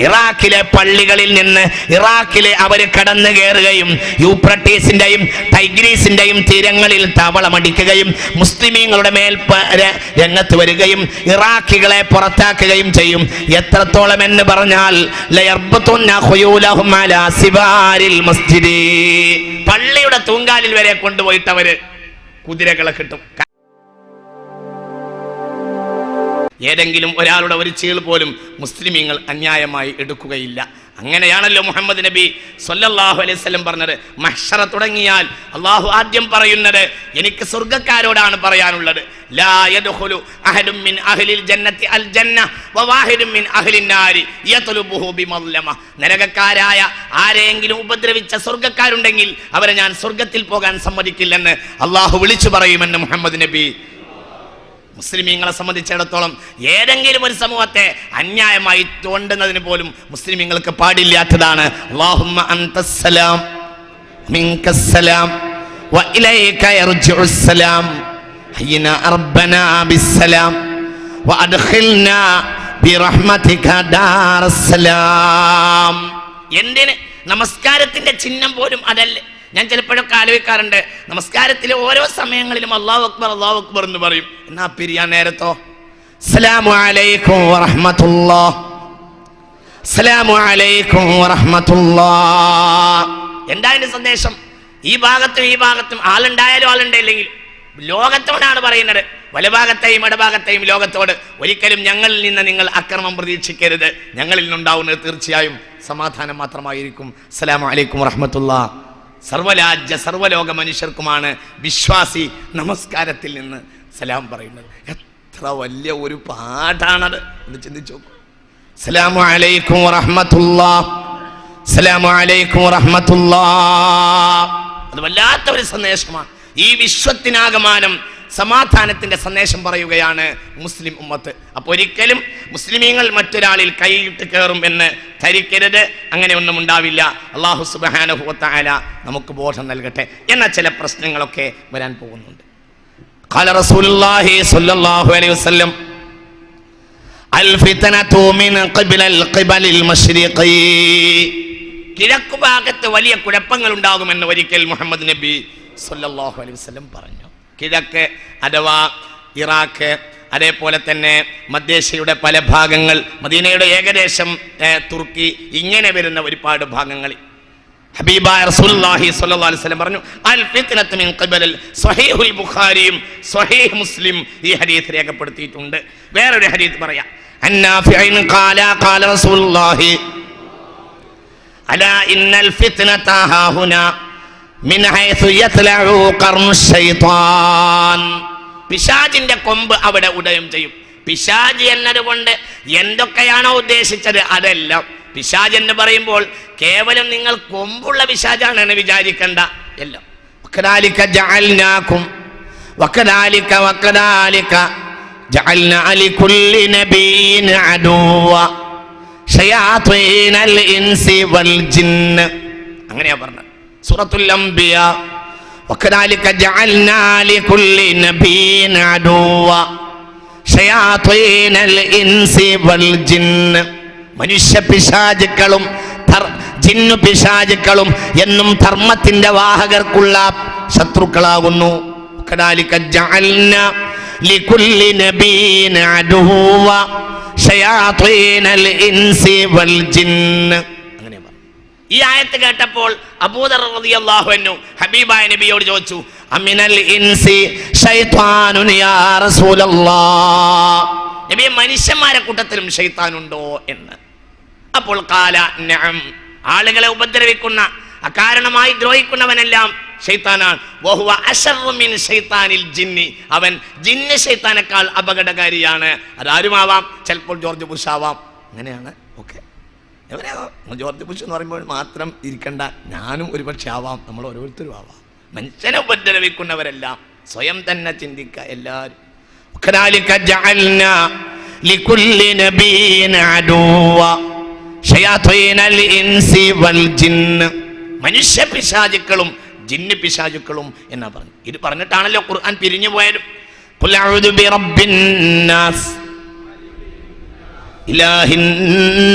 ഇറാഖിലെ പള്ളികളിൽ നിന്ന് ഇറാഖിലെ അവർ കടന്നു കയറുകയും യൂഫ്രട്ടീസിന്റെയും ടൈഗ്രീസിന്റെയും തീരങ്ങളിൽ താവളമടിക്കുകയും മുസ്ലിമീങ്ങളുടെ മേൽ രംഗത്ത് വരികയും ഇറാഖികളെ പുറത്താക്കുകയും ചെയ്യും. എത്രത്തോളം എന്ന് പറഞ്ഞാൽ പള്ളിയുടെ തൂങ്കാലിൽ വരെ കൊണ്ടുപോയിട്ട് അവര് കുതിരകളെ കിട്ടും. ഏതെങ്കിലും ഒരാളുടെ ഒരു ചീൾ പോലും മുസ്ലിമീങ്ങൾ അന്യായമായി എടുക്കുകയില്ല. അങ്ങനെയാണല്ലോ മുഹമ്മദ് നബി സ്വല്ലല്ലാഹു അലൈഹി വസല്ലം പറഞ്ഞത്, മഹ്ശറ തുടങ്ങിയാൽ അള്ളാഹു ആദ്യം പറയുന്നത് എനിക്ക് സ്വർഗ്ഗക്കാരോടാണ് പറയാനുള്ളത്. ലാ യദ്ഖുലു അഹദും മിൻ അഹ്ലിൽ ജന്നത്തി അൽ ജന്ന വവാഹിദും മിൻ അഹ്ലിൻ നാരി യത്ലുബുഹു ബിമദ്ലമ. നരകക്കാരായ ആരെങ്കിലും ഉപദ്രവിച്ച സ്വർഗ്ഗക്കാരുണ്ടെങ്കിൽ അവരെ ഞാൻ സ്വർഗ്ഗത്തിൽ പോകാൻ സമ്മതിക്കില്ലെന്ന് അള്ളാഹു വിളിച്ചു പറയുമെന്ന് മുഹമ്മദ് നബി. മുസ്ലിമീങ്ങളെ സംബന്ധിച്ചിടത്തോളം ഏതെങ്കിലും ഒരു സമൂഹത്തെ അന്യായമായി തോണ്ടുന്നതിന് പോലും മുസ്ലിമീങ്ങൾക്ക് പാടില്ലാത്തതാണ്. അല്ലാഹുമ്മ അൻതസ്സലാം മിൻകസ്സലാം വഇലൈക യർജിഉസ്സലാം ഹയ്യിനാ റബ്ബനാ ബിസ്സലാം വഅദ്ഖിൽനാ ബിറഹ്മതിക ദാറസ്സലാം. എന്തിന് നമസ്കാരത്തിന്റെ ചിഹ്നം പോലും അതല്ലേ? ഞാൻ ചിലപ്പോഴൊക്കെ ആലോചിക്കാറുണ്ട്, നമസ്കാരത്തിലെ ഓരോ സമയങ്ങളിലും അല്ലാഹു അക്ബർ എന്ന് പറയും, എന്നാ പിരിയാൻ നേരത്തോ അസ്സലാമു അലൈക്കും വറഹ്മത്തുള്ളാഹ്, അസ്സലാമു അലൈക്കും വറഹ്മത്തുള്ളാഹ്. എന്താ അതിന്റെ സന്ദേശം? ഈ ഭാഗത്തും ആളുണ്ടായാലും ആളുണ്ടായില്ലെങ്കിലും ലോകത്തോടാണ് പറയുന്നത്. വലഭാഗത്തെയും ഇടഭാഗത്തെയും ലോകത്തോട് ഒരിക്കലും ഞങ്ങളിൽ നിന്ന് നിങ്ങൾ അക്രമം പ്രതീക്ഷിക്കരുത്. ഞങ്ങളിൽ നിന്നുണ്ടാവുന്നത് തീർച്ചയായും സമാധാനം മാത്രമായിരിക്കും. അസ്സലാമു അലൈക്കും വറഹ്മത്തുള്ളാഹ്. സർവലോക മനുഷ്യർക്കുമാണ് വിശ്വാസി നമസ്കാരത്തിൽ നിന്ന് സലാം പറയുന്നത്. എത്ര വലിയ ഒരു പാഠാണത് എന്ന് ചിന്തിച്ചു നോക്കൂ. അസ്സലാമു അലൈക്കും വറഹ്മത്തുള്ളാഹ്, അസ്സലാമു അലൈക്കും വറഹ്മത്തുള്ളാഹ്. അത് വല്ലാത്ത ഒരു സന്ദേശമാണ്. ഈ വിശ്വത്തിനാകമാനം സമാധാനത്തിന്റെ സന്ദേശം പറയുകയാണ് മുസ്ലിം ഉമ്മത്ത്. അപ്പോൾ ഒരിക്കലും മുസ്ലിമീങ്ങൾ മറ്റൊരാളിൽ കൈയിട്ട് കയറും എന്ന് ധരിക്കരുത്. അങ്ങനെ ഒന്നും ഉണ്ടാവില്ല. അല്ലാഹു സുബ്ഹാനഹു വ തആല നമുക്ക് ബോധം നൽകട്ടെ. എന്ന ചില പ്രശ്നങ്ങളൊക്കെ വരാൻ പോകുന്നുണ്ട്. ഖാല റസൂലുള്ളാഹി സ്വല്ലല്ലാഹു അലൈഹി വസല്ലം അൽ ഫിത്നതു മിൻ ഖിബലിൽ മശ്രിഖി. കിഴക്ക് ഭാഗത്ത് വലിയ കുഴപ്പങ്ങൾ ഉണ്ടാകുമെന്ന് ഒരിക്കൽ മുഹമ്മദ് നബി സ്വല്ലല്ലാഹു അലൈഹി വസല്ലം പറഞ്ഞു. കിഴക്ക് അഥവാ ഇറാഖ്, അതേപോലെ തന്നെ മധ്യേഷ്യയുടെ പല ഭാഗങ്ങൾ, മദീനയുടെ ഏകദേശം തുർക്കി, ഇങ്ങനെ വരുന്ന ഒരുപാട് ഭാഗങ്ങളിൽ ഹബീബായ റസൂലുള്ളാഹി സ്വല്ലല്ലാഹു അലൈഹി വസല്ലം പറഞ്ഞു അൽ ഫിത്നതു മിൻ ഖിബലിൽ. സ്വഹീഹുൽ ബുഖാരിയും സ്വഹീഹ് മുസ്ലിം ഈ ഹദീസ് രേഖപ്പെടുത്തിയിട്ടുണ്ട്. വേറൊരു ഹദീസ് പറയാം. അന്നാഫിഇൻ ഖാല ഖാല റസൂലുള്ളാഹി അലാ ഇന്നൽ ഫിത്നത ഹാഹുനാ മിൻ ഹൈസു യത്ലഉ ഖർനു ശൈത്താൻ. പിശാചിന്റെ കൊമ്പ് അവിടെ ഉദയം ചെയ്യും. പിശാച് എന്നതുകൊണ്ട് എന്തൊക്കെയാണോ ഉദ്ദേശിച്ചത് അതെല്ലാം. പിശാച് എന്ന് പറയുമ്പോൾ കേവലം നിങ്ങൾ കൊമ്പുള്ള പിശാചാണെന്ന് വിചാരിക്കണ്ട. എല്ലാം വകദാലിക ജഅൽനാകും വകദാലിക ജഅൽനാ ലികുല്ലി നബിയ്യിൻ അദുവ ശയാത്വീനൽ ഇൻസി വൽ ജിന്ന്. അങ്ങനെയാ പറഞ്ഞത് സൂറത്തുൽ അംബിയ. വകദാലിക ജഅൽനാ ലികുല്ലി നബിയ്യിൻ അദുവ ശയാത്വീനൽ ഇൻസി വൽ ജിന്ന്. മനുഷ്യ പിശാചുക്കളും ജിന്നു പിശാചുക്കളും എന്നും ധർമ്മത്തിന്റെ വാഹകർക്കുള്ള ശത്രുക്കളാകുന്നു. വകദാലിക ജഅൽനാ ലികുല്ലി നബിയ്യിൻ അദുവ ശയാത്വീനൽ ഇൻസി വൽ ജിന്ന്. ഈ ആയത്ത് കേട്ടപ്പോൾ അബൂദർ റളിയല്ലാഹു അൻഹു ഹബീബായ നബിയോട് ചോദിച്ചു, അമിനൽ ഇൻസി ശൈത്താനുൻ യാ റസൂലല്ലാഹ്. നബിയെ, മനുഷ്യന്മാരെ കൂട്ടത്തിലും ശൈത്താനുണ്ടോ എന്ന്. അപ്പോൾ ഖാല നഅം. ആളുകളെ ഉപദ്രവിക്കുന്ന, അകാരണമായി ദ്രോഹിക്കുന്നവനെല്ലാം ശൈത്താനാണ്. വഹുവ അശർറു മിൻ ശൈത്താനിൽ ജിന്നി. അവൻ ജിന്ന് ശൈത്താനേക്കാൾ അപകടകാരിയാണ്. അതാരുമാവാം, ചിലപ്പോൾ ജോർജ് ബുഷ് ആവാം. അങ്ങനെയാണ്. ഓക്കെ, ജോർജ് ബുഷ് എന്ന് പറയുമ്പോൾ മാത്രം ഇരിക്കണ്ട, ഞാനും ഒരുപക്ഷെ ആവാം, നമ്മൾ ഓരോരുത്തരും ആവാം. മനുഷ്യനെ ഉപദ്രവിക്കുന്നവരെല്ലാം സ്വയം തന്നെ ചിന്തിക്കുക. എല്ലാവരും മനുഷ്യ പിശാചുക്കളും ജിന്ന് പിശാചുക്കളും എന്നാ പറഞ്ഞു. ഇത് പറഞ്ഞിട്ടാണല്ലോ ഖുർആൻ പിരിഞ്ഞു പോയാലും ഖുൽ അഊദു ബിറബ്ബിൻ നാസ് ഇലാഹിൻ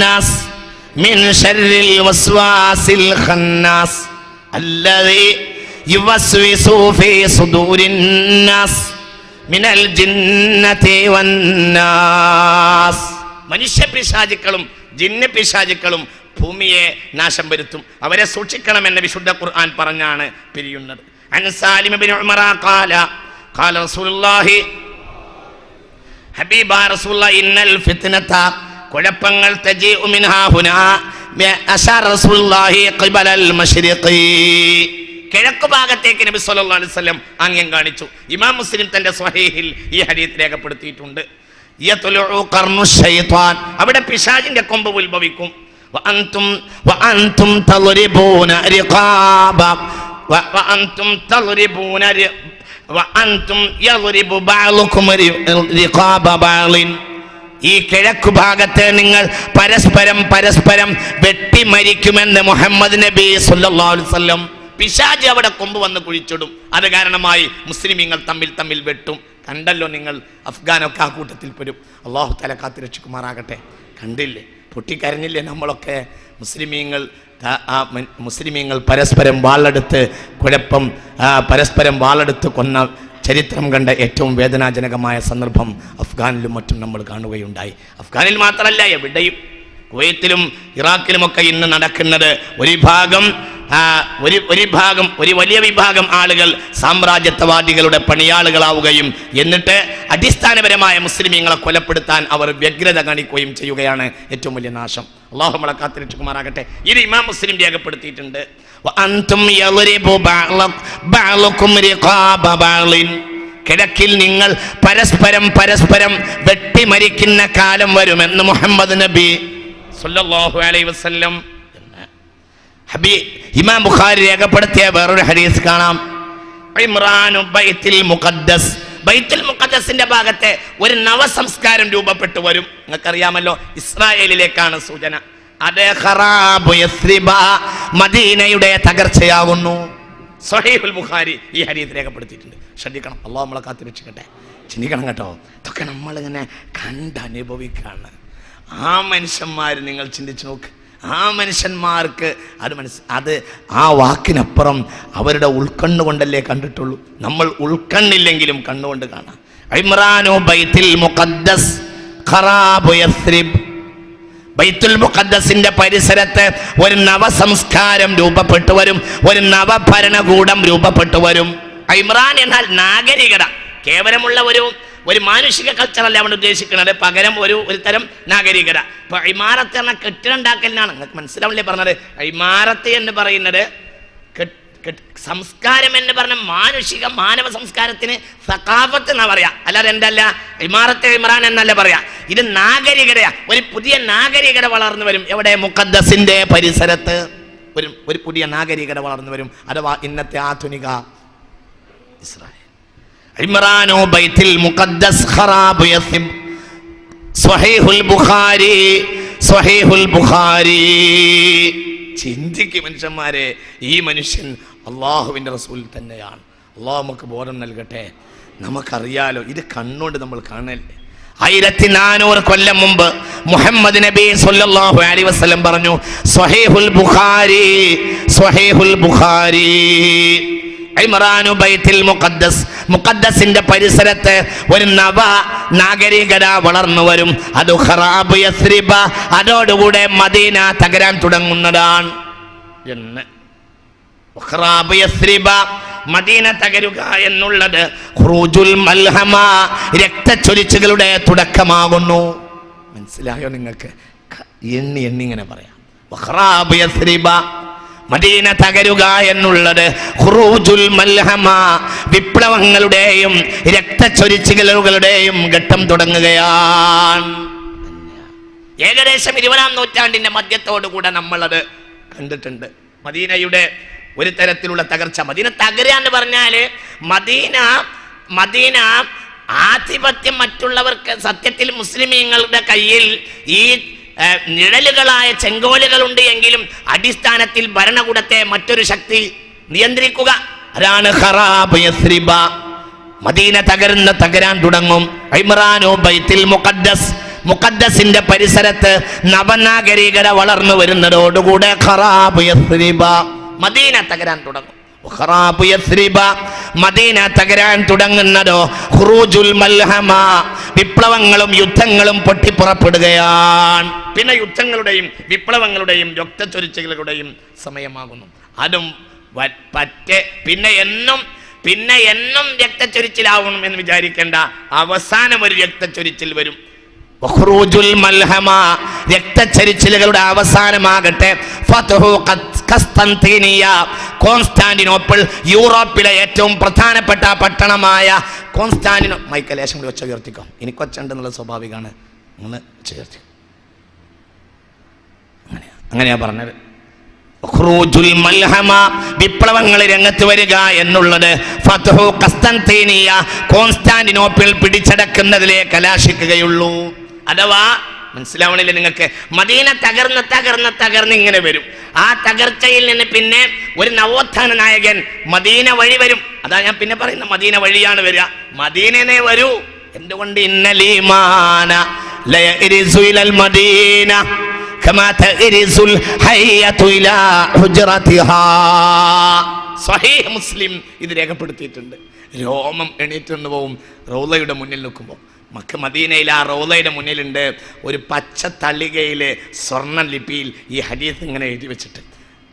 നാസ് മിൻ ശർരിൽ വസ്വാസിൽ ഖന്നാസ് അല്ലദീ യുവസ്വിസു ഫീ സുദൂരിൻ നാസ് മിനൽ ജിന്നതി വന്നാസ്. മനുഷ്യ പിശാചുക്കളും ജിന്ന് പിശാചുക്കളും ഭൂമിയെ നാശം വരുത്തും, അവരെ സൂക്ഷിക്കണമെന്ന് വിശുദ്ധ ഖുർആൻ പറഞ്ഞാണ് പിരിയുന്നത്. അൻ സാലിം ഇബ്നു ഉമറ ഖാല ഖാല റസൂലുള്ളാഹി ഹബീബ റസൂലുള്ളാഹി ഇന്നൽ ഫിത്നത കുഴപ്പങ്ങൾ തജീഉ മിൻഹാ ഹുനാ അശാറ റസൂലുള്ളാഹി ഖിബലൽ മശ്രിഖി കിഴക്ക് ഭാഗത്തേക്ക് നബി സല്ലല്ലാഹു അലൈഹി വസല്ലം ആംഗ്യം കാണിച്ചു. ഇമാം മുസ്ലിം തന്റെ സ്വഹീഹിൽ ഈ ഹദീസ് രേഖപ്പെടുത്തിയിട്ടുണ്ട്. യത്ലുഉ ഖർനു ശൈത്താൻ, അവിടെ പിശാചിന്റെ കൊമ്പ് ഉത്ഭവിക്കും. വഅൻതും തളരിബൂന റിഖാബ വഅൻതും തളരിബൂന വഅൻതും യളരിബു ബഅലുകും റിഖാബ ബഅലിൻ. ഈ കിഴക്കു ഭാഗത്തെ നിങ്ങൾ പരസ്പരം വെട്ടി മരിക്കുമെന്ന് മുഹമ്മദ് നബി സല്ലല്ലാഹു അലൈഹി വസല്ലം. പിശാച് അവിടെ കൊമ്പ് വന്ന് കുഴിച്ചിടും. അത് കാരണമായി മുസ്ലിമീങ്ങൾ തമ്മിൽ വെട്ടും. കണ്ടല്ലോ നിങ്ങൾ, അഫ്ഗാനൊക്കെ ആ കൂട്ടത്തിൽ പെടും. അല്ലാഹു തആല കാത്തുരക്ഷിക്കുമാറാകട്ടെ. കണ്ടില്ലേ, പൊട്ടിക്കരഞ്ഞില്ലേ നമ്മളൊക്കെ? മുസ്ലിമീങ്ങൾ പരസ്പരം വാളെടുത്ത് പരസ്പരം വാളെടുത്ത് കൊന്ന ചരിത്രം കണ്ട ഏറ്റവും വേദനാജനകമായ സന്ദർഭം അഫ്ഗാനിലും മറ്റും നമ്മൾ കാണുകയുണ്ടായി. അഫ്ഗാനിൽ മാത്രമല്ല, എവിടെയും കുവൈത്തിലും ഇറാഖിലുമൊക്കെ ഇന്ന് നടക്കുന്നത് ഒരു വലിയ വിഭാഗം ആളുകൾ സാമ്രാജ്യത്വവാദികളുടെ പണിയാളുകളാവുകയും എന്നിട്ട് അടിസ്ഥാനപരമായ മുസ്ലിമീങ്ങളെ കൊലപ്പെടുത്താൻ അവർ വ്യഗ്രത കാണിക്കുകയും ചെയ്യുകയാണ്. ഏറ്റവും വലിയ നാശം. അല്ലാഹു നമ്മളെ കാത്തുരക്ഷിക്കുമാറാകട്ടെ. ഇത് ഇമാം മുസ്ലിം രേഖപ്പെടുത്തിയിട്ടുണ്ട്. കിഴക്കിൽ നിങ്ങൾ പരസ്പരം വെട്ടിമരിക്കുന്ന കാലം വരുമെന്ന് മുഹമ്മദ് നബി സല്ലല്ലാഹു അലൈഹി വസല്ലം. ഇമാം ബുഖാരി രേഖപ്പെടുത്തിയ വേറൊരു ഹദീസ് കാണാം. ഇമ്രാനു ബൈത്തുൽ മുഖദ്ദസ്, ബൈത്തുൽ മുഖദ്ദസിന്റെ ഭാഗത്തെ ഒരു നവസംസ്കാരം രൂപപ്പെട്ടു വരും. നിങ്ങൾക്കറിയാമല്ലോ, ഇസ്രായേലിലേക്കാണ് സൂചന. അത് ഖറാബു യസ്രിബ, മദീനയുടെ തകർച്ചയാകുന്നു. സ്വഹീഹുൽ ബുഖാരി ഈ ഹദീസ് രേഖപ്പെടുത്തിയിട്ടുണ്ട്. ശ്രദ്ധിക്കണം, അല്ലാഹു നമ്മളെ കാത്തുരക്ഷിക്കട്ടെ. ചിന്തിക്കണം കേട്ടോ. ഇതൊക്കെ നമ്മളിങ്ങനെ കണ്ടനുഭവിക്കാണ്. ആ മനുഷ്യന്മാർ നിങ്ങൾ ചിന്തിച്ചു നോക്ക്. ആ മനുഷ്യന്മാർക്ക് അത് ആ വാക്കിനപ്പുറം അവരുടെ ഉൾക്കണ്ണുകൊണ്ടല്ലേ കണ്ടിട്ടുള്ളൂ. നമ്മൾ ഉൾക്കണ്ണില്ലെങ്കിലും കണ്ണുകൊണ്ട് കാണാം. ഇമ്രാനു ബൈത്തുൽ മുഖദ്ദസ് ഖറാബു യസ്രിബ്, ബൈത്തുൽ മുഖദ്ദസിന്റെ പരിസരത്ത് ഒരു നവസംസ്കാരം രൂപപ്പെട്ടു വരും, ഒരു നവഭരണകൂടം രൂപപ്പെട്ടു വരും. ഇമ്രാൻ എന്നാൽ നാഗരികത, കേവലമുള്ള ഒരു മാനുഷിക കൾച്ചറല്ല അവിടെ ഉദ്ദേശിക്കുന്നത്, പകരം ഒരു തരം നാഗരികത. ഇപ്പൊ ഇമാരത്ത് എന്ന കെട്ടിടമുണ്ടാക്കലിനാണ്. നിങ്ങൾക്ക് മനസ്സിലാവില്ലേ പറഞ്ഞത്? ഇമാരത്ത് എന്ന് പറയുന്നത് സംസ്കാരം എന്ന് പറഞ്ഞ മാനവ സംസ്കാരത്തിന് സഖാഫത്ത് എന്നാ പറയാ, അല്ലാതെ എന്തല്ല ഇമാരത്ത് ഇമ്രാൻ എന്നല്ല പറയാ. ഇത് നാഗരികതയാ. ഒരു പുതിയ നാഗരികത വളർന്നു വരും. എവിടെ? മുഖദ്ദസിന്റെ പരിസരത്ത് ഒരു പുതിയ നാഗരികത വളർന്നു വരും. അഥവാ ഇന്നത്തെ ആധുനിക ഇസ്രായേൽ. ഇമ്രാനു ബൈത്തുൽ മുഖദ്ദസ് ഖറാബു യസ്രിബ്. സ്വഹീഹുൽ ബുഖാരി. ചിന്തിക്കും മനുഷ്യന്മാരെ, ഈ മനുഷ്യൻ അള്ളാഹുവിൻ്റെ റസൂൽ തന്നെയാണ്. അള്ളാഹു നമുക്ക് ബോധം നൽകട്ടെ. നമുക്കറിയാലോ, ഇത് കണ്ണുകൊണ്ട് നമ്മൾ കാണല്ലേ. 1400 കൊല്ലം മുമ്പ് മുഹമ്മദ് നബി സല്ലല്ലാഹു അലൈഹി വസല്ലം പറഞ്ഞു, സ്വഹീഹുൽ ബുഖാരി ഇമ്രാനു ബൈത്തുൽ മുഖദ്ദസ്, മുഖദ്ദസിന്റെ പരിസരത്ത് ഒരു നവ നാഗരികത വളർന്നു വരും. അത് ഖറാബ് യസ്രിബ, അതോടുകൂടെ മദീന തകരാൻ തുടങ്ങുന്നതാണ് എന്ന്. ഖറാബ് യസ്രിബ, മദീന തകരുക എന്നുള്ളത് ഖുറൂജുൽ മൽഹമ, രക്തച്ചൊരിച്ചുകളുടെ തുടക്കമാകുന്നു. മനസ്സിലായോ നിങ്ങൾക്ക്? എണ്ണി ഇങ്ങനെ പറയാം. ഖറാബ് യസ്രിബ, മദീന തകരുക എന്നുള്ളത് ഖുറൂജുൽ മൽഹമ, വിപ്ലവങ്ങളുടെയും രക്തച്ചൊരിച്ചുകളുടെയും ഘട്ടം തുടങ്ങുകയാണ്. ഏകദേശം 20-ാം നൂറ്റാണ്ടിന്റെ മധ്യത്തോടുകൂടെ നമ്മളത് കണ്ടിട്ടുണ്ട്. മദീനയുടെ ഒരു തരത്തിലുള്ള തകർച്ച. മദീന തകരുക എന്ന് പറഞ്ഞാല് മദീന ആധിപത്യം മറ്റുള്ളവർക്ക്, സത്യത്തിൽ മുസ്ലിമീങ്ങളുടെ കയ്യിൽ ഈ നിഴലുകളായ ചെങ്കോലുകളുണ്ട് എങ്കിലും അടിസ്ഥാനത്തിൽ ഭരണകൂടത്തെ മറ്റൊരു ശക്തി നിയന്ത്രിക്കുക. അതാണ് ഖറാബ് യസ്രിബ. മദീന തകരാൻ തുടങ്ങും. ഇമ്രാനു ബൈത്തുൽ മുഖദ്ദസ്, മുഖദ്ദസിന്റെ പരിസരത്ത് നവനാഗരികത വളർന്നു വരുന്നതോടുകൂടെ ഖറാബ് യസ്രിബ, മദീന തകരാൻ തുടങ്ങും. ഖറാബ് യസ്രിബ, മദീന തകരാൻ തുടങ്ങുന്നതോ ഖുറൂജുൽ മൽഹമ, വിപ്ലവങ്ങളും യുദ്ധങ്ങളും പൊട്ടിപ്പുറപ്പെടുകയാണ്. പിന്നെ യുദ്ധങ്ങളുടെയും വിപ്ലവങ്ങളുടെയും രക്തച്ചൊരിച്ചിലുകളുടെയും സമയമാകുന്നു. അതും പിന്നെ എന്നും രക്തച്ചൊരിച്ചിലാവണം എന്ന് വിചാരിക്കേണ്ട, അവസാനം ഒരു രക്തച്ചൊരിച്ചിൽ വരും. മൽഹമ, രക്തച്ചൊരിച്ചിലുകളുടെ അവസാനമാകട്ടെ ഫത്ഹു ഖസ്തന്തീനിയ, കോൺസ്റ്റാന്റിനോപ്പിൾ, യൂറോപ്പിലെ ഏറ്റവും പ്രധാനപ്പെട്ട പട്ടണമായ മൈക്കൽ ലേശം കൂടി ഒച്ച ഉയർത്തിക്കോ, എനിക്ക് ഒച്ച ഉണ്ടെന്നുള്ള സ്വാഭാവികമാണ്, ഒന്ന് ചേർത്തി. അങ്ങനെയാ പറഞ്ഞത്. ഖുറൂജുൽ മൽഹമ, വിപ്ലവങ്ങൾ രംഗത്ത് വരിക എന്നുള്ളത് ഫത്ഹു ഖസ്തന്തീനിയ, കോൺസ്റ്റാന്റിനോപ്പിൾ പിടിച്ചടക്കുന്നതിലേക്ക് കലാശിക്കുകയുള്ളൂ. അഥവാ മനസ്സിലാവണില്ല നിങ്ങൾക്ക്, മദീന തകർന്ന് ഇങ്ങനെ വരും. ആ തകർച്ചയിൽ നിന്ന് പിന്നെ ഒരു നവോത്ഥാന നായകൻ മദീന വഴി വരും. അതാ ഞാൻ പിന്നെ പറയുന്ന മദീന വഴിയാണ് വരിക, മദീനനെ വരൂ. എന്തുകൊണ്ട്? ഇന്നലീമാന ലയരിസു ഇലൽ മദീന കമാ തരിസുൽ ഹയ്യതു ഇലാ ഹുജ്റതിഹാ. സ്വഹീഹ് മുസ്ലിം ഇത് രേഖപ്പെടുത്തിയിട്ടുണ്ട്. രോമം എണീറ്റെന്ന് പോവും റൗളയുടെ മുന്നിൽ നിൽക്കുമ്പോൾ. മദീനയിൽ ആ റൗളയുടെ മുന്നിലുണ്ട് ഒരു പച്ച തളികയിലെ സ്വർണ്ണ ലിപിയിൽ ഈ ഹദീസ് ഇങ്ങനെ എഴുതി വെച്ചിട്ട്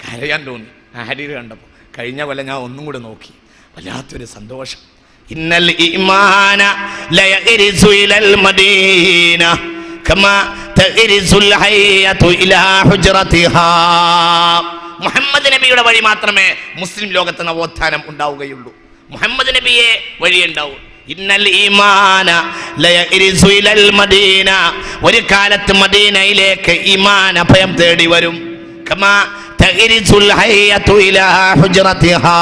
കരയാൻ തോന്നി ആ ഹദീസ് കണ്ടപ്പോൾ. കഴിഞ്ഞ കൊല്ലം ഞാൻ ഒന്നും കൂടെ നോക്കി, വല്ലാത്തൊരു സന്തോഷം. ഇന്നൽ ഈമാന ലയരിസു ഇലൽ മദീന കമാ തരിസുൽ ഹയ്യതു ഇലാ ഹുജ്റതിഹാ. മുഹമ്മദ് നബിയുടെ വഴി മാത്രമേ മുസ്ലിം ലോകത്ത് നവോത്ഥാനം ഉണ്ടാവുകയുള്ളൂ. മുഹമ്മദ് നബിയെ വഴിയുണ്ടാവും. ഇന്നൽ ഈമാന ലയരിസു ഇലൽ മദീന, ഒരു കാലത്ത് മദീനയിലേക്ക് ഈമാൻ അഭയം തേടി വരും. കമാ തരിസുൽ ഹയ്യതു ഇലാ ഹുജ്റതിഹാ,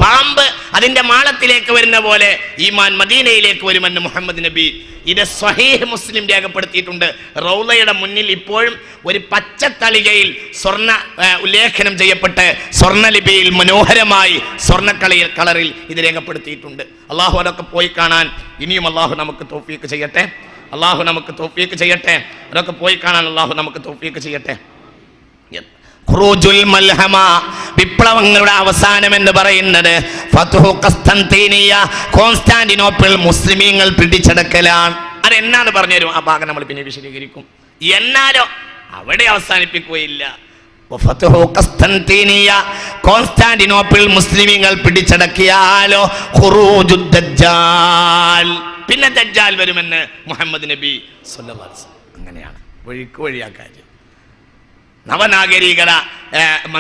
പാമ്പ് അതിന്റെ മാളത്തിലേക്ക് വരുന്ന പോലെ ഈമാൻ മദീനയിലേക്ക് വരുമെന്ന് മുഹമ്മദ് നബി. ഇത് സ്വഹീഹ് മുസ്ലിം രേഖപ്പെടുത്തിയിട്ടുണ്ട്. റൗളയുടെ മുന്നിൽ ഇപ്പോഴും ഒരു പച്ച തളികയിൽ സ്വർണ്ണ ഉല്ലേഖനം ചെയ്യപ്പെട്ട് സ്വർണ്ണലിപിയിൽ മനോഹരമായി കളറിൽ ഇത് രേഖപ്പെടുത്തിയിട്ടുണ്ട്. അള്ളാഹു അതൊക്കെ പോയി കാണാൻ ഇനിയും അള്ളാഹു നമുക്ക് തൗഫീഖ് ചെയ്യട്ടെ. അതൊക്കെ പോയി കാണാൻ അള്ളാഹു നമുക്ക് തൗഫീഖ് ചെയ്യട്ടെ. ഖുറൂജുൽ മൽഹമ, വിപ്ലവങ്ങളുടെ അവസാനം എന്ന് പറയുന്നത് ഫത്ഹു ഖസ്തന്തീനിയ, കോൺസ്റ്റാന്റിനോപ്പിൾ മുസ്ലിമീങ്ങൾ പിടിച്ചടക്കലാണ്. അതെന്നാന്ന് പറഞ്ഞുതരും, ആ ഭാഗം നമ്മൾ പിന്നെ വിശദീകരിക്കും. എന്നാലോ അവിടെ അവസാനിപ്പിക്കുകയില്ല. ഫത്ഹു ഖസ്തന്തീനിയ, കോൺസ്റ്റാന്റിനോപ്പിൾ മുസ്ലിമീങ്ങൾ പിടിച്ചടക്കിയാലോ ഖുറൂജുദ് ദജ്ജാൽ, പിന്നെ ദജ്ജാൽ വരുമെന്ന് മുഹമ്മദ് നബി സ്വല്ലല്ലാഹു അലൈഹി വസല്ലം. അങ്ങനെയാണ് വഴിയാ കാര്യം.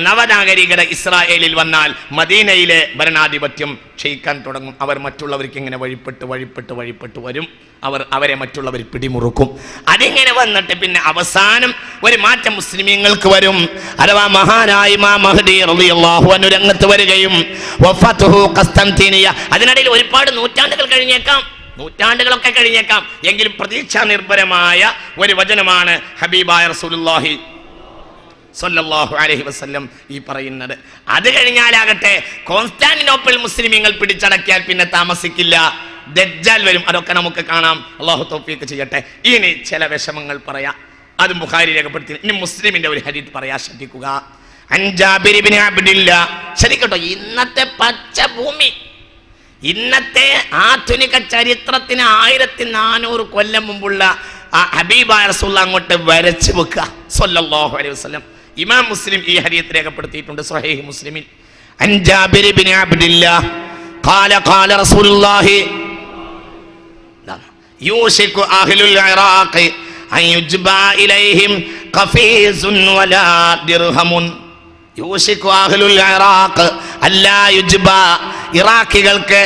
നവനാഗരികത ഇസ്രായേലിൽ വന്നാൽ മദീനയിലെ ഭരണാധിപത്യം ക്ഷയിക്കാൻ തുടങ്ങും. അവർ മറ്റുള്ളവർക്ക് ഇങ്ങനെ വഴിപ്പെട്ട് വരും. അവരെ മറ്റുള്ളവർ പിടിമുറുക്കും. അതിങ്ങനെ വന്നിട്ട് പിന്നെ അവസാനം ഒരു മാറ്റം മുസ്ലിമീങ്ങൾക്ക് വരും. അഥവാ മഹാനായ ഇമാം മഹ്ദി റളിയല്ലാഹു അൻഹു രംഗത്ത് വരികയും വഫത്ഹു ഖസ്തന്തീനിയ, അതിനിടയിൽ ഒരുപാട് നൂറ്റാണ്ടുകളൊക്കെ കഴിഞ്ഞേക്കാം. എങ്കിലും പ്രതീക്ഷാ നിർഭരമായ ഒരു വചനമാണ് ഹബീബായ റസൂലുള്ളാഹി സ്വല്ലല്ലാഹു അലൈഹി വസല്ലം ഈ പറയുന്നത്. അത് കഴിഞ്ഞാലാകട്ടെ കോൺസ്റ്റാന്റിനോപ്പിൾ മുസ്ലിമീങ്ങൾ പിടിച്ചടക്കിയാൽ പിന്നെ താമസിക്കില്ല, ദജ്ജാൽ വരും. അതൊക്കെ നമുക്ക് കാണാം. അല്ലാഹു തൗഫീഖ് ചെയ്യട്ടെ. ഇനി ചില വിഷമങ്ങൾ പറയാം, അത് ബുഖാരി രേഖപ്പെടുത്തി. ഇനി മുസ്ലിമിന്റെ ഒരു ഹദീസ് പറയാ, ശ്രദ്ധിക്കുക. അൻ ജാബിർ ഇബ്നു അബ്ദില്ലാ, ശരിക്കട്ടോ, ഇന്നത്തെ പച്ച ഭൂമി, ഇന്നത്തെ ആധുനിക ചരിത്രത്തിന് 1400 കൊല്ലം മുമ്പുള്ള ആ ഹബീബായ റസൂലുള്ളാഹി അങ്ങോട്ട് വരച്ചു വെക്കുക സ്വല്ലല്ലാഹു അലൈഹി വസല്ലം. ഇമാം മുസ്ലിം ഈ ഹദീസ് രേഖപ്പെടുത്തിയിട്ടുണ്ട് സ്വഹീഹ് മുസ്ലിമിൽ. അൻ ജാബിർ ഇബ്നു അബ്ദില്ലാ ഖാല റസൂലുള്ളാഹി യൂശികു അഹ്ലുൽ ഇറാഖ് അൻ യുജ്ബാ ഇലൈഹിം ഖഫീസുൻ വലാ ദിർഹമുൻ. യൂശികു അഹ്ലുൽ ഇറാഖ് അല്ലാ യുജ്ബാ, ഇറാഖികൾക്ക്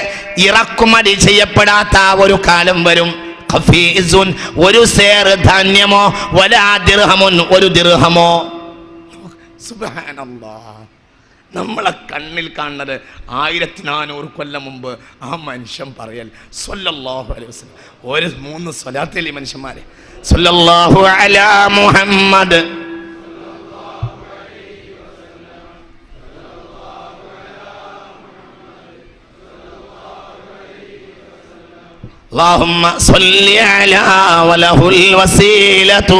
ഇറക്കുമതി ചെയ്യപ്പെടാത്ത ഒരു കാലം വരും. ഖഫീസുൻ, ഒരു സേർ ധാന്യമോ, വലാ ദിർഹമുൻ, ഒരു ദിർഹമോ. സുബ്ഹാനല്ലാഹ്, നമ്മളെ കണ്ണിൽ കാണുന്നത് 1400 കൊല്ലം മുമ്പ് ആ മനുഷ്യൻ പറയൽ സ്വല്ലല്ലാഹു അലൈഹി വസല്ലം. ഒരു 3 സ്വലാത്തിൽ ഈ മനുഷ്യന്മാരെ സ്വല്ലല്ലാഹു അലാ മുഹമ്മദ് അല്ലാഹുമ്മ സ്വല്ലി അലാ വലഹുൽ വസീലതു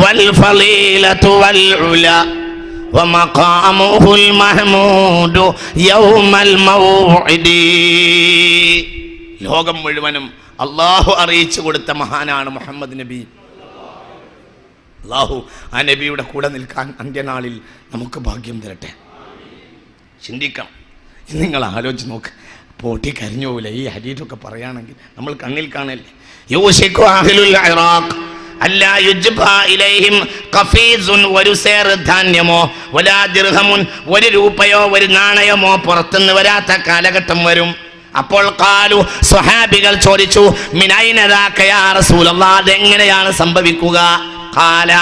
വൽ ഫളീലതു വൽ ഉലാ വമഖാമുഹുൽ മഹ്മൂദു യൗമൽ മൗഇദി. ലോകം മുഴുവനും അല്ലാഹു അറിയിച്ചു കൊടുത്ത മഹാനാണ് മുഹമ്മദ് നബി. അല്ലാഹു ആ നബിയുടെ കൂടെ നിൽക്കാൻ അന്ത്യനാളിൽ നമുക്ക് ഭാഗ്യം തരട്ടെ. ചിന്തിക്കണം. നിങ്ങൾ ആലോചിച്ച് നോക്ക്, പോട്ടി കരിഞ്ഞു പോകില്ല. ഈ ഹദീസൊക്കെ പറയുകയാണെങ്കിൽ നമ്മൾ കണ്ണിൽ കാണല്ലേ. യൂശിക്കു അഹ്ലുൽ ഇറാഖ് അല്ലാ യുജ്ബാ ഇലൈഹിം ഖഫീസുൻ, ഒരു സേർ ധാന്യമോ വലാ ദിർഹമുൻ, ഒരു രൂപയോ ഒരു നാണയമോ പുറത്തുനിന്ന് വരാത്ത കാലഘട്ടം വരും. അപ്പോൾ ഖാലു, സ്വഹാബികൾ ചോദിച്ചു, മിനൈന ദാക യാ റസൂലല്ലാഹ്, അതെങ്ങനെയാണ് സംഭവിക്കുക? ഖാല,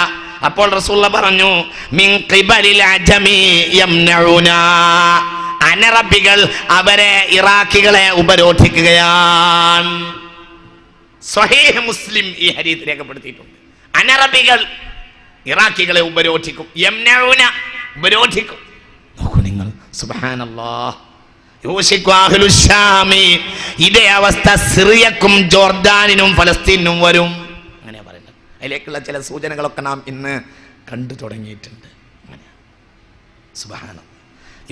അപ്പോൾ റസൂലുള്ള പറഞ്ഞു, മിൻ ഖിബലിൽ അജമി യംനഉനാ, അനറബികൾ അവരെ ഇറാഖികളെ ഉപരോധിക്കുകയാണ്. സ്വഹീഹ് മുസ്ലിം ഈ ഹദീസ് രേഖപ്പെടുത്തിയിട്ടുണ്ട്. അനറബികൾ ഇറാഖികളെ ഉപരോധിക്കും. യംനഉന, ഉപരോധിക്കും. നോക്കൂ നിങ്ങൾ, സുബ്ഹാനല്ലാഹ്. ഇതേ അവസ്ഥ സിറിയക്കും ജോർദാനിനും ഫലസ്തീനും വരും. അങ്ങനെ പറയുന്നത്. അതിലേക്കുള്ള ചില സൂചനകളൊക്കെ നാം ഇന്ന് കണ്ടു തുടങ്ങിയിട്ടുണ്ട്. സുബ്ഹാനല്ലാഹ്.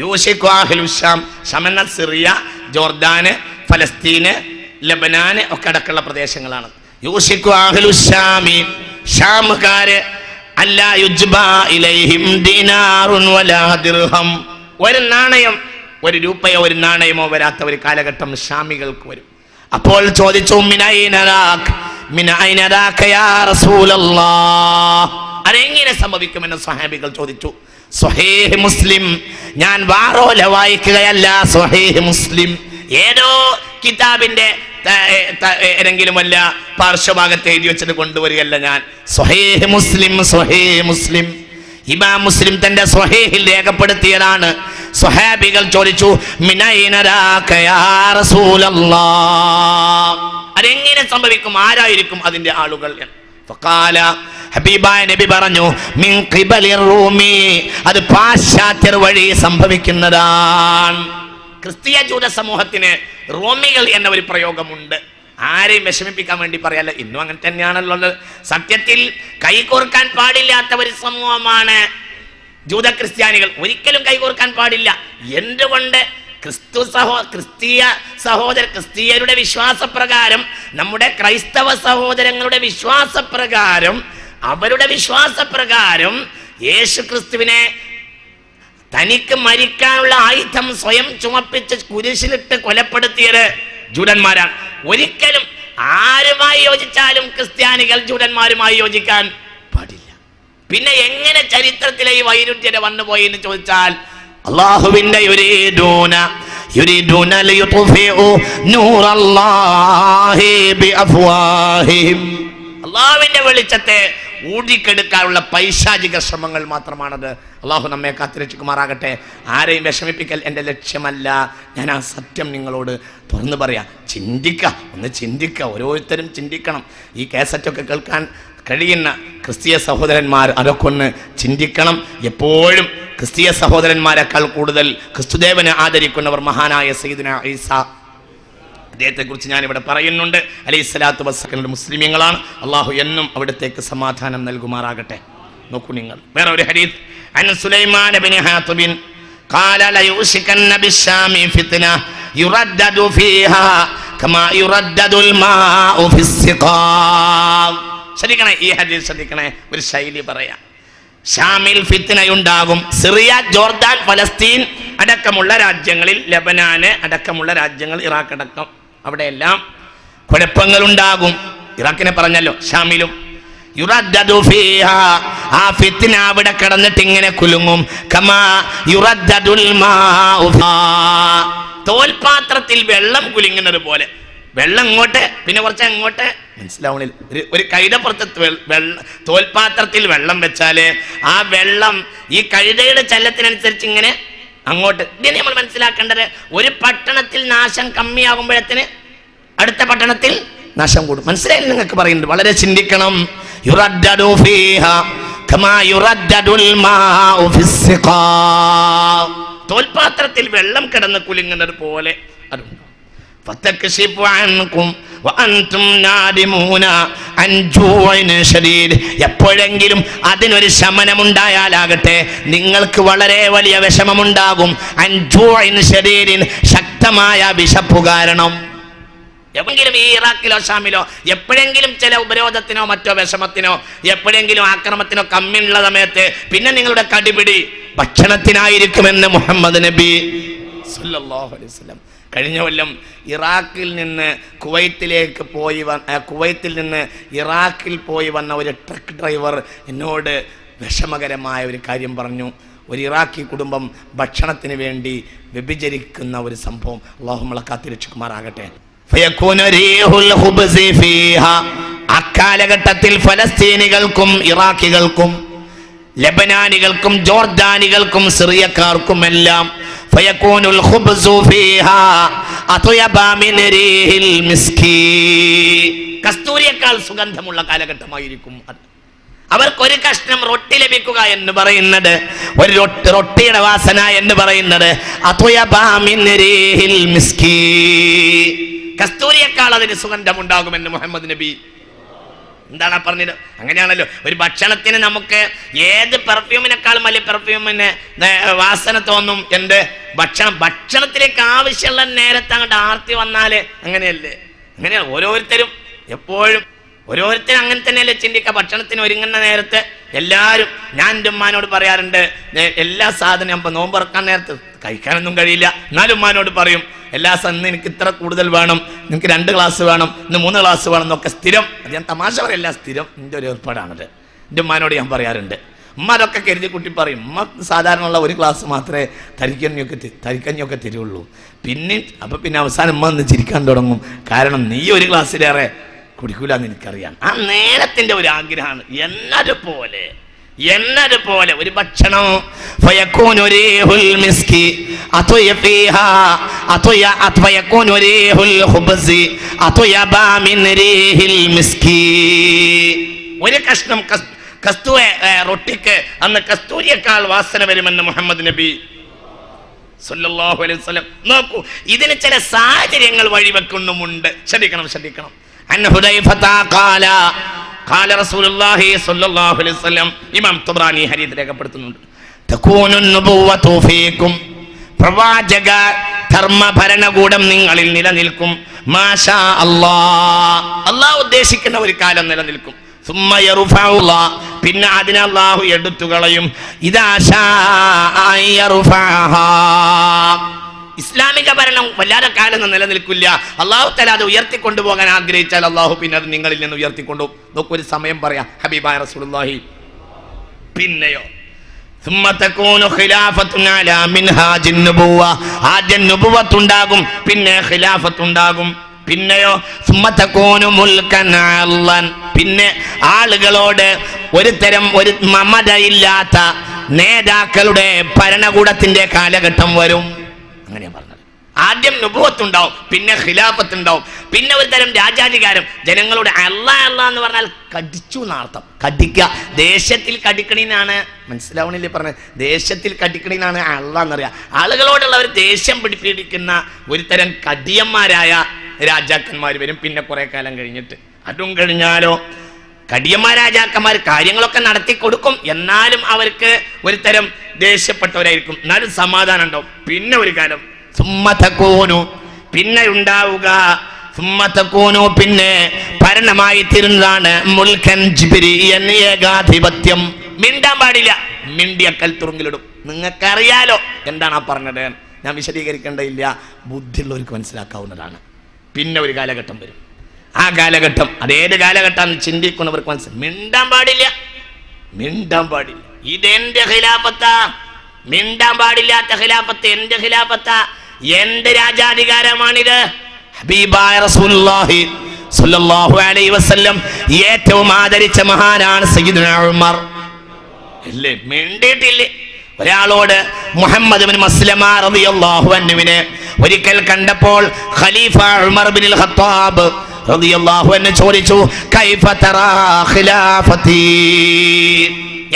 യൂശിക്കു അഹ്ലു ശാം, ഷമന, സിറിയ, ജോർദാന്, ഫലസ്തീന്, ലബനാന് ഒക്കെ അടക്കമുള്ള പ്രദേശങ്ങളാണ്. യൂശിക്കു അഹ്ലു ശാമി, ഷാമുകാര്, അല്ലാ യുജ്ബാ ഇലൈഹിം ദീനാറുൻ വലാ ദിർഹം, ഒരു നാണയം, ഒരു രൂപയോ ഒരു നാണയമോ വരാത്ത ഒരു കാലഘട്ടം ഷാമികൾക്ക് വരും. അപ്പോൾ ചോദിച്ചു, മിനൈന ദാക യാ റസൂലല്ലാഹ്, അതെങ്ങനെ സംഭവിക്കുമെന്ന് സ്വഹാബികൾ ചോദിച്ചു. സ്വഹീഹ് മുസ്ലിം, ഞാൻ വാറോല വായിക്കുകയല്ല, സ്വഹീഹ് മുസ്ലിം ഏതോ കിതാബിന്റെ ഏതെങ്കിലും വല്ല പാർശ്വഭാഗത്ത് എഴുതി വെച്ചത് കൊണ്ടുവരികയല്ല ഞാൻ. സ്വഹീഹ് മുസ്ലിം, സ്വഹീഹ് മുസ്ലിം, ഇമാം മുസ്ലിം തന്റെ സ്വഹീഹിൽ രേഖപ്പെടുത്തിയതാണ്. സ്വഹാബികൾ ചോദിച്ചു, മിനൈന ദാക യാ റസൂലല്ലാഹ്, അതെങ്ങനെ സംഭവിക്കും, ആരായിരിക്കും അതിന്റെ ആളുകൾ? ഫഖാല, ഹബീബായ നബി പറഞ്ഞു, മിൻ ഖിബലിർ റൂമി, അത് പാശ്ചാത്യർ വഴി സംഭവിക്കുന്നതാണ്. ക്രിസ്തീയ ജൂത സമൂഹത്തിന് റോമികൾ എന്ന ഒരു പ്രയോഗമുണ്ട്. ആരെയും വിഷമിപ്പിക്കാൻ വേണ്ടി പറയല്ല, ഇന്നും അങ്ങനെ തന്നെയാണല്ലോ. സത്യത്തിൽ കൈകോർക്കാൻ പാടില്ലാത്ത ഒരു സമൂഹമാണ് ജൂത ക്രിസ്ത്യാനികൾ. ഒരിക്കലും കൈകോർക്കാൻ പാടില്ല. എന്തുകൊണ്ട്? ക്രിസ്തീയരുടെ വിശ്വാസപ്രകാരം, നമ്മുടെ ക്രൈസ്തവ സഹോദരങ്ങളുടെ വിശ്വാസപ്രകാരം, അവരുടെ വിശ്വാസപ്രകാരം യേശു ക്രിസ്തുവിനെ തനിക്ക് മരിക്കാനുള്ള ആയുധം സ്വയം ചുമപ്പിച്ച് കുരിശിലിട്ട് കൊലപ്പെടുത്തിയത് ജൂതന്മാരാണ്. ഒരിക്കലും ആരുമായി യോജിച്ചാലും ക്രിസ്ത്യാനികൾ ജൂതന്മാരുമായി യോജിക്കാൻ പാടില്ല. പിന്നെ എങ്ങനെ ചരിത്രത്തിലെ ഈ വൈരുദ്ധ്യത വന്നുപോയി എന്ന് ചോദിച്ചാൽ, അല്ലാഹുവിന്റെ യുരീദൂന ലിയുത്ഫിഉ നൂറല്ലാഹി ബിഅഫ്വാഹിഹിം, അല്ലാഹുവിന്റെ വെളിച്ചത്തെ ഊതിക്കെടുക്കാനുള്ള പൈശാചിക ശ്രമങ്ങൾ മാത്രമാണത്. അല്ലാഹു നമ്മെ കാത്തുരക്ഷിക്കുമാറാകട്ടെ. ആരെയും വിഷമിപ്പിക്കൽ എൻ്റെ ലക്ഷ്യമല്ല. ഞാൻ ആ സത്യം നിങ്ങളോട് തുറന്നു പറയാം. ഒന്ന് ചിന്തിക്കുക, ഓരോരുത്തരും ചിന്തിക്കണം. ഈ കാസറ്റൊക്കെ കേൾക്കാൻ കഴിയുന്ന ക്രിസ്തീയ സഹോദരന്മാർ അതൊക്കെ ഒന്ന് ചിന്തിക്കണം. എപ്പോഴും ക്രിസ്തീയ സഹോദരന്മാരെക്കാൾ കൂടുതൽ ക്രിസ്തുദേവനെ ആദരിക്കുന്നവർ മഹാനായ സയ്യിദുനാ ഈസ, അദ്ദേഹത്തെക്കുറിച്ച് ഞാനിവിടെ പറയുന്നുണ്ട്. അലൈഹിസ്സലാത്തു വസ്സലാം മുസ്ലിമീങ്ങളാണ്. അള്ളാഹു എന്നും അവിടത്തേക്ക് സമാധാനം നൽകുമാറാകട്ടെ. നോക്കൂ നിങ്ങൾ, വേറെ ഒരു ഹദീസ്. അൻ സുലൈമാൻ ഇബ്നു ഹാതിബിൻ ഖാല ലയുശികന്ന ബിശ്ശാമി ഫിത്ന യുറദ്ദദു ഫീഹാ കമാ യുറദ്ദദുൽ മാഉ ഫിസ്സിഖാം. ശ്രദ്ധിക്കണേ, ഈ ഹദീസ് ശ്രദ്ധിക്കണേ. ഒരു ശൈലി പറയാം. ഷാമിൽ ഫിത്നയുണ്ടാകും. സിറിയ, ജോർദാൻ, ഫലസ്തീൻ അടക്കമുള്ള രാജ്യങ്ങളിൽ, ലബനാന് അടക്കമുള്ള രാജ്യങ്ങൾ, ഇറാഖ് അടക്കം, അവിടെയെല്ലാം കുഴപ്പങ്ങൾ ഉണ്ടാകും. ഇറാഖിനെ പറഞ്ഞല്ലോ, ഷാമിലും. യുറദ്ദദു ഫീഹാ, ആ ഫിത്ന അവിടെ കിടന്നിട്ട് ഇങ്ങനെ കുലുങ്ങും. കമാ യുറദ്ദദുൽ മാഉ, തോൽപാത്രത്തിൽ വെള്ളം കുലുങ്ങുന്നത് പോലെ. വെള്ളം ഇങ്ങോട്ട്, പിന്നെ കുറച്ച് അങ്ങോട്ട്, മനസ്സിലാവണില്ല. ഒരു കൈതപ്പുറത്ത് തോൽപാത്രത്തിൽ വെള്ളം വെച്ചാല് ആ വെള്ളം ഈ കഴുതയുടെ ചലനത്തിനനുസരിച്ച് ഇങ്ങനെ അങ്ങോട്ട്. ഇതിനെ നമ്മൾ മനസ്സിലാക്കേണ്ടത്, ഒരു പട്ടണത്തിൽ നാശം കമ്മിയാകുമ്പോഴത്തിന് അടുത്ത പട്ടണത്തിൽ നാശം കൂടും. മനസ്സിലായില്ല നിങ്ങൾക്ക് പറയുന്നത്? വളരെ ചിന്തിക്കണം. യുറദ്ദദു ഫീഹാ കമാ യുറദ്ദദുൽ മാഉ ഫിസ്സിഖാം, തോൽപാത്രത്തിൽ വെള്ളം കിടന്ന് കുലുങ്ങുന്നത് പോലെ അതുണ്ട്. ഫതക്ശിഫു അൻകും വഅൻതും നാദിമൂന അൻ ജൂഇൻ ശദീദ്. എപ്പോഴെങ്കിലും അതിനൊരു ശമനമുണ്ടായാലാകട്ടെ നിങ്ങൾക്ക് വളരെ വലിയ വിഷമമുണ്ടാകും. അൻ ജൂഇൻ ശദീദിൻ, ശക്തമായ വിശപ്പ് കാരണം. എപ്പോഴെങ്കിലും ഈ ഇറാഖിലോ ഷാമിലോ എപ്പോഴെങ്കിലും ചില ഉപരോധത്തിനോ മറ്റോ വിഷമത്തിനോ എപ്പോഴെങ്കിലും ആക്രമണത്തിനോ കമ്മിയുള്ള സമയത്ത് പിന്നെ നിങ്ങളുടെ കടിപിടി ഭക്ഷണത്തിനായിരിക്കുമെന്ന് മുഹമ്മദ് നബി സല്ലല്ലാഹു അലൈഹി വസല്ലം. കഴിഞ്ഞ കൊല്ലം ഇറാഖിൽ നിന്ന് കുവൈത്തിൽ നിന്ന് ഇറാഖിൽ പോയി വന്ന ഒരു ട്രക്ക് ഡ്രൈവർ എന്നോട് വിഷമകരമായ ഒരു കാര്യം പറഞ്ഞു. ഒരു ഇറാഖി കുടുംബം ഭക്ഷണത്തിന് വേണ്ടി വ്യഭിചരിക്കുന്ന ഒരു സംഭവം. അല്ലാഹു നമ്മളെ കാത്തിരക്ഷിക്കുമാറാകട്ടെ. അക്കാലഘട്ടത്തിൽ ഫലസ്തീനികൾക്കും ഇറാഖികൾക്കും ലബനാനികൾക്കും ജോർദാനികൾക്കും സിറിയക്കാർക്കുമെല്ലാം ഫയകൂനുൽ ഖുബ്സു ഫീഹാ അത്യബ മിൻ റീഹിൽ മിസ്കി, കസ്തൂരിയേക്കാൾ സുഗന്ധമുള്ള കാലഘട്ടമായിരിക്കും അത്. അവർക്കൊരു കഷ്ണം റൊട്ടി ലഭിക്കുക എന്ന് പറയുന്നത്, ഒരു റൊട്ടിയുടെ വാസന എന്ന് പറയുന്നത് അത്യബ മിൻ റീഹിൽ മിസ്കി, കസ്തൂരിയേക്കാൾ അതിന് സുഗന്ധമുണ്ടാകുമെന്ന് മുഹമ്മദ് നബി. എന്താണ് പറഞ്ഞത്? അങ്ങനെയാണല്ലോ ഒരു ഭക്ഷണത്തിന് നമുക്ക് ഏത് പെർഫ്യൂമിനേക്കാളും വലിയ പെർഫ്യൂമിന് വാസന തോന്നും. എന്ത് ഭക്ഷണത്തിലേക്ക് ആവശ്യമുള്ള നേരത്തെ അങ്ങോട്ട് ആർത്തി വന്നാല് അങ്ങനെയല്ലേ? അങ്ങനെയാണ് ഓരോരുത്തരും എപ്പോഴും ഓരോരുത്തരും അങ്ങനെ തന്നെയല്ലേ ചിന്തിക്കുക. ഭക്ഷണത്തിന് ഒരുങ്ങുന്ന നേരത്തെ എല്ലാവരും, ഞാൻ എൻ്റെ ഉമ്മാനോട് പറയാറുണ്ട്, എല്ലാ സാധനവും ഇപ്പം നോമ്പ് തുറക്കാൻ നേരത്ത് കഴിക്കാനൊന്നും കഴിയില്ല, എന്നാലും ഉമ്മാനോട് പറയും എല്ലാ ഇന്ന് എനിക്ക് ഇത്ര കൂടുതൽ വേണം, നിങ്ങൾക്ക് 2 ഗ്ലാസ് വേണം, ഇന്ന് 3 ഗ്ലാസ് വേണം എന്നൊക്കെ സ്ഥിരം. അത് ഞാൻ തമാശ പറയല്ല, സ്ഥിരം എൻ്റെ ഒരു ഏർപ്പാടാണത്. എൻ്റെ ഉമ്മാനോട് ഞാൻ പറയാറുണ്ട്. ഉമ്മ അതൊക്കെ കരുതി കുട്ടി പറയും, ഉമ്മ സാധാരണ ഉള്ള 1 ഗ്ലാസ് മാത്രമേ തരിക്കഞ്ഞൊക്കെ തരുള്ളൂ. പിന്നെ അവസാനം ഉമ്മ ഒന്ന് ചിരിക്കാൻ തുടങ്ങും. കാരണം നീ 1 ഗ്ലാസ്സിലേറെ കുടിക്കൂലെന്ന് എനിക്കറിയാം. ആ നേരത്തിൻ്റെ ഒരു ആഗ്രഹമാണ്. എന്നതുപോലെ ഒരു ഭക്ഷണം ഫയകൂനു റീഹുൽ മിസ്കി അത്വയഫീഹാ അത്വയകൂനു റീഹുൽ ഖുബ്സി അത്വയബ മിൻ റീഹിൽ മിസ്കി. ഒരു കഷ്ണം റൊട്ടിക്ക് അന്ന് കസ്തൂരിയേക്കാൾ വാസന വരുമെന്ന് മുഹമ്മദ് നബി സല്ലല്ലാഹു അലൈഹി വസല്ലം. നോക്കൂ, ഇതിന് ചില സാഹചര്യങ്ങൾ വഴിവെക്കുന്നുമുണ്ട്. ശ്രദ്ധിക്കണം. അൻ ഹുദൈഫത ഖാല റസൂലുള്ളാഹി സ്വല്ലല്ലാഹു അലൈഹി വസല്ലം. ഇമാം തബ്റാനി ഹദീസ് രേഖപ്പെടുത്തുന്നുണ്ട്. തകൂനു നുബുവ്വതു ഫീകും, പ്രവാചക ധർമ്മ ഭരണകൂടം നിങ്ങളിൽ നിലനിൽക്കും. മാഷാ അല്ലാഹ് ഉദ്ദേശിക്കുന്ന ഒരു കാലം നിലനിൽക്കും. സുമ്മ യർഫഉല്ലാഹ്, പിന്നെ അതിനെ അല്ലാഹു എടുത്തു കളയും. ഇദാ ശാഅ യർഫഅഹാ. ഇസ്ലാമിക ഭരണം വല്ലാതെ കാലം നിലനിൽക്കില്ല. അല്ലാഹു തആല അത് ഉയർത്തിക്കൊണ്ടുപോകാൻ ആഗ്രഹിച്ചാൽ അല്ലാഹു പിന്നെ അത് നിങ്ങളിൽ നിന്ന് ഉയർത്തിക്കൊണ്ടു. നോക്കൊരു സമയം പറയാം ഹബീബായ റസൂലുള്ളാഹി. പിന്നെയോ ثم تكون خلافة على منهاج النبوة, ആദ്യം നുബുവത്ത് ഉണ്ടാകും, പിന്നെ ഖിലാഫത്ത് ഉണ്ടാകും. പിന്നെയോ ثم تكون ملكا عالا, പിന്നെ ആളുകളോട് ഒരു മമതയില്ലാത്ത നേതാക്കളുടെ ഭരണകൂടത്തിന്റെ കാലഘട്ടം വരും. അങ്ങനെയാ പറഞ്ഞത്. ആദ്യം നുബുവത്ത് ഉണ്ടാവും, പിന്നെ ഖിലാഫത്ത് ഉണ്ടാവും, പിന്നെ ഒരു തരം രാജാധികാരം. ജനങ്ങളുടെ അല്ലാഹ് എന്ന് പറഞ്ഞാൽ കടിച്ചു എന്നർത്ഥം. കടിക്കുക, ദേശത്തിൽ കടിക്കണീനാണ്. മനസ്സിലാവണില്ലേ പറഞ്ഞത്? ദേശത്തിൽ കടിക്കണീനാണ് അല്ലാഹ് എന്നറിയാം. ആളുകളോടുള്ള ഒരു ദേഷ്യം പിടിപ്പിക്കുന്ന ഒരു തരം കടിയന്മാരായ രാജാക്കന്മാർ വരും. പിന്നെ കുറെ കാലം കഴിഞ്ഞിട്ട് അതും കഴിഞ്ഞാലോ കടിയന്മാർ കാര്യങ്ങളൊക്കെ നടത്തി കൊടുക്കും, എന്നാലും അവർക്ക് ഒരു തരം ദേഷ്യപ്പെട്ടവരായിരിക്കും, എന്നാലും സമാധാനം ഉണ്ടാവും. പിന്നെ ഒരു കാലം പിന്നെ ഉണ്ടാവുക പിന്നെ ഭരണമായി തീരുന്നതാണ് മുൽക്കൻ ജിബ്രിയൻ, ഏകാധിപത്യം. മിണ്ടാൻ പാടില്ല, മിണ്ടിയക്കൽ തുറുങ്കിലിടും. നിങ്ങൾക്കറിയാലോ എന്താണ് ആ പറഞ്ഞത്, ഞാൻ വിശദീകരിക്കേണ്ടതില്ല, ബുദ്ധിയുള്ളവർക്ക് മനസ്സിലാക്കാവുന്നതാണ്. പിന്നെ ഒരു കാലഘട്ടം വരും. ആ കാലഘട്ടം അതേത് കാലഘട്ടം ചിന്തിക്കുന്നവർക്ക് മനസ്സിലാവും. മിണ്ടാൻ പാടില്ല. ഇതെന്റെ ഖിലാഫത്താ. മിണ്ടാൻ പാടില്ലാത്ത ഖിലാഫത്ത് എന്റെ ഖിലാഫത്താ, എന്റെ രാജാധികാരമാണിത്. ഹബീബായ റസൂലുള്ളാഹി സ്വല്ലല്ലാഹു അലൈഹി വസല്ലം ഏറ്റവും ആദരിച്ച മഹാനാണ് സയ്യിദുനാ ഉമർ. ഇല്ലേ, മിണ്ടിയിട്ടില്ലേ? ഒരാളോട് മുഹമ്മദ് ബിൻ മസ്ലമ റളിയല്ലാഹു അൻഹുവിനെ ഒരിക്കൽ കണ്ടപ്പോൾ ഖലീഫ ഉമർ ബിൻ ഖത്താബ് റളിയല്ലാഹു അൻഹു ചോദിച്ചു, കൈഫ തറാ ഖിലാഫതി,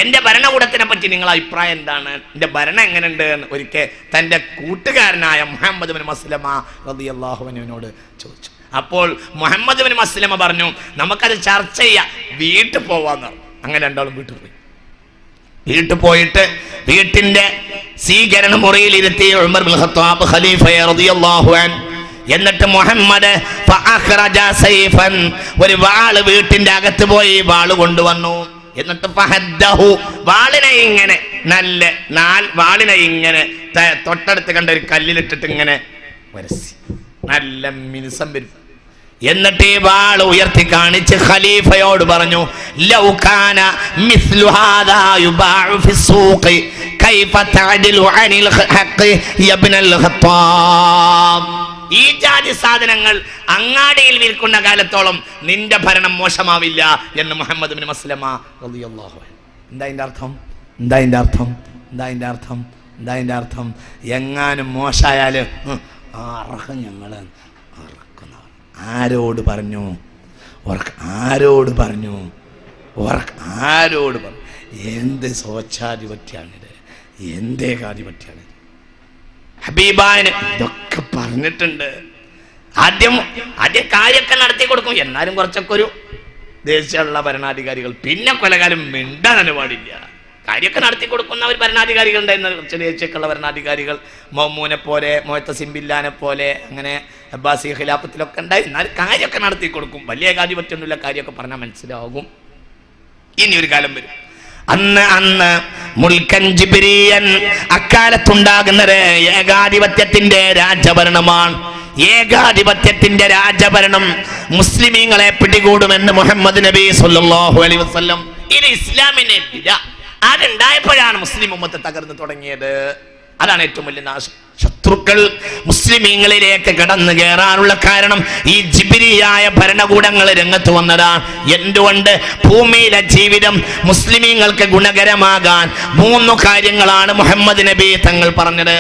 എൻ്റെ ഭരണകൂടത്തിനെ പറ്റി നിങ്ങളുടെ അഭിപ്രായം എന്താണ്, എൻ്റെ ഭരണം എങ്ങനെയുണ്ട് എന്ന് ഒരിക്കൽ തൻ്റെ കൂട്ടുകാരനായ മുഹമ്മദ് ബിൻ മസ്ലമ റളിയല്ലാഹു അൻഹുവിനോട് ചോദിച്ചു. അപ്പോൾ മുഹമ്മദ് ബിൻ മസ്ലമ പറഞ്ഞു, നമുക്കത് ചർച്ച ചെയ്യാം, വീട്ടിൽ പോവാന്ന് പറഞ്ഞു. അങ്ങനെ രണ്ടാളും വീട്ടിൽ പോയി. വീട്ടിൽ പോയിട്ട് വീട്ടിന്റെ സ്വീകരണ മുറിയിൽ ഇരുത്തി ഉമർ ബിൻ ഖത്താബ് ഖലീഫയെ റളിയല്ലാഹു അൻഹു. എന്നിട്ട് മുഹമ്മദ് ഫഅഖ്റജ സൈഫൻ, ഒരു വാള് വീട്ടിന്റെ അകത്ത് പോയി വാള് കൊണ്ടുവന്നു. എന്നിട്ട് ഫഹദ്ദഹു, വാളിനെ ഇങ്ങനെ വാളിനെ ഇങ്ങനെ തൊട്ടടുത്ത് കണ്ട ഒരു കല്ലിലിട്ടിട്ട് ഇങ്ങനെ വരസി, നല്ല മിനുസം വരും. എന്നിട്ട് ഈ വാൾ ഉയർത്തി കാണിച്ച് ഖലീഫയോട് പറഞ്ഞു, ലൗ കാന മിസ്ലു ഹാദാ യുബാഉ ഫിസ്സൂഖി കൈഫ തഅദിലു അനിൽ ഹഖ് യബ്നൽ ഖത്താബ്. ഈ ജാതി സാധനങ്ങൾ അങ്ങാടിയിൽ വിൽക്കുന്ന കാലത്തോളം നിന്റെ ഭരണം മോശമാവില്ല എന്ന് മുഹമ്മദ് ബിൻ മസ്ലമ റളിയല്ലാഹു അൻഹു. എന്താ അതിന്റെ അർത്ഥം? എങ്ങാനും മോശമായാല് അർഹം ഞങ്ങള് അറക്കുന്നവർ. ആരോട് പറഞ്ഞു? എന്ത് സ്വച്ഛാധിപത്യാണിത്, എന്തേകാധിപത്യാണ്? ഹബീബാന് ഇതൊക്കെ പറഞ്ഞിട്ടുണ്ട്. ആദ്യം കാര്യമൊക്കെ നടത്തി കൊടുക്കും, എന്നാലും കുറച്ചൊക്കെ ഒരു ദേശീയമുള്ള ഭരണാധികാരികൾ, പിന്നെ കൊലകാലം മിണ്ടാൻ പാടില്ല. കാര്യമൊക്കെ നടത്തി കൊടുക്കുന്ന ഒരു ഭരണാധികാരികൾ ഉണ്ടായിരുന്ന കുറച്ച് ദേശീയക്കുള്ള ഭരണാധികാരികൾ, മൗമൂനെ പോലെ, മുഅത്തസിം ബില്ലാനെ പോലെ, അങ്ങനെ അബ്ബാസി ഖിലാഫത്തിലൊക്കെ ഉണ്ടായി. എന്നാലും കാര്യമൊക്കെ നടത്തി കൊടുക്കും. വലിയ ഏകാധിപത്യമൊന്നുമില്ല, കാര്യമൊക്കെ പറഞ്ഞാൽ മനസ്സിലാകും. ഇനി ഒരു കാലം വരും, അന്ന് മുൽക്കൻ ജിബ്രിയൻ, അക്കാലത്തുണ്ടാകുന്നത് ഏകാധിപത്യത്തിന്റെ രാജഭരണമാണ്. ഏകാധിപത്യത്തിന്റെ രാജഭരണം മുസ്ലിമീങ്ങളെ പിടികൂടുമെന്ന് മുഹമ്മദ് നബി സല്ലല്ലാഹു അലൈഹി വസല്ലം. ഇത് ഇസ്ലാമിനെ അതുണ്ടായപ്പോഴാണ് മുസ്ലിം ഉമ്മത്ത് തകർന്നു തുടങ്ങിയത്. അതാണ് ഏറ്റവും വലിയ നാശം. ശത്രുക്കൾ മുസ്ലിമീങ്ങളിലേക്ക് കടന്നു കയറാനുള്ള കാരണം ഈ ജിബ്രിയായ ഭരണകൂടങ്ങൾ രംഗത്ത് വന്നതാണ്. എന്തുകൊണ്ട്? ഭൂമിയിലെ ജീവിതം മുസ്ലിമീങ്ങൾക്ക് ഗുണകരമാകാൻ 3 കാര്യങ്ങളാണ് മുഹമ്മദ് നബി തങ്ങൾ പറഞ്ഞത്.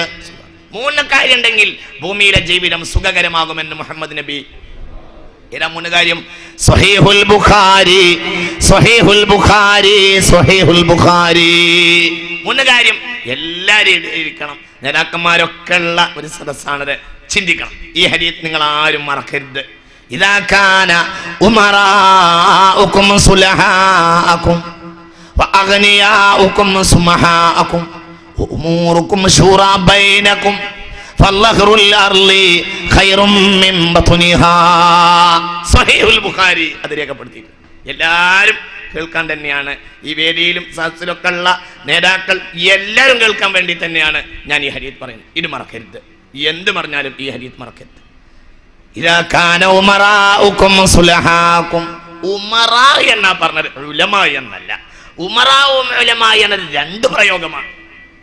3 കാര്യം ഉണ്ടെങ്കിൽ ഭൂമിയിലെ ജീവിതം സുഖകരമാകുമെന്ന് മുഹമ്മദ് നബി. ഏതാ 3 കാര്യം? സ്വഹീഹുൽ ബുഖാരി 3 കാര്യം എല്ലാവരും ഇരിക്കണം. നേതാക്കന്മാരൊക്കെ ഉള്ള ഒരു സദസ്സാണത്. ചിന്തിക്കണം. ഈ ഹദീസ് നിങ്ങൾ ആരും മറക്കരുത്. ഇദാ കാന ഉമറാഉകും സുലഹാഅകും വഅഗ്നിയാഉകും സുമഹാഅകും വഉമൂറുകും ശൂറാ ബൈനകും ഫല്ലഹ്റുൽ അർളി ഖൈറും മിൻ ബത്നിഹാ. സ്വഹീഹുൽ ബുഖാരി അത് രേഖപ്പെടുത്തി. എല്ലാവരും കേൾക്കാൻ തന്നെയാണ്. ഈ വേദിയിലും സദസ്സിലൊക്കെ ഉള്ള നേതാക്കൾ എല്ലാവരും കേൾക്കാൻ വേണ്ടി തന്നെയാണ് ഞാൻ ഈ ഹദീസ് പറയുന്നത്. ഇത് മറക്കരുത്. എന്ത് പറഞ്ഞാലും ഈ ഹദീസ് മറക്കരുത്. ഇദാ കാന ഉമറാഉകും സുലഹാകും. ഉമറാ എന്നാ പറഞ്ഞത്, ഉലമാ എന്നല്ല. ഉമറാവും ഉലമാ എന്നത് 2 പ്രയോഗമാണ്.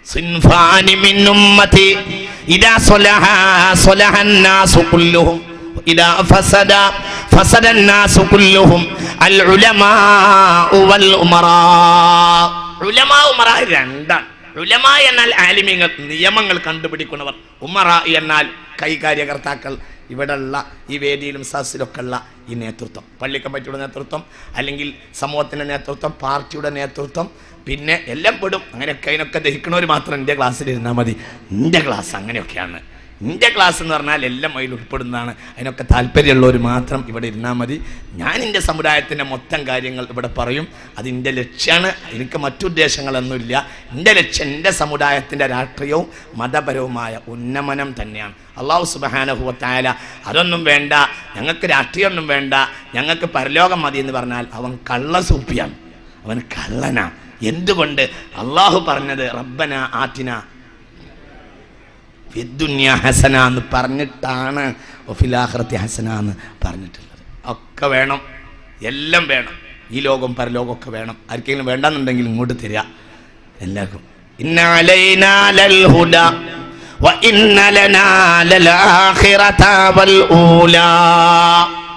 സിൻഫാനി മിൻ ഉമ്മതി ഇദാ സ്വലഹാ സ്വലഹൻ നാസു കുല്ലുഹും ഇദാ ഫസദ ഫസദൻ നാസു കുല്ലുഹും അൽ ഉലമാ വൽ ഉമറാ. ഉലമാ ഉമറാ 2ആണ്. ഉലമാ എന്നാൽ ആലിമീങ്ങൾ, നിയമങ്ങൾ കണ്ടുപിടിക്കുന്നവർ. ഉമറാ എന്നാൽ കൈകാര്യകർത്താക്കൾ. ഇവിടെയുള്ള ഈ വേദിയിലും സദസ്സിലൊക്കെ ഉള്ള ഈ നേതൃത്വം, പള്ളി കമ്മിറ്റിയുടെ നേതൃത്വം, അല്ലെങ്കിൽ സമൂഹത്തിൻ്റെ നേതൃത്വം, പാർട്ടിയുടെ നേതൃത്വം, പിന്നെ എല്ലാം പെടും. അങ്ങനെയൊക്കെ അതിനൊക്കെ ദഹിക്കണവർ മാത്രം എൻ്റെ ക്ലാസ്സിൽ ഇരുന്നാൽ മതി. എൻ്റെ ക്ലാസ് അങ്ങനെയൊക്കെയാണ്. എൻ്റെ ക്ലാസ് എന്ന് പറഞ്ഞാൽ എല്ലാം അതിൽ ഉൾപ്പെടുന്നതാണ്. അതിനൊക്കെ താല്പര്യമുള്ളവർ മാത്രം ഇവിടെ ഇരുന്നാൽ മതി. ഞാൻ എൻ്റെ സമുദായത്തിൻ്റെ മൊത്തം കാര്യങ്ങൾ ഇവിടെ പറയും. അതിൻ്റെ ലക്ഷ്യമാണ്. എനിക്ക് മറ്റുദ്ദേശങ്ങളൊന്നുമില്ല. എൻ്റെ ലക്ഷ്യം എൻ്റെ സമുദായത്തിൻ്റെ രാഷ്ട്രീയവും മതപരവുമായ ഉന്നമനം തന്നെയാണ്. അല്ലാഹു സുബ്ഹാനഹു വ തആല അതൊന്നും വേണ്ട, ഞങ്ങൾക്ക് രാഷ്ട്രീയമൊന്നും വേണ്ട, ഞങ്ങൾക്ക് പരലോകം മതി എന്ന് പറഞ്ഞാൽ അവൻ കള്ളസൂപ്പിയാണ്, അവൻ കള്ളനാണ്. എന്തുകൊണ്ട്? അള്ളാഹു പറഞ്ഞത് റബ്ബന ആതിന ഫിദ്ദുനിയ ഹസന എന്ന് പറഞ്ഞിട്ടാണ് വഫിൽ ആഖിറതി ഹസന എന്ന് പറഞ്ഞിട്ടുള്ളത്. ഒക്കെ വേണം, എല്ലാം വേണം. ഈ ലോകം പരലോകമൊക്കെ വേണം. ആർക്കെങ്കിലും വേണ്ടെന്നുണ്ടെങ്കിൽ ഇങ്ങോട്ട് തരിക എല്ലാവർക്കും. ഇന്ന അലൈനാ ലൽ ഹുദ വ ഇന്ന ലനാ ലൽ ആഖിറത വൽ ഊലാ.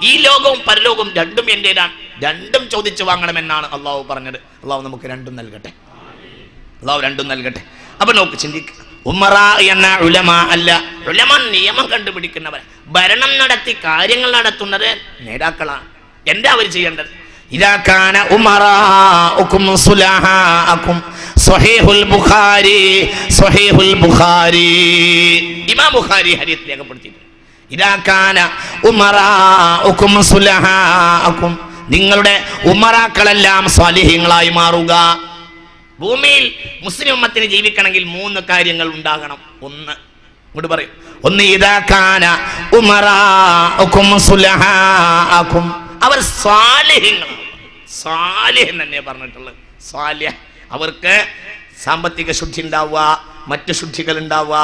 ഈ ലോകവും പരലോകവും 2ഉം എന്റേതാണ്. 2ഉം ചോദിച്ചു വാങ്ങണമെന്നാണ് അള്ളാഹു പറഞ്ഞത്. അള്ളാഹു നമുക്ക് 2ഉം നൽകട്ടെ. അള്ളാഹു 2ഉം നൽകട്ടെ. അപ്പൊ നോക്ക്, ചിന്തിക്കുക. ഉമറാ എന്ന ഉലമാ അല്ല. ഉലമാ നിയമം കണ്ടുപിടിക്കുന്നവർ, ഭരണം നടത്തി കാര്യങ്ങൾ നടത്തുന്നത് നേതാക്കളാണ്. എന്താ അവർ ചെയ്യേണ്ടത്? ഇദാ കാന ഉമറാഉകും സുലഹാഅകും സ്വഹീഹുൽ ബുഖാരി ഇമാം ബുഖാരി ഹദീസ് രേഖപ്പെടുത്തിയിട്ടുണ്ട്. ഇദാ കാന ഉമറാഉകും സുലഹാഅകും, നിങ്ങളുടെ ഉമറാക്കളെല്ലാം സ്വാലിഹീങ്ങളായി മാറുക. ഭൂമിയിൽ മുസ്ലിം ഉമ്മത്തിന് ജീവിക്കണമെങ്കിൽ 3 കാര്യങ്ങൾ ഉണ്ടാകണം. ഇങ്ങോട്ട് പറയും. ഒന്ന്, ഇദാ കാന ഉമറാഉകും സുലഹാഅകും, അവർ സ്വാലിഹീങ്ങളാണ്. സ്വാലിഹ് തന്നെ പറഞ്ഞിട്ടുള്ളത്. സ്വാലിഹ്, അവർക്ക് സാമ്പത്തിക ശുദ്ധി ഉണ്ടാവുക, മറ്റു ശുദ്ധികൾ ഉണ്ടാവുക,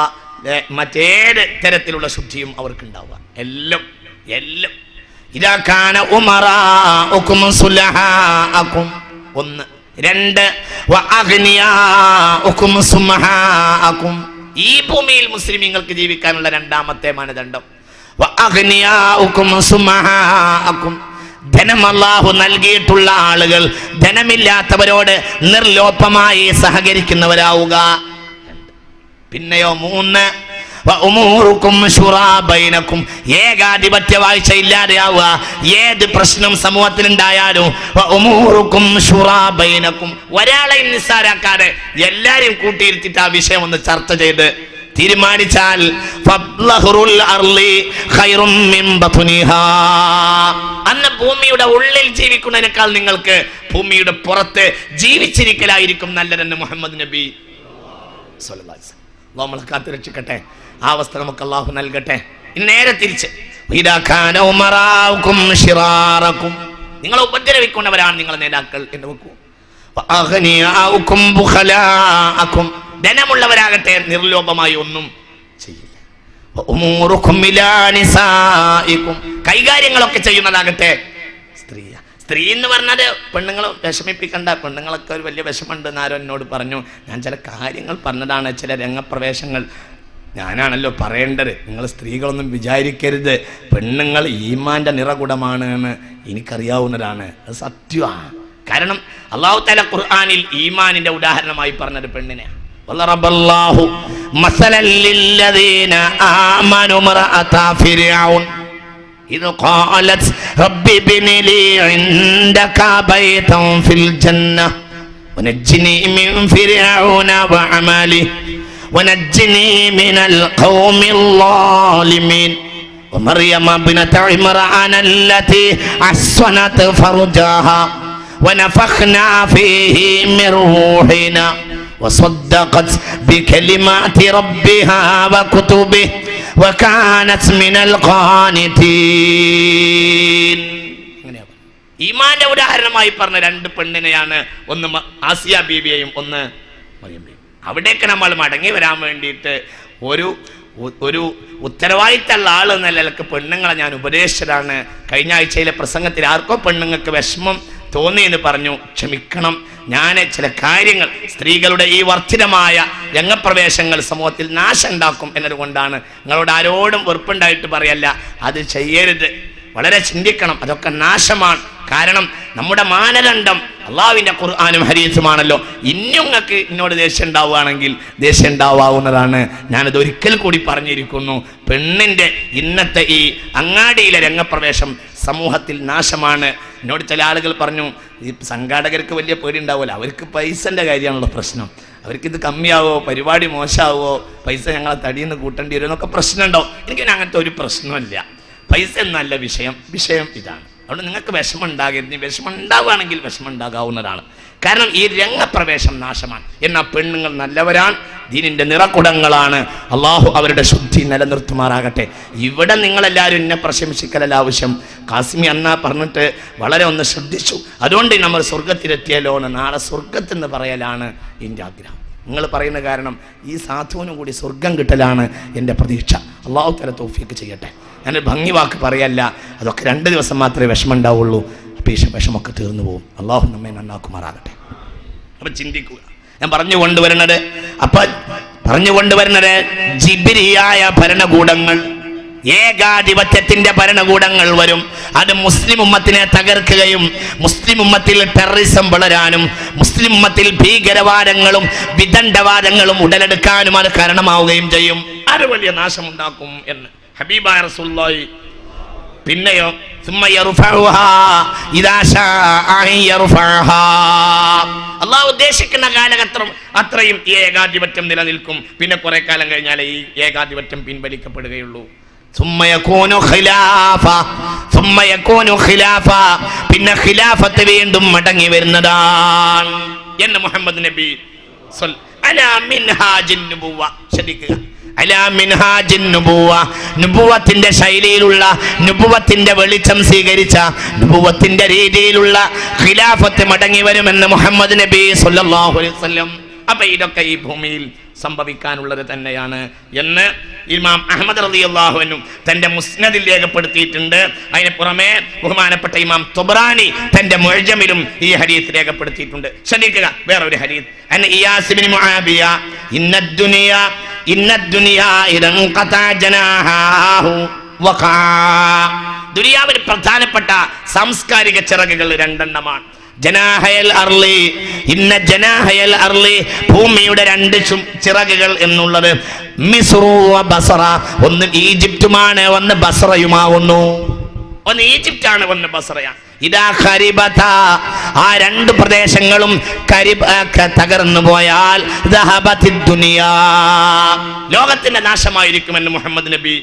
മറ്റേത് തരത്തിലുള്ള ശുദ്ധിയും അവർക്ക് ഉണ്ടാവുക. എല്ലാം ഇദാ കാന ഉമറാഉകും സുലഹാഅകും. 1. 2, വഅഗ്നിയാഉകും സുമഹാഅകും, ഈ ഭൂമിയിൽ മുസ്ലിമീങ്ങൾക്ക് ജീവിക്കാനുള്ള 2ാമത്തെ മാനദണ്ഡം. വഅഗ്നിയാഉകും സുമഹാഅകും, ധനം അല്ലാഹു നൽകിയിട്ടുള്ള ആളുകൾ ധനമില്ലാത്തവരോട് നിർലോഭമായി സഹകരിക്കുന്നവരാവുക. പിന്നെയോ 3, വഉമൂറുകും ശുറാ ബൈനകും, ഏകാധിപത്യ വാഴ്ച ഇല്ലാതെയാവുക. ഏത് പ്രശ്നം സമൂഹത്തിലുണ്ടായാലും വഉമൂറുകും ശുറാ ബൈനകും, ഒരാളെ നിസ്സാരാക്കാതെ എല്ലാരെയും കൂട്ടിയിരുത്തിട്ട് ആ വിഷയം ഒന്ന് ചർച്ച ചെയ്ത് തീരുമാനിച്ചാൽ അന്ന് ഭൂമിയുടെ ഉള്ളിൽ ജീവിക്കുന്നതിനേക്കാൾ നിങ്ങൾക്ക് ഭൂമിയുടെ പുറത്ത് ജീവിച്ചിരിക്കലായിരിക്കും നല്ലതെന്ന് മുഹമ്മദ് നബി സ്വല്ലല്ലാഹു അലൈഹി വസല്ലം. അല്ലാഹു നമ്മളെ കാത്തു രക്ഷിക്കട്ടെ. ആ അവസ്ഥ നമുക്ക് അല്ലാഹു നൽകട്ടെ. ഇനി നേരെ തിരിച്ച്, നിങ്ങളെ ഉപദ്രവിക്കുന്നവരാണ് നിങ്ങളെ നേതാക്കൾ എന്ന് വെക്കൂ. ധനമുള്ളവരാകട്ടെ നിർലോഭമായി ഒന്നും ചെയ്യില്ല. കൈകാര്യങ്ങളൊക്കെ ചെയ്യുന്നതാകട്ടെ സ്ത്രീ എന്ന് പറഞ്ഞത് പെണ്ണുങ്ങൾ വിഷമിപ്പിക്കണ്ട. പെണ്ണുങ്ങളൊക്കെ ഒരു വലിയ വിഷമമുണ്ട് എന്നാരോ എന്നോട് പറഞ്ഞു. ഞാൻ ചില കാര്യങ്ങൾ പറഞ്ഞതാണ്, ചില രംഗപ്രവേശങ്ങൾ ഞാനാണല്ലോ പറയേണ്ടത്. നിങ്ങൾ സ്ത്രീകളൊന്നും വിചാരിക്കരുത് പെണ്ണുങ്ങൾ ഈമാന്റെ നിറകുടമാണ് എന്ന് എനിക്കറിയാവുന്നതാണ്. അത് സത്യമാണ്. കാരണം അല്ലാഹു തആല ഖുർആനിൽ ഈമാനിന്റെ ഉദാഹരണമായി പറഞ്ഞത് പെണ്ണിനെയാണ്. വല്ലറബല്ലാഹു മസലൻ ലില്ലദീന ആമനു മറഅത ഫിർഔൻ إذ قالت رب ابن لي عندك بيتا في الجنة ونجني من فرعون وعمله ونجني من القوم الظالمين ومريم ابنة عمران التي أحصنت فرجها ونفخنا فيه من روحنا وصدقت بكلمات ربها وكتبه وكانت من القانتين. ഈമാന്റെ ഉദാഹരണമായി പറഞ്ഞ 2 പെണ്ണിനെയാണ്, ഒന്ന് ആസിയ ബീബിയെയും ഒന്ന് മറിയം ബീബി. അവിടേക്ക് നമ്മൾ മടങ്ങി വരാൻ വേണ്ടിയിട്ട് ഒരു ഉത്തരവാദിത്തമുള്ള ആൾ എന്ന നിലക്ക് പെണ്ണുങ്ങളെ ഞാൻ ഉപദേശിച്ചതാണ്. കഴിഞ്ഞ ആഴ്ചയിലെ പ്രസംഗത്തിൽ ആർക്കോ പെണ്ണുങ്ങൾക്ക് വിഷമം തോന്നി എന്ന് പറഞ്ഞു. ക്ഷമിക്കണം. ഞാൻ ചില കാര്യങ്ങൾ, സ്ത്രീകളുടെ ഈ വർദ്ധിതമായ രംഗപ്രവേശങ്ങൾ സമൂഹത്തിൽ നാശം ഉണ്ടാക്കും എന്നതുകൊണ്ടാണ്. നിങ്ങളോട് ആരോടും വെറുപ്പുണ്ടായിട്ട് പറയല്ല, അത് ചെയ്യരുത്. വളരെ ചിന്തിക്കണം. അതൊക്കെ നാശമാണ്. കാരണം നമ്മുടെ മാനദണ്ഡം അള്ളാഹുവിൻ്റെ ഖുർആനും ഹദീസുമാണല്ലോ. നിങ്ങൾക്ക് എന്നോട് ദേഷ്യം ഉണ്ടാവുകയാണെങ്കിൽ ദേഷ്യം ഉണ്ടാവാവുന്നതാണ്. ഞാനത് ഒരിക്കൽ കൂടി പറഞ്ഞിരിക്കുന്നു. പെണ്ണിൻ്റെ ഇന്നത്തെ ഈ അങ്ങാടിയിലെ രംഗപ്രവേശം സമൂഹത്തിൽ നാശമാണ്. എന്നോട് ചില ആളുകൾ പറഞ്ഞു, ഈ സംഘാടകർക്ക് വലിയ പേടി ഉണ്ടാവുമല്ലോ, അവർക്ക് പൈസൻ്റെ കാര്യമാണല്ലോ പ്രശ്നം. അവർക്കിത് കമ്മിയാവോ, പരിപാടി മോശമാവോ, പൈസ ഞങ്ങളെ തടിയിൽ നിന്ന് കൂട്ടേണ്ടി വരുമോ എന്നൊക്കെ പ്രശ്നമുണ്ടോ. എനിക്ക് അങ്ങനത്തെ ഒരു പ്രശ്നമില്ല. പൈസ എന്നല്ല വിഷയം ഇതാണ്. അതുകൊണ്ട് നിങ്ങൾക്ക് വിഷമം ഉണ്ടാകരുത്. വിഷമം ഉണ്ടാവുകയാണെങ്കിൽ വിഷമം ഉണ്ടാകാവുന്നതാണ്. കാരണം ഈ രംഗപ്രവേശം നാശമാണ്. എന്നാൽ പെണ്ണുങ്ങൾ നല്ലവരാണ്, ദീനിൻ്റെ നിറകുടങ്ങളാണ്. അള്ളാഹു അവരുടെ ശുദ്ധി നിലനിർത്തുമാറാകട്ടെ. ഇവിടെ നിങ്ങളെല്ലാവരും എന്നെ പ്രശംസിക്കലല്ല ആവശ്യം. കാസിമി അന്നാ പറഞ്ഞിട്ട് വളരെ ഒന്ന് ശ്രദ്ധിച്ചു. അതുകൊണ്ട് നമ്മൾ സ്വർഗത്തിലെത്തിയല്ലോ എന്ന് നാളെ സ്വർഗത്തെന്ന് പറയലാണ് എൻ്റെ ആഗ്രഹം. നിങ്ങൾ പറയുന്ന കാരണം ഈ സാധുവിനും കൂടി സ്വർഗം കിട്ടലാണ് എൻ്റെ പ്രതീക്ഷ. അള്ളാഹു തആല തൗഫീഖ് ചെയ്യട്ടെ. ഞാൻ ഭംഗി വാക്ക് പറയല്ല. അതൊക്കെ 2 ദിവസം മാത്രമേ വിഷമം ഉണ്ടാവുള്ളൂ. അപ്പോൾ ഈ വിഷമൊക്കെ തീർന്നു പോകും. അള്ളാഹു നമ്മെ നന്നാക്കുമാറാകട്ടെ. അപ്പം ചിന്തിക്കുക. ഞാൻ പറഞ്ഞുകൊണ്ടുവരുന്നത് ജിബ്രിയായ ഭരണകൂടങ്ങൾ, ഏകാധിപത്യത്തിന്റെ ഭരണകൂടങ്ങൾ വരും. അത് മുസ്ലിം ഉമ്മത്തിനെ തകർക്കുകയും മുസ്ലിം ഉമ്മത്തിൽ ടെററിസം വളരാനും മുസ്ലിം ഉമ്മത്തിൽ ഭീകരവാദങ്ങളും വിദണ്ഡവാദങ്ങളും ഉടലെടുക്കാനും അത് കാരണമാവുകയും ചെയ്യും. അത് വലിയ നാശമുണ്ടാക്കും എന്ന് ഹബീബായ റസൂലുള്ളാഹി പിന്നെയോ അള്ളാഹു ഉദ്ദേശിക്കുന്ന കാലഘട്ടം അത്രയും ഈ ഏകാധിപത്യം നിലനിൽക്കും. പിന്നെ കുറെ കാലം കഴിഞ്ഞാലേ ഈ ഏകാധിപത്യം പിൻവലിക്കപ്പെടുകയുള്ളൂ. പിന്നെ ഖിലാഫത്ത് വീണ്ടും മടങ്ങി വരുന്നതാണ് എന്ന് മുഹമ്മദ് നബി അലാ മിൻഹാജിൻ നുബുവ. ശ്രദ്ധിക്കുക, അലാ മിൻഹാജിൻ നുബുവ, നുബുവത്തിന്റെ ശൈലിയിലുള്ള, നുബുവത്തിന്റെ വെളിച്ചം സ്വീകരിച്ച, നുബുവത്തിന്റെ രീതിയിലുള്ള ഖിലാഫത്ത് മടങ്ങി വരുമെന്ന് മുഹമ്മദ് നബി സല്ലല്ലാഹു അലൈഹി വസല്ലം. അപ്പൊ ഇതൊക്കെ ഈ ഭൂമിയിൽ സംഭവിക്കാനുള്ളത് തന്നെയാണ് എന്ന് ഇമാം അഹ്മദ് റളിയല്ലാഹു അൻഹു തന്റെ മുസ്നദിൽ രേഖപ്പെടുത്തിയിട്ടുണ്ട്. അതിന് പുറമെ ബഹുമാനപ്പെട്ട ഇമാം തുബ്രാനി തന്റെ മുഅ്ജമിലും ഈ ഹദീസ് രേഖപ്പെടുത്തിയിട്ടുണ്ട്. ശ്രദ്ധിക്കുക, വേറെ ഒരു ഹദീസ് അൻ ഇയാസ് ഇബ്നു മുആബിയ ഇന്നദ്ദുനിയാ ഇദൻ ഖതാ ജനാഹു വഖാ. ദുനിയാവിൽ പ്രധാനപ്പെട്ട സാംസ്കാരിക ചിറകുകൾ രണ്ടെണ്ണമാണ്. ജനാഹയൽ അർളി, ഇന്ന ജനാഹയൽ അർളി, ഭൂമിയുടെ രണ്ട് ചിറകുകൾ എന്നുള്ളത് മിസ്റു വ ബസറ, ഒന്ന് ഈജിപ്തുമാണ്, ഒന്ന് ബസറയുമാവുന്നു. ഒന്ന് ഈജിപ്റ്റാണ്, ഒന്ന് ബസറയാണ്. ഇദാ ഖരിബത, ആ രണ്ട് പ്രദേശങ്ങളും തകർന്നു പോയാൽ ദഹബത്തിദ് ദുനിയാ, ലോകത്തിന്റെ നാശമായിരിക്കുമെന്ന് മുഹമ്മദ് നബി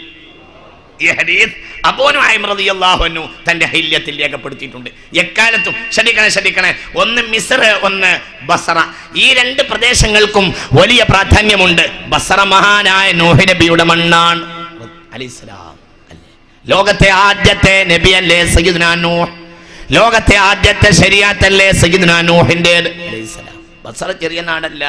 ഈ ഹദീസ് അബൂ നുഐം റളിയല്ലാഹു അൻഹു തന്റെ ഹില്യത്തിൽ രേഖപ്പെടുത്തിയിട്ടുണ്ട്. എക്കാലത്തും ശ്രദ്ധിക്കണേ, ഒന്ന് മിസ്ർ, ഒന്ന് ബസറ, ഈ രണ്ട് പ്രദേശങ്ങൾക്കും വലിയ പ്രാധാന്യമുണ്ട്. ബസറ മഹാനായ നൂഹ് നബിയുടെ മണ്ണാണ് അലൈഹിസ്സലാം. ലോകത്തെ ആദ്യത്തെ നബിയല്ലേ സയ്യിദുനാ നൂഹ്, ലോകത്തെ ആദ്യത്തെ ശരീഅത്തല്ലേ സയ്യിദുനാ നൂഹിന്റേത് അലൈഹിസ്സലാം. ബസറ ചെറിയ നാടല്ല,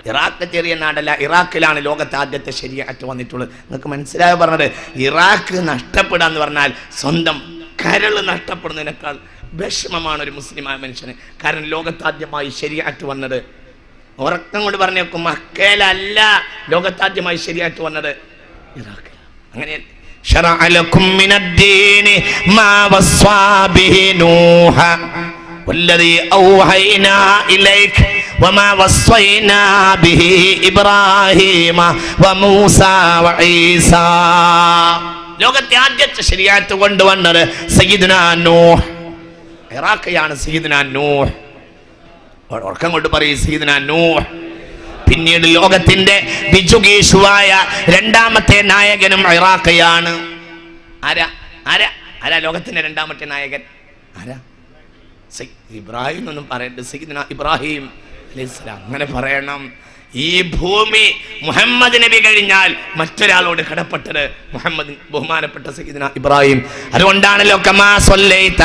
ഇറാഖ് ചെറിയ നാടല്ല. ഇറാഖിലാണ് ലോകത്തെ ആദ്യത്തെ ശരീഅത്ത് വന്നിട്ടുള്ളത്. നിങ്ങൾക്ക് മനസ്സിലായോ പറഞ്ഞത്? ഇറാഖ് നഷ്ടപ്പെടാന്ന് പറഞ്ഞാൽ സ്വന്തം കരൾ നഷ്ടപ്പെടുന്നതിനേക്കാൾ വിഷമമാണ് ഒരു മുസ്ലിമായ മനുഷ്യന്. കാരണം ലോകത്താദ്യമായി ശരീഅത്ത് വന്നത്, ഉറക്കം കൊണ്ട് പറഞ്ഞേക്കും, മക്കയിലല്ല ലോകത്താദ്യമായി ശരീഅത്ത് വന്നത് ഇറാഖിൽ. അങ്ങനെയല്ല. ശറഅ ലക്കും മിനദ്ദീനി മാ വസ്വാ ബിഹി നൂഹ വല്ലദീ ഔഹൈനാ ഇലൈക വമാ വസ്വൈനാ ബിഹി ഇബ്രാഹീമ വമൂസാ വഈസാ. ലോകത്തെ ആദ്യത്തെ ശരീഅത്ത് കൊണ്ടുവന്നത് സയ്യിദുനാ നൂഹ്, ഇറാഖിയാണ് സയ്യിദുനാ നൂഹ്. ഉറക്കം കൊണ്ട് പറയും സയ്യിദുനാ നൂഹ്. പിന്നീട് ലോകത്തിന്റെ വിജുഗീഷുവായ രണ്ടാമത്തെ നായകനും ഇറാഖിയാണ്. ആരാ ലോകത്തിന്റെ രണ്ടാമത്തെ നായകൻ? ആരാ? ഇബ്രാഹിം എന്നൊന്നും പറയരുത്, സയ്യിദുനാ ഇബ്രാഹിം അലൈഹിസ്സലാം. അങ്ങനെ പറയണം. ഈ ഭൂമി മുഹമ്മദ് നബി കഴിഞ്ഞാൽ മറ്റൊരാളോട് കടപ്പെട്ടത് ബഹുമാനപ്പെട്ട സയ്യിദുനാ ഇബ്രാഹിം. അതുകൊണ്ടാണല്ലോ കമാ സ്വല്ലൈത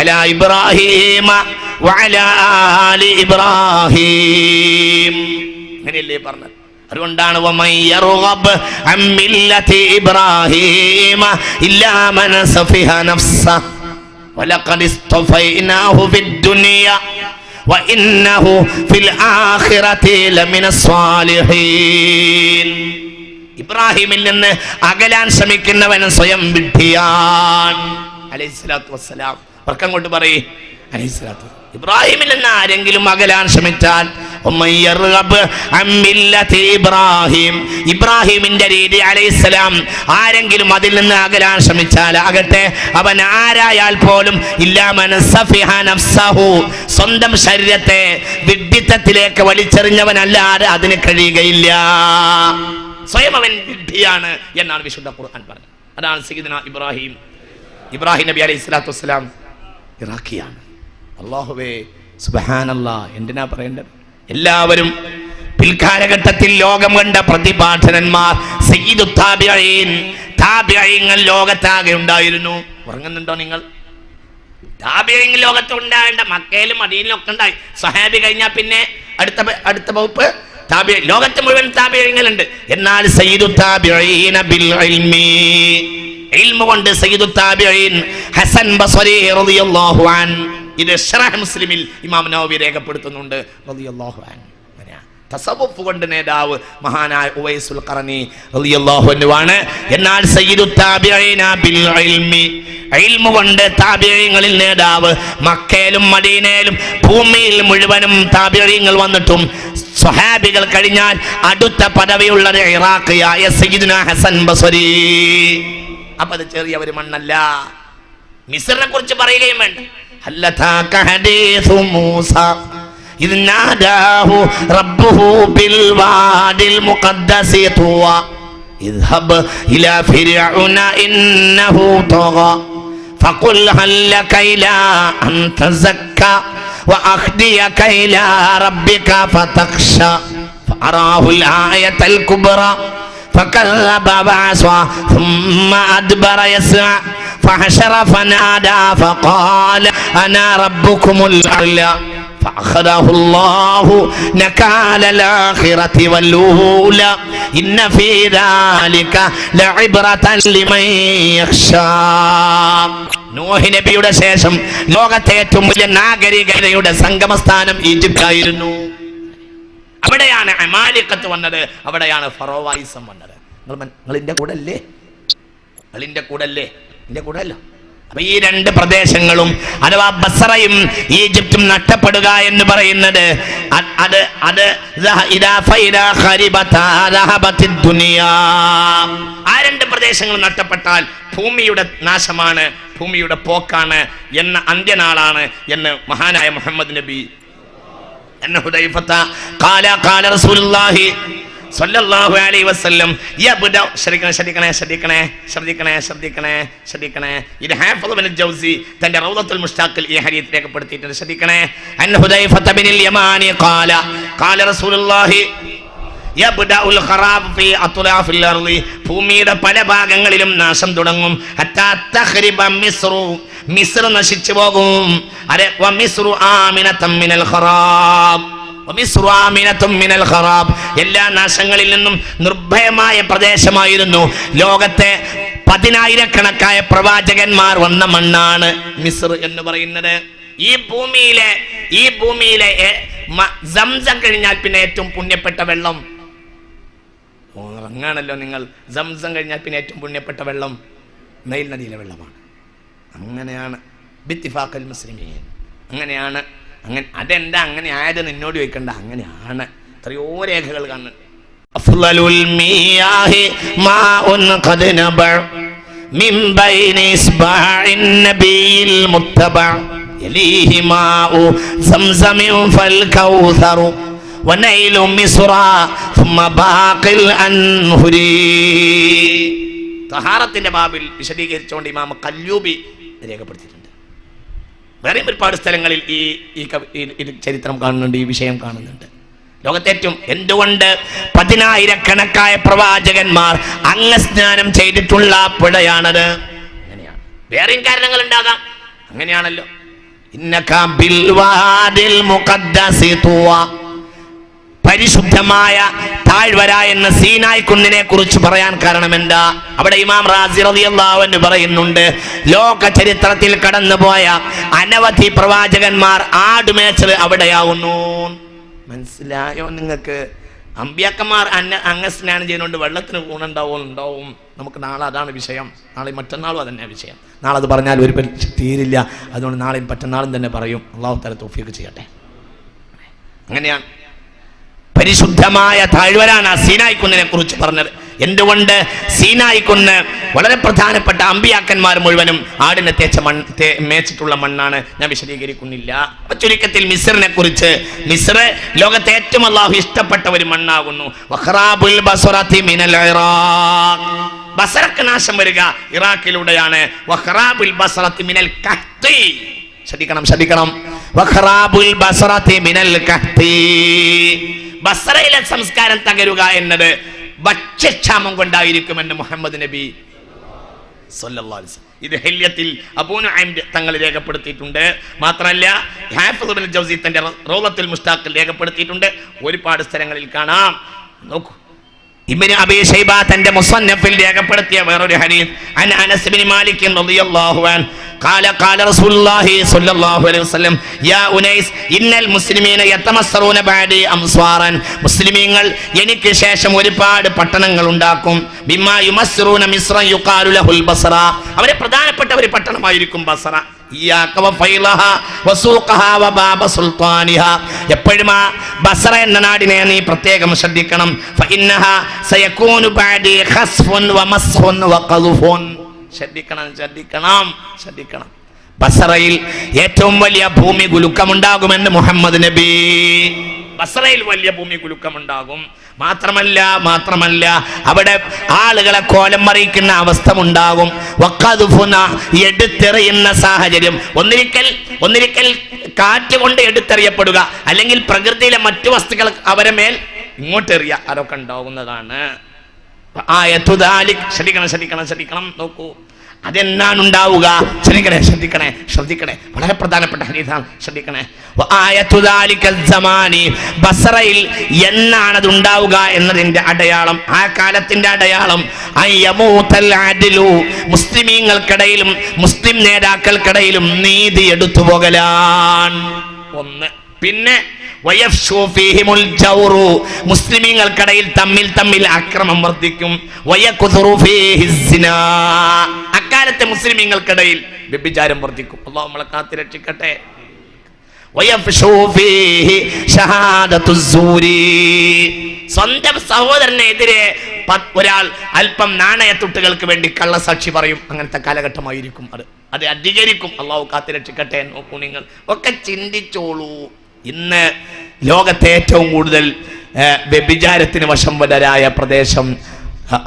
അലാ ഇബ്രാഹീമ വഅലാ ആലി ഇബ്രാഹീം, അങ്ങനെയല്ലേ പറഞ്ഞത്. അതുകൊണ്ടാണ് വമൻ യർഗബ് അൻ മില്ലതി ഇബ്രാഹീമ ഇല്ലാ മൻ സഫിഹ നഫ്സഹു വലഖദ് ഇസ്തഫൈനാഹു ഫിദ്ദുനിയ വഇന്നഹു ഫിൽ ആഖിറതി ലമിനസ് സ്വാലിഹീൻ. ഇബ്രാഹിമിൽ നിന്ന് അകലാൻ ശ്രമിക്കുന്നവൻ സ്വയം വിഡ്ഢിയാണ് അലൈഹിസ്സലാത്തു വസ്സലാം. വർക്കം കൊണ്ട് പറയേ അലൈഹിസ്സലാത്തു. ഇബ്രാഹിമിൽ നിന്ന് ആരെങ്കിലും അകലാൻ ശ്രമിച്ചാൽ ഇബ്രാഹിമിന്റെ രീതി അലൈഹിസ്സലാം ആരെങ്കിലും അതിൽ നിന്ന് അകലാൻ ശ്രമിച്ചാൽ ആകട്ടെ, അവൻ ആരായാൽ പോലും സ്വന്തം ശരീരത്തെ വിഡ്ഢിത്തത്തിലേക്ക് വലിച്ചെറിഞ്ഞവനല്ലാതെ അതിന് കഴിയുകയില്ല. സ്വയം അവൻ വിഡ്ഢിയാണ് എന്നാണ് വിശുദ്ധ ഖുർആൻ പറഞ്ഞത്. അതാണ് സയ്യിദുനാ ഇബ്രാഹിം. ഇബ്രാഹിം നബി അലൈഹിസ്സലാത്തു വസ്സലാം ഇറാഖിയാണ്. അല്ലാഹുവേ സുബ്ഹാനല്ലാഹ്, എന്തിനാ പറയേണ്ടത്? എല്ലാവരും പിൽക്കാലഘട്ടത്തിൽ ലോകം കണ്ട പ്രതിഭാധനന്മാർ സയ്യിദു താബിഈൻ, താബിഈങ്ങൾ ലോകത്താകെ ഉണ്ടായിരുന്നു. ഉറങ്ങുന്നുണ്ടോ നിങ്ങൾ? താബിഈങ്ങൾ ലോകത്ത് ഉണ്ടാകേണ്ട, മക്കയിലും മദീനയിലും ഒക്കെ ഉണ്ടായി. സഹാബി കഴിഞ്ഞാൽ പിന്നെ അടുത്ത വകുപ്പ് താബിഈൻ. ലോകത്ത് മുഴുവൻ താബിഈങ്ങളുണ്ട്. എന്നാൽ സയ്യിദു താബിഈന ബിൽ ഇൽമി, ഇൽമു കൊണ്ട് സയ്യിദു താബിഈൻ ഹസൻ ബസ്രി റളിയല്ലാഹു അൻഹു. ഇത് ശറഹ് മുസ്ലിമിൽ ഇമാം നവവി രേഖപ്പെടുത്തുന്നുണ്ട് റളിയല്ലാഹു അൻഹു. തസവ്വുഫ് കൊണ്ട് നേതാവ് മഹാനായ ഉവൈസുൽ ഖറനി റളിയല്ലാഹു അൻഹു ആണ്. എന്നാൽ സയ്യിദു താബിഈന ബിൽ ഇൽമി, ഇൽമു കൊണ്ട് താബിഈങ്ങളിൽ നേതാവ് മക്കയിലും മദീനയിലും ഭൂമിയിൽ മുഴുവനും താബിഈങ്ങൾ വന്നിട്ടും സ്വഹാബികൾ കഴിഞ്ഞാൽ അടുത്ത പദവിയുള്ളത് ഇറാഖിയായ സയ്യിദുനാ ഹസൻ ബസ്രി. അപ്പൊ അത് ചെറിയ ഒരു മണ്ണല്ല. മിസ്റിനെ കുറിച്ച് പറയുകയും വേണ്ട. ഹല്ലതാക ഹദീസു മൂസ ഇദ് നാദാഹു റബ്ബുഹു ബിൽ വാദിൽ മുഖദ്ദസി തുവ ഇദ്ഹബ് ഇലാ ഫിർഔന ഇന്നഹു തഗ ഫഖുൽ ഹൽ ലക ഇലാ അൻ തസക്ക വഅഖ്ദിയക ഇലാ റബ്ബിക ഫതഖ്ശ ഫഅറാഹുൽ ആയതൽ കുബ്ര فكذب وعصى ثم أدبر يسعى فحشر فنادى فقال أنا ربكم الأعلى فأخذه الله نكال الآخرة والأولى إن في ذلك لعبرة لمن يخشى. നോഹ് നബിയുടെ ശേഷം ലോകത്തെ ഏറ്റവും വലിയ നാഗരികതയുടെ സംഗമസ്ഥാനം ഈജിപ്തായിരുന്നു. അവിടെയാണ് അമാലിക്കത്ത് വന്നത്, അവിടെയാണ് ഫറോവായിസം വന്നത്. നിങ്ങളിന്റെ കൂടെ അല്ലേ? നിങ്ങളിന്റെ കൂടെ അല്ലേ? എന്റെ കൂടെ അല്ല. അപ്പൊ ഈ രണ്ട് പ്രദേശങ്ങളും അഥവാ ബസ്രയും ഈജിപ്തും നഷ്ടപ്പെടുക എന്ന് പറയുന്നത് ആ രണ്ട് പ്രദേശങ്ങൾ നഷ്ടപ്പെട്ടാൽ ഭൂമിയുടെ നാശമാണ്, ഭൂമിയുടെ പോക്കാണ് എന്ന അന്ത്യനാളാണ് എന്ന് മഹാനായ മുഹമ്മദ് നബി أن حذيفة قال رسول الله صلى الله عليه وسلم يبدأ ശ്രദ്ധിക്കണേ ഇത് ഹാഫിദ് ഇബ്നുൽ ജൗസി തന്റെ റൗദത്തുൽ മുഷ്താഖിൽ ഈ ഹദീസ് രേഖപ്പെടുത്തിയിട്ടുണ്ട്. ശ്രദ്ധിക്കണേ. അൻ ഹുദൈഫത ബിനുൽ യമാനി ഖാല റസൂലുള്ളാഹി യബ്ദഉൽ ഖറാബ് ഫീ അത്ലാഫിൽ അർളി ഭൂമിയുടെ പല ഭാഗങ്ങളിലും നാശം തുടങ്ങും. ഹത്താ തഖരിബ മിസ്ർ നശിച്ചു പോകും. അരെ വമിസ്റു ആമിനതൻ മിനൽ ഖറാബ് വമിസ്റു ആമിനതൻ മിനൽ ഖറാബ് എല്ലാ നാശങ്ങളിൽ നിന്നും നിർഭയമായ പ്രദേശമായിരുന്നു. ലോകത്തെ 10,000 പ്രവാചകന്മാർ വന്ന മണ്ണാണ് മിസ്ർ എന്ന് പറയുന്നത്. ഈ ഭൂമിയിലെ സംസം കഴിഞ്ഞാൽ പിന്നെ ഏറ്റവും പുണ്യപ്പെട്ട വെള്ളം അങ്ങാണല്ലോ. നിങ്ങൾ സംസം കഴിഞ്ഞാൽ പിന്നെ ഏറ്റവും പുണ്യപ്പെട്ട വെള്ളം നൈൽ നദിയിലെ വെള്ളമാണ്. അങ്ങനെയാണ് ബിത്തിഫാഖൽ മുസ്ലിമീൻ. അങ്ങനെയാണ്. അതെന്താ അങ്ങനെ ആയത് നിന്നോട് ചോദിക്കണ്ട. അങ്ങനെയാണ്. എത്രയോ രേഖകൾ കാണുന്നു. അഫ്ളലുൽ മിയാഹി മാഉൻ ഖദ് നബഅ മിൻ ബൈനി ഇസ്ബാഇൻ നബിയിൽ മുത്തബഅ യലീഹി മാഉ സംസമിൻ ഫൽ കൗസറു വനൈലു മിസ്റ ثم ബാഖിൽ അൻഹുരി. തഹാറത്തിന്റെ ബാബിൽ വിശദീകരിച്ചുകൊണ്ട് ഇമാം കല്ലൂബി രേഖപ്പെടുത്തിയിട്ടുണ്ട്. വേറെയും ഒരുപാട് സ്ഥലങ്ങളിൽ ഈ ചരിത്രം കാണുന്നുണ്ട്, ഈ വിഷയം കാണുന്നുണ്ട്. ലോകത്തേറ്റവും എന്തുകൊണ്ട് 10,000 പ്രവാചകന്മാർ അംഗസ്നാനം ചെയ്തിട്ടുള്ള പുഴയാണത്? അങ്ങനെയാണ്. വേറെയും കാരണങ്ങൾ ഉണ്ടാകാം. അങ്ങനെയാണല്ലോ. ഇന്നക ബിൽ വാദിൽ മുഖദ്ദസി തുവ പരിശുദ്ധമായ താഴ്വര എന്ന സീനായ് കുന്നിനെ കുറിച്ച് പറയാൻ കാരണം എന്താ? അവിടെ ഇമാം റാസി റളിയല്ലാഹു അൻഹു പറയുന്നുണ്ട്, ലോക ചരിത്രത്തിൽ കടന്നുപോയ അനവധി പ്രവാചകന്മാർ ആടുമേച്ചത് അവിടെയാവുന്നു. മനസ്സിലായോ നിങ്ങൾക്ക്? അമ്പിയാക്കന്മാർ അംഗസ്നാനം ചെയ്യുന്നതുകൊണ്ട് വെള്ളത്തിന് ഗുണമുണ്ടാവും. നമുക്ക് നാളെ അതാണ് വിഷയം. നാളെ മറ്റന്നാളും അതന്നെ വിഷയം. നാളെ അത് പറഞ്ഞാൽ ഒരു തീരില്ല. അതുകൊണ്ട് നാളെയും മറ്റന്നാളും തന്നെ പറയും. അല്ലാഹു തആല തൗഫീഖ് ചെയ്യട്ടെ. അങ്ങനെയാണ്. പരിശുദ്ധമായ താഴ്വരാണ് സീനായ് കുന്നിനെ കുറിച്ച് പറഞ്ഞത്. എന്തുകൊണ്ട്? സീനായ് കുന്ന് വളരെ പ്രധാനപ്പെട്ട അമ്പിയാക്കന്മാർ മുഴുവനും ആടിനെ മേച്ചിട്ടുള്ള മണ്ണാണ്. ഞാൻ വിശദീകരിക്കുന്നില്ല. അപ്പൊ ചുരുക്കത്തിൽ മിസ്റിനെ കുറിച്ച്, മിസ്ർ ലോകത്തെ ഏറ്റവും അല്ലാഹു ഇഷ്ടപ്പെട്ട ഒരു മണ്ണാകുന്നു. വഖറാബുൽ ബസ്റതി മിനൽ ഇറാഖ് ബസ്റക്ക് നാശം വരിക ഇറാഖിലൂടെയാണ്. വഖറാബുൽ ബസ്റതി മിനൽ കഹ്തി ശ്രദ്ധിക്കണം. വഖറാബുൽ ബസ്റതി മിനൽ കഹ്തി ബസ്രയിലെ സംസ്കാരം തകരുക എന്നത് ഭക്ഷ്യക്ഷാമം കൊണ്ടായിരിക്കുമെന്ന് മുഹമ്മദ് നബി സല്ലല്ലാഹു അലൈഹി വസല്ലം ഇത് ഹില്യത്തിൽ അബൂ നുഐം തങ്ങൾ രേഖപ്പെടുത്തിയിട്ടുണ്ട്. മാത്രമല്ല ഹാഫിദ് ഇബ്നുൽ ജൗസി തന്റെ റൗളത്തുൽ മുസ്താഖിൽ രേഖപ്പെടുത്തിയിട്ടുണ്ട്. ഒരുപാട് സ്ഥലങ്ങളിൽ കാണാം. നോക്കൂ, ഇബ്നു അബീ ശൈബ തന്റെ മുസന്നഫിൽ രേഖപ്പെടുത്തിയ വേറൊരു ഹദീസ് അൻ അനസ് ഇബ്നു മാലിക് റളിയല്ലാഹു അൻഹു قال رسول الله صلى الله عليه وسلم يا أنيس إن المسلمين يتمسرون بعدي أمصارا മുസ്ലിമീങ്ങൾ എനിക്ക് ശേഷം ഒരുപാട് പട്ടണങ്ങൾ ഉണ്ടാക്കും. ബിമാ യുമസ്റൂന മിസ്റ യുഖാലു ലഹുൽ ബസ്റ അവരെ പ്രധാനപ്പെട്ട ഒരു പട്ടണമായിരിക്കും ബസ്റ. എപ്പോഴും ആ ബസ്റ എന്ന നാടിനെ നീ പ്രത്യേകം ശ്രദ്ധിക്കണം. ശ്രദ്ധിക്കണം. ബസറയിൽ ഏറ്റവും വലിയ ഭൂമി കുലുക്കമുണ്ടാകുമെന്ന് മുഹമ്മദ് നബി. ബസറയിൽ വലിയ ഭൂമി കുലുക്കമുണ്ടാകും. മാത്രമല്ല അവിടെ ആളുകളെ കോലം മറിയിക്കുന്ന അവസ്ഥ ഉണ്ടാകും. എടുത്തെറിയുന്ന സാഹചര്യം, ഒന്നിരിക്കൽ കാറ്റ് കൊണ്ട് എടുത്തെറിയപ്പെടുക, അല്ലെങ്കിൽ പ്രകൃതിയിലെ മറ്റു വസ്തുക്കൾ അവരെ മേൽ ഇങ്ങോട്ടെറിയ, അതൊക്കെ ഉണ്ടാകുന്നതാണ്. ശ്രദ്ധിക്കണം നോക്കൂ, അതെന്നാണ് ഉണ്ടാവുക? ശ്രദ്ധിക്കണേ, വളരെ പ്രധാനപ്പെട്ട ഹദീസാണ്, ശ്രദ്ധിക്കണേ. ബസറയിൽ എന്നാണ് അത് ഉണ്ടാവുക എന്നതിന്റെ അടയാളം, ആ കാലത്തിന്റെ അടയാളം, മുസ്ലിമീങ്ങൾക്കിടയിലും മുസ്ലിം നേതാക്കൾക്കിടയിലും നീതി എടുത്തു പോകലാണ് ഒന്ന്. പിന്നെ മുസ്ലിമീങ്ങൾക്കിടയിൽ തമ്മിൽ അക്രമം വർദ്ധിക്കും. അക്കാലത്തെ മുസ്ലിമീങ്ങൾക്കിടയിൽ വ്യഭിചാരം വർദ്ധിക്കും. അല്ലാഹു നമ്മളെ കാത്തുരക്ഷിക്കട്ടെ. സ്വന്തം സഹോദരനെതിരെ ഒരാൾ അല്പം നാണയത്തുട്ടുകൾക്ക് വേണ്ടി കള്ളസാക്ഷി പറയും. അങ്ങനത്തെ കാലഘട്ടമായിരിക്കും അത് അധികരിക്കും. അല്ലാഹു കാത്തുരക്ഷിക്കട്ടെ. നോക്കൂ, നിങ്ങൾ ഒക്കെ ചിന്തിച്ചോളൂ. ഇന്ന് ലോകത്തെ ഏറ്റവും കൂടുതൽ വ്യഭിചാരത്തിന് വശംവദരായ പ്രദേശം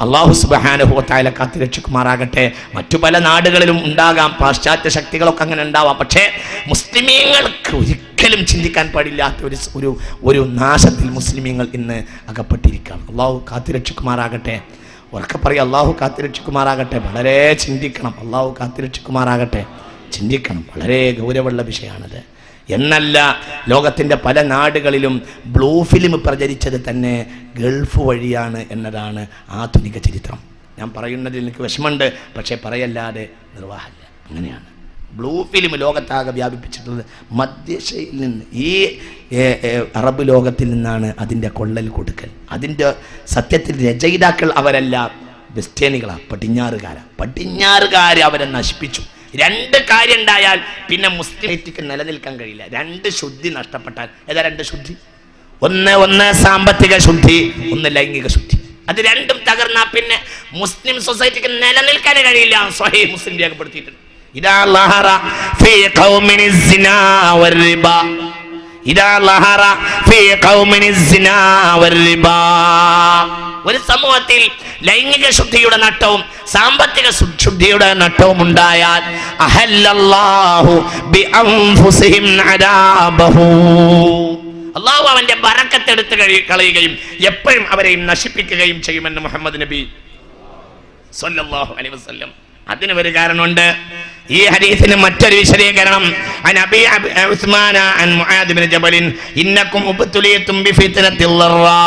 അല്ലാഹു സുബ്ഹാനഹു വ തആല കാത്തുരക്ഷിക്കുമാറാകട്ടെ. മറ്റു പല നാടുകളിലും ഉണ്ടാകാം, പാശ്ചാത്യ ശക്തികളൊക്കെ അങ്ങനെ ഉണ്ടാവാം. പക്ഷേ മുസ്ലിമീങ്ങൾക്ക് ഒരിക്കലും ചിന്തിക്കാൻ പാടില്ലാത്ത ഒരു നാശത്തിൽ മുസ്ലിമീങ്ങൾ ഇന്ന് അകപ്പെട്ടിരിക്കുകയാണ്. അല്ലാഹു കാത്തുരക്ഷിക്കുമാറാകട്ടെ. ഉറക്കെ പറയും, അല്ലാഹു കാത്തുരക്ഷിക്കുമാറാകട്ടെ. വളരെ ചിന്തിക്കണം. അല്ലാഹു കാത്തുരക്ഷിക്കുമാറാകട്ടെ. ചിന്തിക്കണം. വളരെ ഗൗരവമുള്ള വിഷയമാണത്. എന്നല്ല, ലോകത്തിൻ്റെ പല നാടുകളിലും ബ്ലൂ ഫിലിം പ്രചരിച്ചത് തന്നെ ഗൾഫ് വഴിയാണ് എന്നതാണ് ആധുനിക ചരിത്രം. ഞാൻ പറയുന്നതിൽ എനിക്ക് വിഷമമുണ്ട്, പക്ഷേ പറയല്ലാതെ നിർവാഹമില്ല. അങ്ങനെയാണ് ബ്ലൂ ഫിലിം ലോകത്താകെ വ്യാപിപ്പിച്ചിട്ടുള്ളത്. മധ്യേഷ്യയിൽ നിന്ന്, ഈ അറബ് ലോകത്തിൽ നിന്നാണ് അതിൻ്റെ കൊള്ളൽ കൊടുക്കൽ. അതിൻ്റെ സത്യത്തിൽ രചയിതാക്കൾ അവരല്ല, വെസ്റ്റേണികളാണ്, പടിഞ്ഞാറുകാർ അവരെ നശിപ്പിച്ചു. രണ്ട് കാര്യം ഉണ്ടായാൽ പിന്നെ മുസ്ലിം നിലനിൽക്കാൻ കഴിയില്ല. രണ്ട് ശുദ്ധി നഷ്ടപ്പെട്ടാൽ. ഏതാ രണ്ട് ശുദ്ധി? ഒന്ന് സാമ്പത്തിക ശുദ്ധി, ഒന്ന് ലൈംഗിക ശുദ്ധി. അത് രണ്ടും തകർന്നാൽ പിന്നെ മുസ്ലിം സൊസൈറ്റിക്ക് നിലനിൽക്കാൻ കഴിയില്ല. സ്വഹീഹ് മുസ്ലിം രേഖപ്പെടുത്തിയിട്ടുണ്ട്. ഇദാ ലഹറ ഫീ ഖൗമിൻ സിനാ വൽറിബ, ഇദാ ലഹറ ഫീ ഖൗമിൻ സിനാ വൽറിബ. ഒരു സമൂഹത്തിൽ ലൈംഗിക ശുദ്ധിയുടെ നട്ടവും സാമ്പത്തിക ശുദ്ധിയുടെ നട്ടവും ഉണ്ടായാൽ അഹല്ലല്ലാഹു ബിഅൻഫുസിഹിം അദാബഹു, അല്ലാഹു അവന്റെ ബറക്കത്ത് എടുത്ത് കളയുകയും എപ്പോഴും അവരെയും നശിപ്പിക്കുകയും ചെയ്യുമെന്ന് മുഹമ്മദ് നബി സ്വല്ലല്ലാഹു അലൈഹി വസല്ലം. അതിന് ഒരു കാരണമുണ്ട്. ഈ ഹദീസിന് മറ്റൊരു വിശദീകരണം. അൻ അബീ ഉസ്മാന അൻ മുആദ് ബിൻ ജബൽ ഇന്നകും ഉബ്തുലിയതും ബിഫിത്നത്തിൽ ളറാ.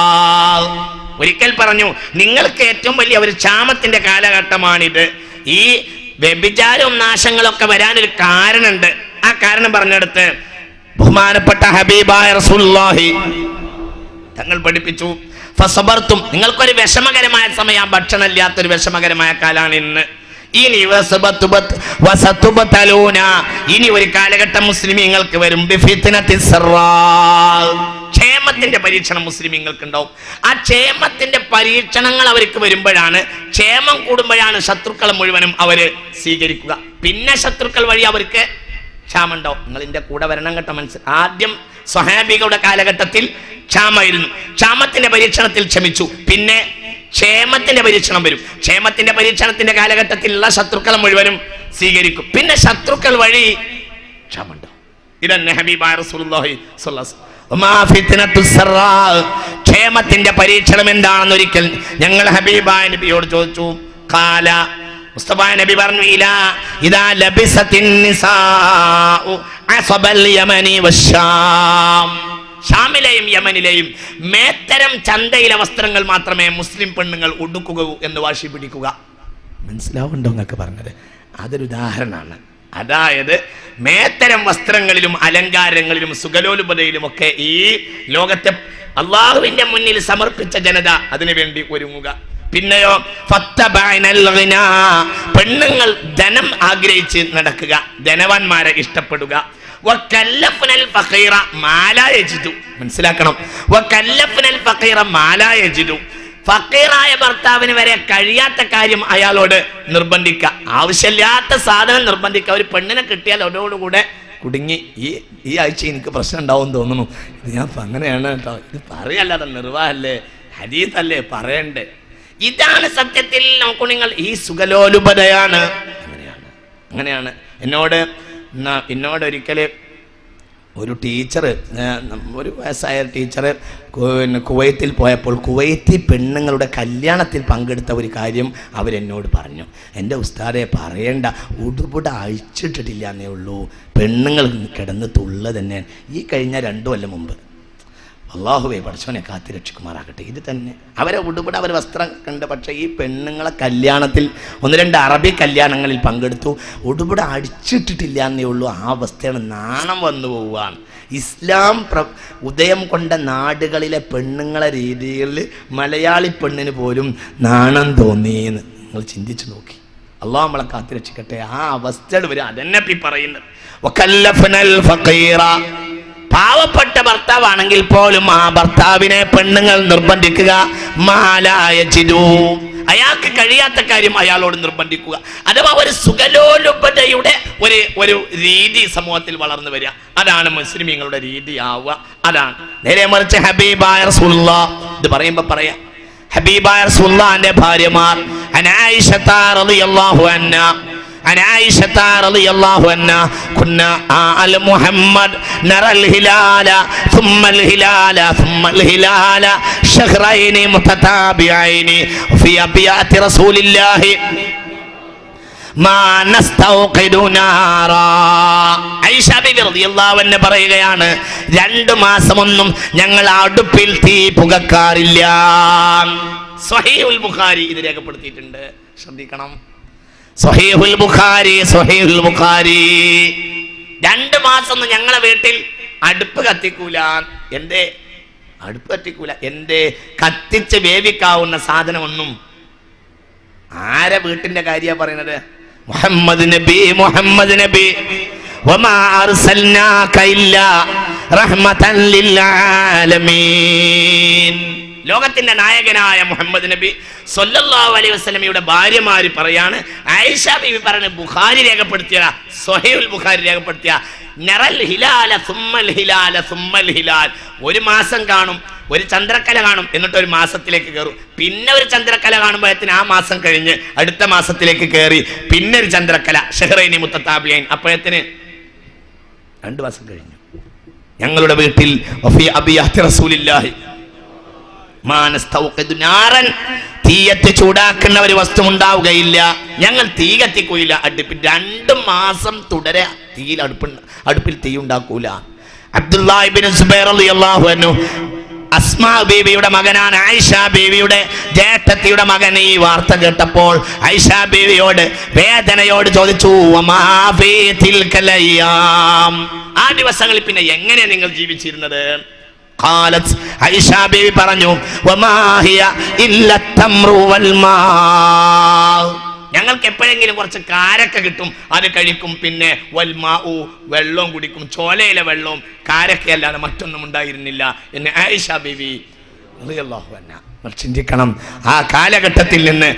ഒരിക്കൽ പറഞ്ഞു, നിങ്ങൾക്ക് ഏറ്റവും വലിയ ഒരു ക്ഷാമത്തിന്റെ കാലഘട്ടമാണിത്. ഈ വ്യഭിചാരവും നാശങ്ങളൊക്കെ വരാനൊരു കാരണമുണ്ട്. ആ കാരണം പറഞ്ഞെടുത്ത് ബഹുമാനപ്പെട്ട ഹബീബായ റസൂലുള്ളാഹി തങ്ങൾ പഠിപ്പിച്ചു, ഫസബർത്തും, നിങ്ങൾക്കൊരു വിഷമകരമായ സമയം, ഭക്ഷണം ഇല്ലാത്തൊരു വിഷമകരമായ കാലാണ് ഇന്ന്. ഇനി ഇനി ഒരു കാലഘട്ടം മുസ്ലിമീങ്ങൾക്ക് വരും. ക്ഷേമത്തിന്റെ പരീക്ഷണം മുസ്ലിമീങ്ങൾക്ക് ഉണ്ടാവും. ആ ക്ഷേമത്തിന്റെ പരീക്ഷണങ്ങൾ അവർക്ക് വരുമ്പോഴാണ്, ക്ഷേമം കൂടുമ്പോഴാണ് ശത്രുക്കളെ മുഴുവനും അവര് സ്വീകരിക്കുക. പിന്നെ ശത്രുക്കൾ വഴി അവർക്ക് ക്ഷാമം ഉണ്ടാവും. നിങ്ങൾ ഇതിന്റെ കൂടെ വരണം കേട്ടോ. ആദ്യം സ്വഹാബികളുടെ കാലഘട്ടത്തിൽ ക്ഷാമായിരുന്നു. ക്ഷാമത്തിന്റെ പരീക്ഷണത്തിൽ ക്ഷമിച്ചു. പിന്നെ ക്ഷേമത്തിന്റെ പരീക്ഷണം വരും. ക്ഷേമത്തിന്റെ പരീക്ഷണത്തിന്റെ കാലഘട്ടത്തിലുള്ള ശത്രുക്കളെ മുഴുവനും സ്വീകരിക്കും. പിന്നെ ശത്രുക്കൾ വഴി ക്ഷാമുണ്ടാവും. ഇതന്നെ ഹബീബായ റസൂലുള്ളാഹി സ്വല്ലല്ലാഹു അലൈഹി വസല്ലം. ക്ഷേമത്തിന്റെ പരീക്ഷണം എന്താണെന്ന് ഒരിക്കൽ ഞങ്ങൾ ഹബീബായ നബിയോട് ചോദിച്ചു. ഖാല, മുസ്തഫ നബി പറഞ്ഞു, ഇദാ ലബിസത്തിൻ നിസാഉ അസബൽ യമനി വശാം. ഷാമിലെയും യമനിലെയും മേത്തരം ചന്തയിലെ വസ്ത്രങ്ങൾ മാത്രമേ മുസ്ലിം പെണ്ണുങ്ങൾ ഉടുക്കുകയൂ എന്ന് വാശി പിടിക്കുക. മനസ്സിലാവുണ്ടോ എന്നൊക്കെ പറഞ്ഞത്? അതൊരു ഉദാഹരണമാണ്. അതായത് മേത്തരം വസ്ത്രങ്ങളിലും അലങ്കാരങ്ങളിലും സുഖലോലുപതയിലുമൊക്കെ ഈ ലോകത്തെ അള്ളാഹുവിന്റെ മുന്നിൽ സമർപ്പിച്ച ജനത അതിനു വേണ്ടി ഒരുങ്ങുക. പിന്നെയോ പെണ്ണുങ്ങൾ ധനം ആഗ്രഹിച്ച് നടക്കുക, ധനവാന്മാരെ ഇഷ്ടപ്പെടുക. മനസ്സിലാക്കണം. ഫക്കീറായ ഭർത്താവിന് വരെ കഴിയാത്ത കാര്യം അയാളോട് നിർബന്ധിക്കുക, ആവശ്യമില്ലാത്ത സാധനം നിർബന്ധിക്കുക. ഒരു പെണ്ണിനെ കിട്ടിയാൽ അതോടുകൂടെ കുടുങ്ങി. ഈ ആഴ്ച എനിക്ക് പ്രശ്നം ഉണ്ടാവും തോന്നുന്നു, ഇത് ഞാൻ അങ്ങനെയാണ് കേട്ടോ, ഇത് പറയല്ലാതെ നിർവാഹല്ലേ, ഹദീസല്ലേ പറയണ്ടേ. ഇതാണ് സത്യത്തിൽ നോക്കൂ നിങ്ങൾ, ഈ സുഖലോലുപതയാണ്. അങ്ങനെയാണ്. എന്നോട് ഒരിക്കൽ ഒരു ടീച്ചർ, ഒരു വയസ്സായ ടീച്ചർ കുവൈത്തിൽ പോയപ്പോൾ കുവൈത്തി പെണ്ണുങ്ങളുടെ കല്യാണത്തിൽ പങ്കെടുത്ത ഒരു കാര്യം അവരെന്നോട് പറഞ്ഞു. എൻ്റെ ഉസ്താദെ പറയേണ്ട, ഉടുപുട അഴിച്ചിട്ടിട്ടില്ല എന്നേ ഉള്ളൂ, പെണ്ണുങ്ങൾ കിടന്ന് തുള്ള തന്നെ. ഈ കഴിഞ്ഞ 2 കൊല്ലം മുമ്പ്. അള്ളാഹുവേ പഠിച്ചവനെ കാത്തി രക്ഷിക്കുമാറാകട്ടെ. ഇത് തന്നെ അവരെ ഉടുപുട, അവർ വസ്ത്രം കണ്ട്. പക്ഷേ ഈ പെണ്ണുങ്ങളെ കല്യാണത്തിൽ 1-2 അറബി കല്യാണങ്ങളിൽ പങ്കെടുത്തു, ഉടുപുട അടിച്ചിട്ടിട്ടില്ല എന്നേ ഉള്ളൂ. ആ അവസ്ഥയാണ്, നാണം വന്നു പോവുകയാണ്. ഇസ്ലാം ഉദയം കൊണ്ട നാടുകളിലെ പെണ്ണുങ്ങളെ രീതിയിൽ മലയാളി പെണ്ണിന് പോലും നാണം തോന്നിയെന്ന് നിങ്ങൾ ചിന്തിച്ചു നോക്കി. അള്ളാഹു നമ്മളെ കാത്തി രക്ഷിക്കട്ടെ. ആ അവസ്ഥകൾ വരും. അതെന്നെ പറയുന്നത്. പാവപ്പെട്ട ഭർത്താവാണെങ്കിൽ പോലും ആ ഭർത്താവിനെ പെണ്ണുങ്ങൾ നിർബന്ധിക്കുക. അയാൾക്ക് കഴിയാത്ത കാര്യം അയാളോട് നിർബന്ധിക്കുക. അഥവാ ഒരു സുഖലോലുപതയുടെ ഒരു രീതി സമൂഹത്തിൽ വളർന്നു വരിക. അതാണ് മുസ്ലിമീങ്ങളുടെ രീതി ആവുക. അതാണ്. നേരെ മറിച്ച് ഹബീബായ റസൂലുള്ളാഹ്, ഇത് പറയുമ്പോ പറയാം, ഹബീബായ റസൂലുള്ളാഹിന്റെ ഭാര്യമാർ ആയിഷ റളിയല്ലാഹു അൻഹാ عن عائشة رضي الله عنها كنا آل محمد نرى الهلال ثم الهلال ثم الهلال شهرين متتابعين في أبيات رسول الله ما نستوقد نارا. ആയിഷ ബീബി റളിയല്ലാഹു അൻഹ പറയുകയാണ്, 2 മാസമൊന്നും ഞങ്ങൾ അടുപ്പിൽ തീ പുകക്കാറില്ല. സ്വഹീഹുൽ ബുഖാരി ഇത് രേഖപ്പെടുത്തിയിട്ടുണ്ട്, ശ്രദ്ധിക്കണം. സ്വഹീഹുൽ ബുഖാരി 2 മാസം ഞങ്ങളെ വീട്ടിൽ അടുപ്പ് കത്തിക്കൂല. എന്തേ അടുപ്പ് കത്തിക്കൂല? എന്തേ? കത്തിച്ച് വേവിക്കാവുന്ന സാധനമൊന്നും. ആരെ വീട്ടിന്റെ കാര്യമാണ് പറയുന്നത്? മുഹമ്മദ് നബി വമാ അർസൽനാക ഇല്ലാ റഹ്മതൻ ലിൽ ആലമീൻ. ലോകത്തിന്റെ നായകനായ മുഹമ്മദ് നബി സല്ലല്ലാഹു അലൈഹി വസല്ലമയുടെ ഭാര്യമാര് പറയാണ്, ആയിഷ ബീവി പറഞ്ഞ ബുഖാരി രേഖപ്പെടുത്തിയ, സ്വഹീഹുൽ ബുഖാരി രേഖപ്പെടുത്തിയ, നറൽ ഹിലാല സുമ്മൽ ഹിലാല സുമ്മൽ ഹിലാൽ. 1 മാസം കാണും, ഒരു ചന്ദ്രക്കല കാണും, എന്നിട്ട് ഒരു മാസത്തിലേക്ക് കയറും. പിന്നെ ഒരു ചന്ദ്രക്കല കാണുമ്പോഴത്തിന് ആ മാസം കഴിഞ്ഞ് അടുത്ത മാസത്തിലേക്ക് കയറി, പിന്നെ ഒരു ചന്ദ്രക്കല, ഷഹ്റൈനി മുത്തതാബിയൈൻ. അപ്പോഴത്തിന് 2 മാസം കഴിഞ്ഞു. ഞങ്ങളുടെ വീട്ടിൽ വഫി അബിയാത്തി റസൂലില്ലാഹി തീയത്ത് ചൂടാക്കുന്ന ഒരു വസ്തു ഉണ്ടാവുകയില്ല. ഞങ്ങൾ തീ കത്തിക്കൂല അടുപ്പിൽ. 2 മാസം തുടരെ അടുപ്പിൽ തീ ഉണ്ടാക്കൂല. അബ്ദുല്ലാഹ് ഇബ്നു സുബൈർ റളിയല്ലാഹു അൻഹു, അസ്മാ ബീവിയുടെ മകനാണ്, ആയിഷ ബീവിയുടെ ജ്യേഷ്ഠത്തിയുടെ മകൻ. ഈ വാർത്ത കേട്ടപ്പോൾ ആയിഷ ബീവിയോട് വേദനയോട് ചോദിച്ചു, വമാ ഫീ തിൽകൽ അയ്യാം, ആ ദിവസങ്ങളിൽ പിന്നെ എങ്ങനെ നിങ്ങൾ ജീവിച്ചിരുന്നത്? ഖാലത്, ആയിഷ ബീവി പറഞ്ഞു, വമാ ഹിയ ഇല്ല തംറു വൽ മാ, ഞങ്ങൾക്ക് എപ്പോഴെങ്കിലും കുറച്ച് കാരക്ക കിട്ടും, അത് കഴിക്കും. പിന്നെ വൽമാഉ, വെള്ളവും കുടിക്കും. ചോലയിലെ വെള്ളവും കാരക്കയല്ലാതെ മറ്റൊന്നും ഉണ്ടായിരുന്നില്ല എന്ന് ആയിഷ ബീവി റളിയല്ലാഹു അൻഹ. ചിന്തിക്കണം, ആ കാലഘട്ടത്തിൽ നിന്ന്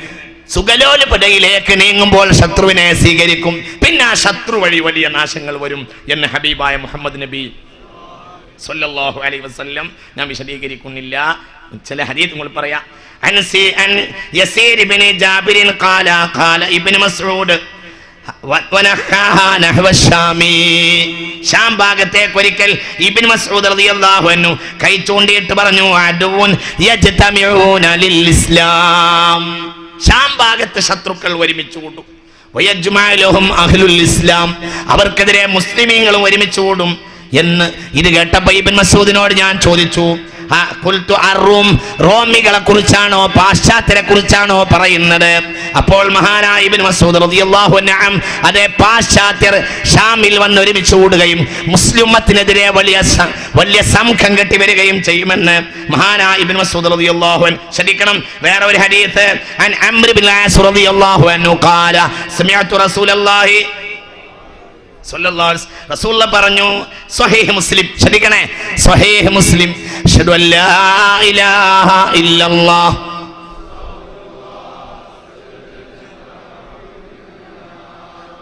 സുഖലോലുപതയിലേക്ക് നീങ്ങുമ്പോൾ ശത്രുവിനെ സ്വീകരിക്കും. പിന്നെ ആ ശത്രു വഴി വലിയ നാശങ്ങൾ വരും എന്ന് ഹബീബായ മുഹമ്മദ് നബി സല്ലല്ലാഹു അലൈഹി വസല്ലം. ഞാൻ വിശദീകരിക്കുന്നില്ല, ചില ഹദീസ് നിങ്ങൾ പറയാം. عن يسير بن جابر قال قال ابن مسعود ونحاها نحو الشام. ശാം ഭാഗത്തേക്ക് ഒരിക്കൽ ഇബ്നു മസ്ഊദ് റളിയല്ലാഹു അൻഹു കൈ ചൂണ്ടിയിട്ട് പറഞ്ഞു, അദുൻ യജ്തമിഊന ലിൽ ഇസ്ലാം. ശാം ഭാഗത്തെ ശത്രുക്കൾ ഒരുമിച്ച് കൂടും. വയജ്മഅലുഹും അഹ്ലുൽ ഇസ്ലാം, അവർക്കെതിരെ മുസ്ലിമീങ്ങളും ഒരുമിച്ച് കൂടും എന്ന്. ഇത് കേട്ടപ്പോൾ ഇബ്നു മസ്ഊദിനോട് ഞാൻ ചോദിച്ചു, റോമികളെ കുറിച്ചാണോ പാശ്ചാത്യരെ കുറിച്ചാണോ പറയുന്നത്? അപ്പോൾ മഹാനായ ഇബ്നു മസ്ഊദ് റളിയല്ലാഹു അൻഹു, അതേ, പാശ്ചാത്യർ ഷാമിൽ വന്ന് ഒരുമിച്ച് കൂടുകയും മുസ്ലിം ഉമ്മത്തിനെതിരെ വലിയ സംഘം കെട്ടി വരികയും ചെയ്യുമെന്ന് മഹാനായ ഇബ്നു മസ്ഊദ് റളിയല്ലാഹു അൻഹു. ശ്രദ്ധിക്കണം, വേറെ ഒരു ഹദീസ്, അൻ അംർ ബിൻ ആസ് റളിയല്ലാഹു അൻഹു ഖാല സമിഅതു റസൂലല്ലാഹി റസൂൽ പറഞ്ഞു, സ്വഹീഹ് മുസ്ലിം, ശ്രദ്ധിക്കണേ, സ്വഹീഹ് മുസ്ലിം, അഷ്ഹദു അല്ലാ ഇലാഹ ഇല്ലല്ലാഹ്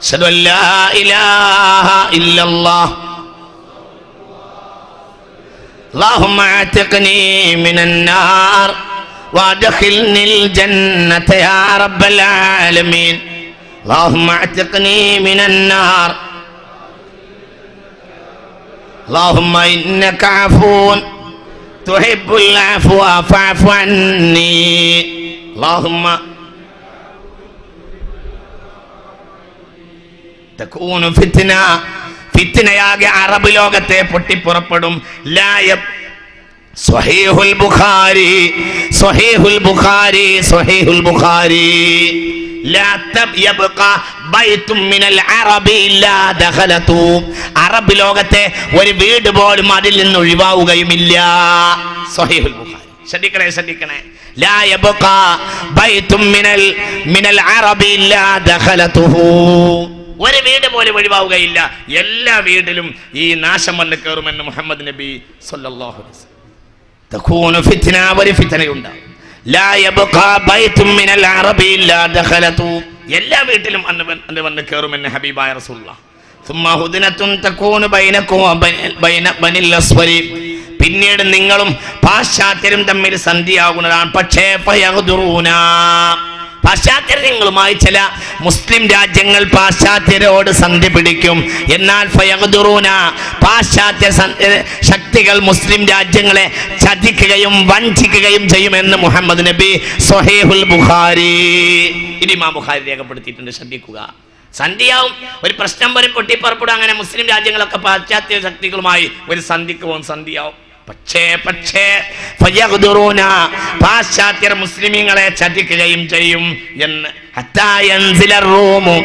അശ്ഹദു അല്ലാ ഇലാഹ ഇല്ലല്ലാഹ് اللهم اعتقني من النار وادخلني الجنة يا رب العالمين اللهم اعتقني من النار اللهم إنك عفو تحب العفو فاعف عني اللهم تكون فتنة ഫിത്നയാകെ അറബ് ലോകത്തെ പൊട്ടിപ്പുറപ്പെടും. സ്വഹീഹുൽ ബുഖാരി സ്വഹീഹുൽ ബുഖാരി സ്വഹീഹുൽ ബുഖാരി ലാ യബ്ഖാ ബൈതും മിനൽ അറബി ഇല്ലാ ദഖലതു. അറബ് ലോകത്തെ ഒരു വീട് പോലും അതിൽ നിന്ന് ഒഴിവാവുകയുമില്ല. സ്വഹീഹുൽ ബുഖാരി. ശ്രദ്ധിക്കണേ. ലാ യബ്ഖാ ബൈതും മിനൽ അറബി ഇല്ലാ ദഖലതുഹു. ഒരു വീട് പോലും ഒഴിവാവുകയില്ല. എല്ലാ വീട്ടിലും ഈ നാശം വന്ന് കയറുമെന്ന് മുഹമ്മദ് നബി സല്ലല്ലാഹു അലൈഹി വസല്ലം. തകൂനു ഫിത്ന, ഒരു ഫിത്നയുണ്ടാകും. ലാ യബ്ഖാ ബൈതും മിനൽ അറബി ഇല്ലാ ദഖലതു. എല്ലാ വീട്ടിലും അന്ന് വന്ന് കയറുമെന്ന് ഹബീബായ റസൂലുള്ളാഹ്. സുമ്മ ഹുദ്നത്തുൻ തകൂനു ബൈനകും ബൈന ബനിൽ അസ്വരി. പിന്നീട് നിങ്ങളും പാശ്ചാത്യരും തമ്മിൽ സന്ധിയാകുന്നതാണ്. പക്ഷേ ഫയഗ്ദുറൂന, പാശ്ചാത്യങ്ങളുമായി ചില മുസ്ലിം രാജ്യങ്ങൾ പാശ്ചാത്യരോട് സന്ധി പിടിക്കും. എന്നാൽ ഫയഗ്ദുറൂന, പാശ്ചാത്യ ശക്തികൾ മുസ്ലിം രാജ്യങ്ങളെ ചതിക്കുകയും വഞ്ചിക്കുകയും ചെയ്യുമെന്ന് മുഹമ്മദ് നബി സ്വഹീഹുൽ ബുഖാരി, ഇമാം ബുഖാരി രേഖപ്പെടുത്തിയിട്ടുണ്ട്. ശ്രദ്ധിക്കുക. സന്ധിയാവും, ഒരു പ്രശ്നം വരും, പൊട്ടിപ്പുറപ്പെടും. അങ്ങനെ മുസ്ലിം രാജ്യങ്ങളൊക്കെ പാശ്ചാത്യ ശക്തികളുമായി ഒരു സന്ധിക്ക് പോകും, സന്ധിയാവും. പക്ഷേ ഫയഗ്ദുറൂന, പാശ്ചാത്യർ മുസ്ലിമീങ്ങളെ ചതിക്കുകയും ചെയ്യും എന്ന്. ഹത്താ യൻസില റൂമു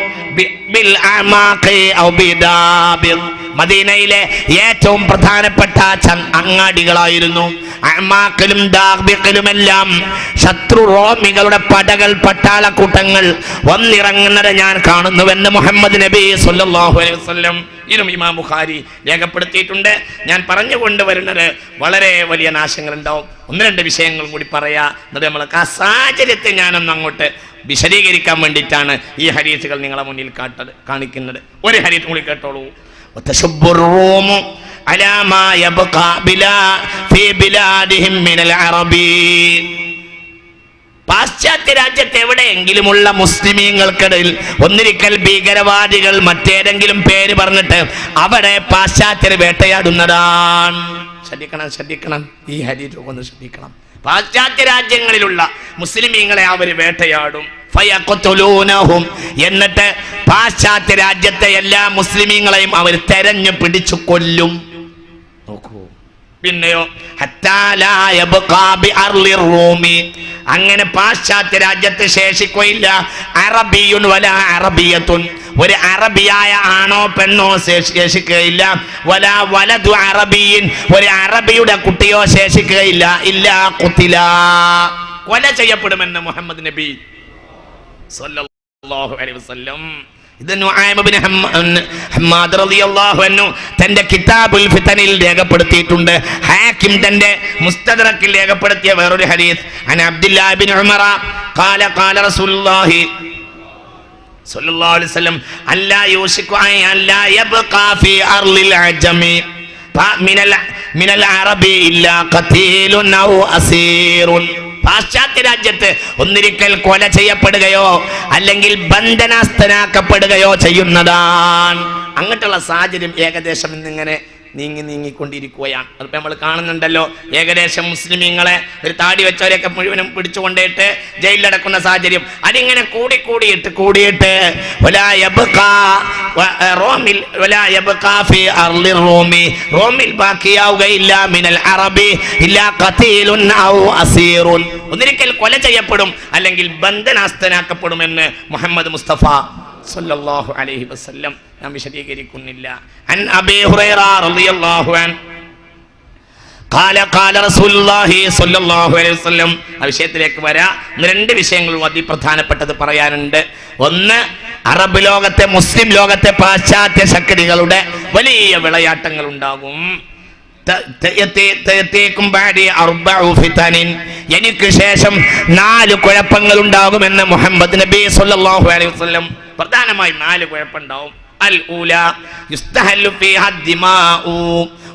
ബിൽ അമാഖി ഔ ബിദാബിർ. മദീനയിലെ ഏറ്റവും പ്രധാനപ്പെട്ട അങ്ങാടികളായിരുന്നു അമാഖിലും ദാബിഖിലുമെല്ലാം ശത്രു റോമികളുടെ പടകൾ, പട്ടാളക്കൂട്ടങ്ങൾ വന്നിറങ്ങുന്നത് ഞാൻ കാണുന്നുവെന്ന് മുഹമ്മദ് നബി സല്ലല്ലാഹു അലൈഹി വസല്ലം ഇതും ഇമാം ബുഖാരി രേഖപ്പെടുത്തിയിട്ടുണ്ട്. ഞാൻ പറഞ്ഞു കൊണ്ടുവരുന്നത് വളരെ വലിയ നാശങ്ങൾ ഉണ്ടാവും. ഒന്ന് രണ്ട് വിഷയങ്ങളും കൂടി പറയാ. എന്നിട്ട് നമ്മൾ ആ സാഹചര്യത്തെ ഞാനൊന്ന് അങ്ങോട്ട് വിശദീകരിക്കാൻ വേണ്ടിയിട്ടാണ് ഈ ഹദീസുകൾ നിങ്ങളെ മുന്നിൽ കാണിക്കുന്നത്. ഒരു ഹദീസ് കൂടി കേട്ടോളൂ. പാശ്ചാത്യ രാജ്യത്ത് എവിടെയെങ്കിലുമുള്ള മുസ്ലിമീങ്ങൾക്കിടയിൽ ഒന്നിരിക്കൽ ഭീകരവാദികൾ മറ്റേതെങ്കിലും പേര് പറഞ്ഞിട്ട് അവിടെ പാശ്ചാത്യർ വേട്ടയാടുന്നതാണ്. ശ്രദ്ധിക്കണം. ഈ ഹദീസ് ഒന്ന് ശ്രദ്ധിക്കണം. പാശ്ചാത്യ രാജ്യങ്ങളിലുള്ള മുസ്ലിമീങ്ങളെ അവർ വേട്ടയാടും. ഫയഖ്തുലൂനഹും, എന്നിട്ട് പാശ്ചാത്യ രാജ്യത്തെ എല്ലാ മുസ്ലിമീങ്ങളെയും അവർ തെരഞ്ഞു പിടിച്ചു കൊല്ലും. നോക്കൂ. പിന്നെയോ ഹത്താ ലാ യബ്ഖാ ബി അർളിർ റൂമി, അങ്ങനെ പാശ്ചാത്യ രാജ്യത്ത് ശേഷിക്കുകയില്ല അറബിയുൻ വലാ അറബിയത്തുൻ, ഒരു അറബിയായ ആണോ പെണ്ണോ ശേഷിക്കുകയില്ല. വലാ വലദു അറബിയിൻ, ഒരു അറബിയുടെ കുട്ടിയോ ശേഷിക്കുകയില്ല. ഇല്ലാ ഖുതില, കൊല ചെയ്യപ്പെടുമെന്ന് മുഹമ്മദ് നബി സല്ലല്ലാഹു അലൈഹി വസല്ലം. ഇത് നുഅയ്മ ഇബ്നു ഹമ്മാദ് റളിയല്ലാഹു അൻഹു തന്റെ കിതാബുൽ ഫിതനിൽ രേഖപ്പെടുത്തിയിട്ടുണ്ട്. ഹാക്കിം തന്റെ മുസ്തദ്റക്കിൽ രേഖപ്പെടുത്തിയ വേറൊരു ഹദീസ് അൻ അബ്ദുല്ലാഹ് ഇബ്നു ഉമറ ഖാല ഖാല റസൂലുള്ളാഹി സല്ലല്ലാഹു അലൈഹി വസല്ലം അല്ലാ യൂശികു അല്ലാ യബ്ഖാ ഫീ അർളിൽ അജമി മിനൽ അറബി ഇല്ലാ ഖതീലുൻ ഔ അസീറുൻ. പാശ്ചാത്യ രാജ്യത്ത് ഒന്നിരിക്കൽ കൊല ചെയ്യപ്പെടുകയോ അല്ലെങ്കിൽ ബന്ധനസ്ഥനാക്കപ്പെടുകയോ ചെയ്യുന്നതാണ്. അങ്ങോട്ടുള്ള സാഹചര്യം ഏകദേശം ഇന്നിങ്ങനെ നീങ്ങിക്കൊണ്ടിരിക്കുകയാണ്. അതിപ്പോൾ നമ്മൾ കാണുന്നുണ്ടല്ലോ. ഏകദേശം മുസ്ലിമീങ്ങളെ ഒരു താടി വെച്ചവരെയൊക്കെ മുഴുവനും പിടിച്ചുകൊണ്ടിട്ട് ജയിലിലടക്കുന്ന സാഹചര്യം. അതിങ്ങനെ കൂടിയിട്ട് റോമിൽ ബാക്കിയാവുകയില്ല മിനൽ അറബി ഇല്ലാ ഖതീലുൻ ഔ അസീറുൻ, ഒന്നിരിക്കൽ കൊല ചെയ്യപ്പെടും അല്ലെങ്കിൽ ബന്ധനസ്ഥനാക്കപ്പെടുമെന്ന് മുഹമ്മദ് മുസ്തഫ സല്ലല്ലാഹു അലൈഹി വസല്ലം. ഞാൻ വിശദീകരിക്കുന്നില്ല. അൻ അബീ ഹുറൈറ റളിയല്ലാഹു അൻഹു ഖാല ഖാല റസൂലുള്ളാഹി സ്വല്ലല്ലാഹു അലൈഹി വസല്ലം. ആ വിഷയത്തിലേക്ക് വരാം. രണ്ട് വിഷയങ്ങൾ അതിപ്രധാനപ്പെട്ടത് പറയാനുണ്ട്. ഒന്ന്, അറബ് ലോകത്തെ മുസ്ലിം ലോകത്തെ പാശ്ചാത്യ ശക്തികളുടെ വലിയ വിളയാട്ടങ്ങൾ ഉണ്ടാകും. എനിക്ക് ശേഷം 4 കുഴപ്പങ്ങൾ ഉണ്ടാകുമെന്ന് മുഹമ്മദ് നബി സല്ലല്ലാഹു അലൈഹി വസല്ലം. പ്രധാനമായും 4 കുഴപ്പമുണ്ടാവും. അൽ ഊല യുസ്തഹല്ലു ഫീഹാ ദിമാഉ.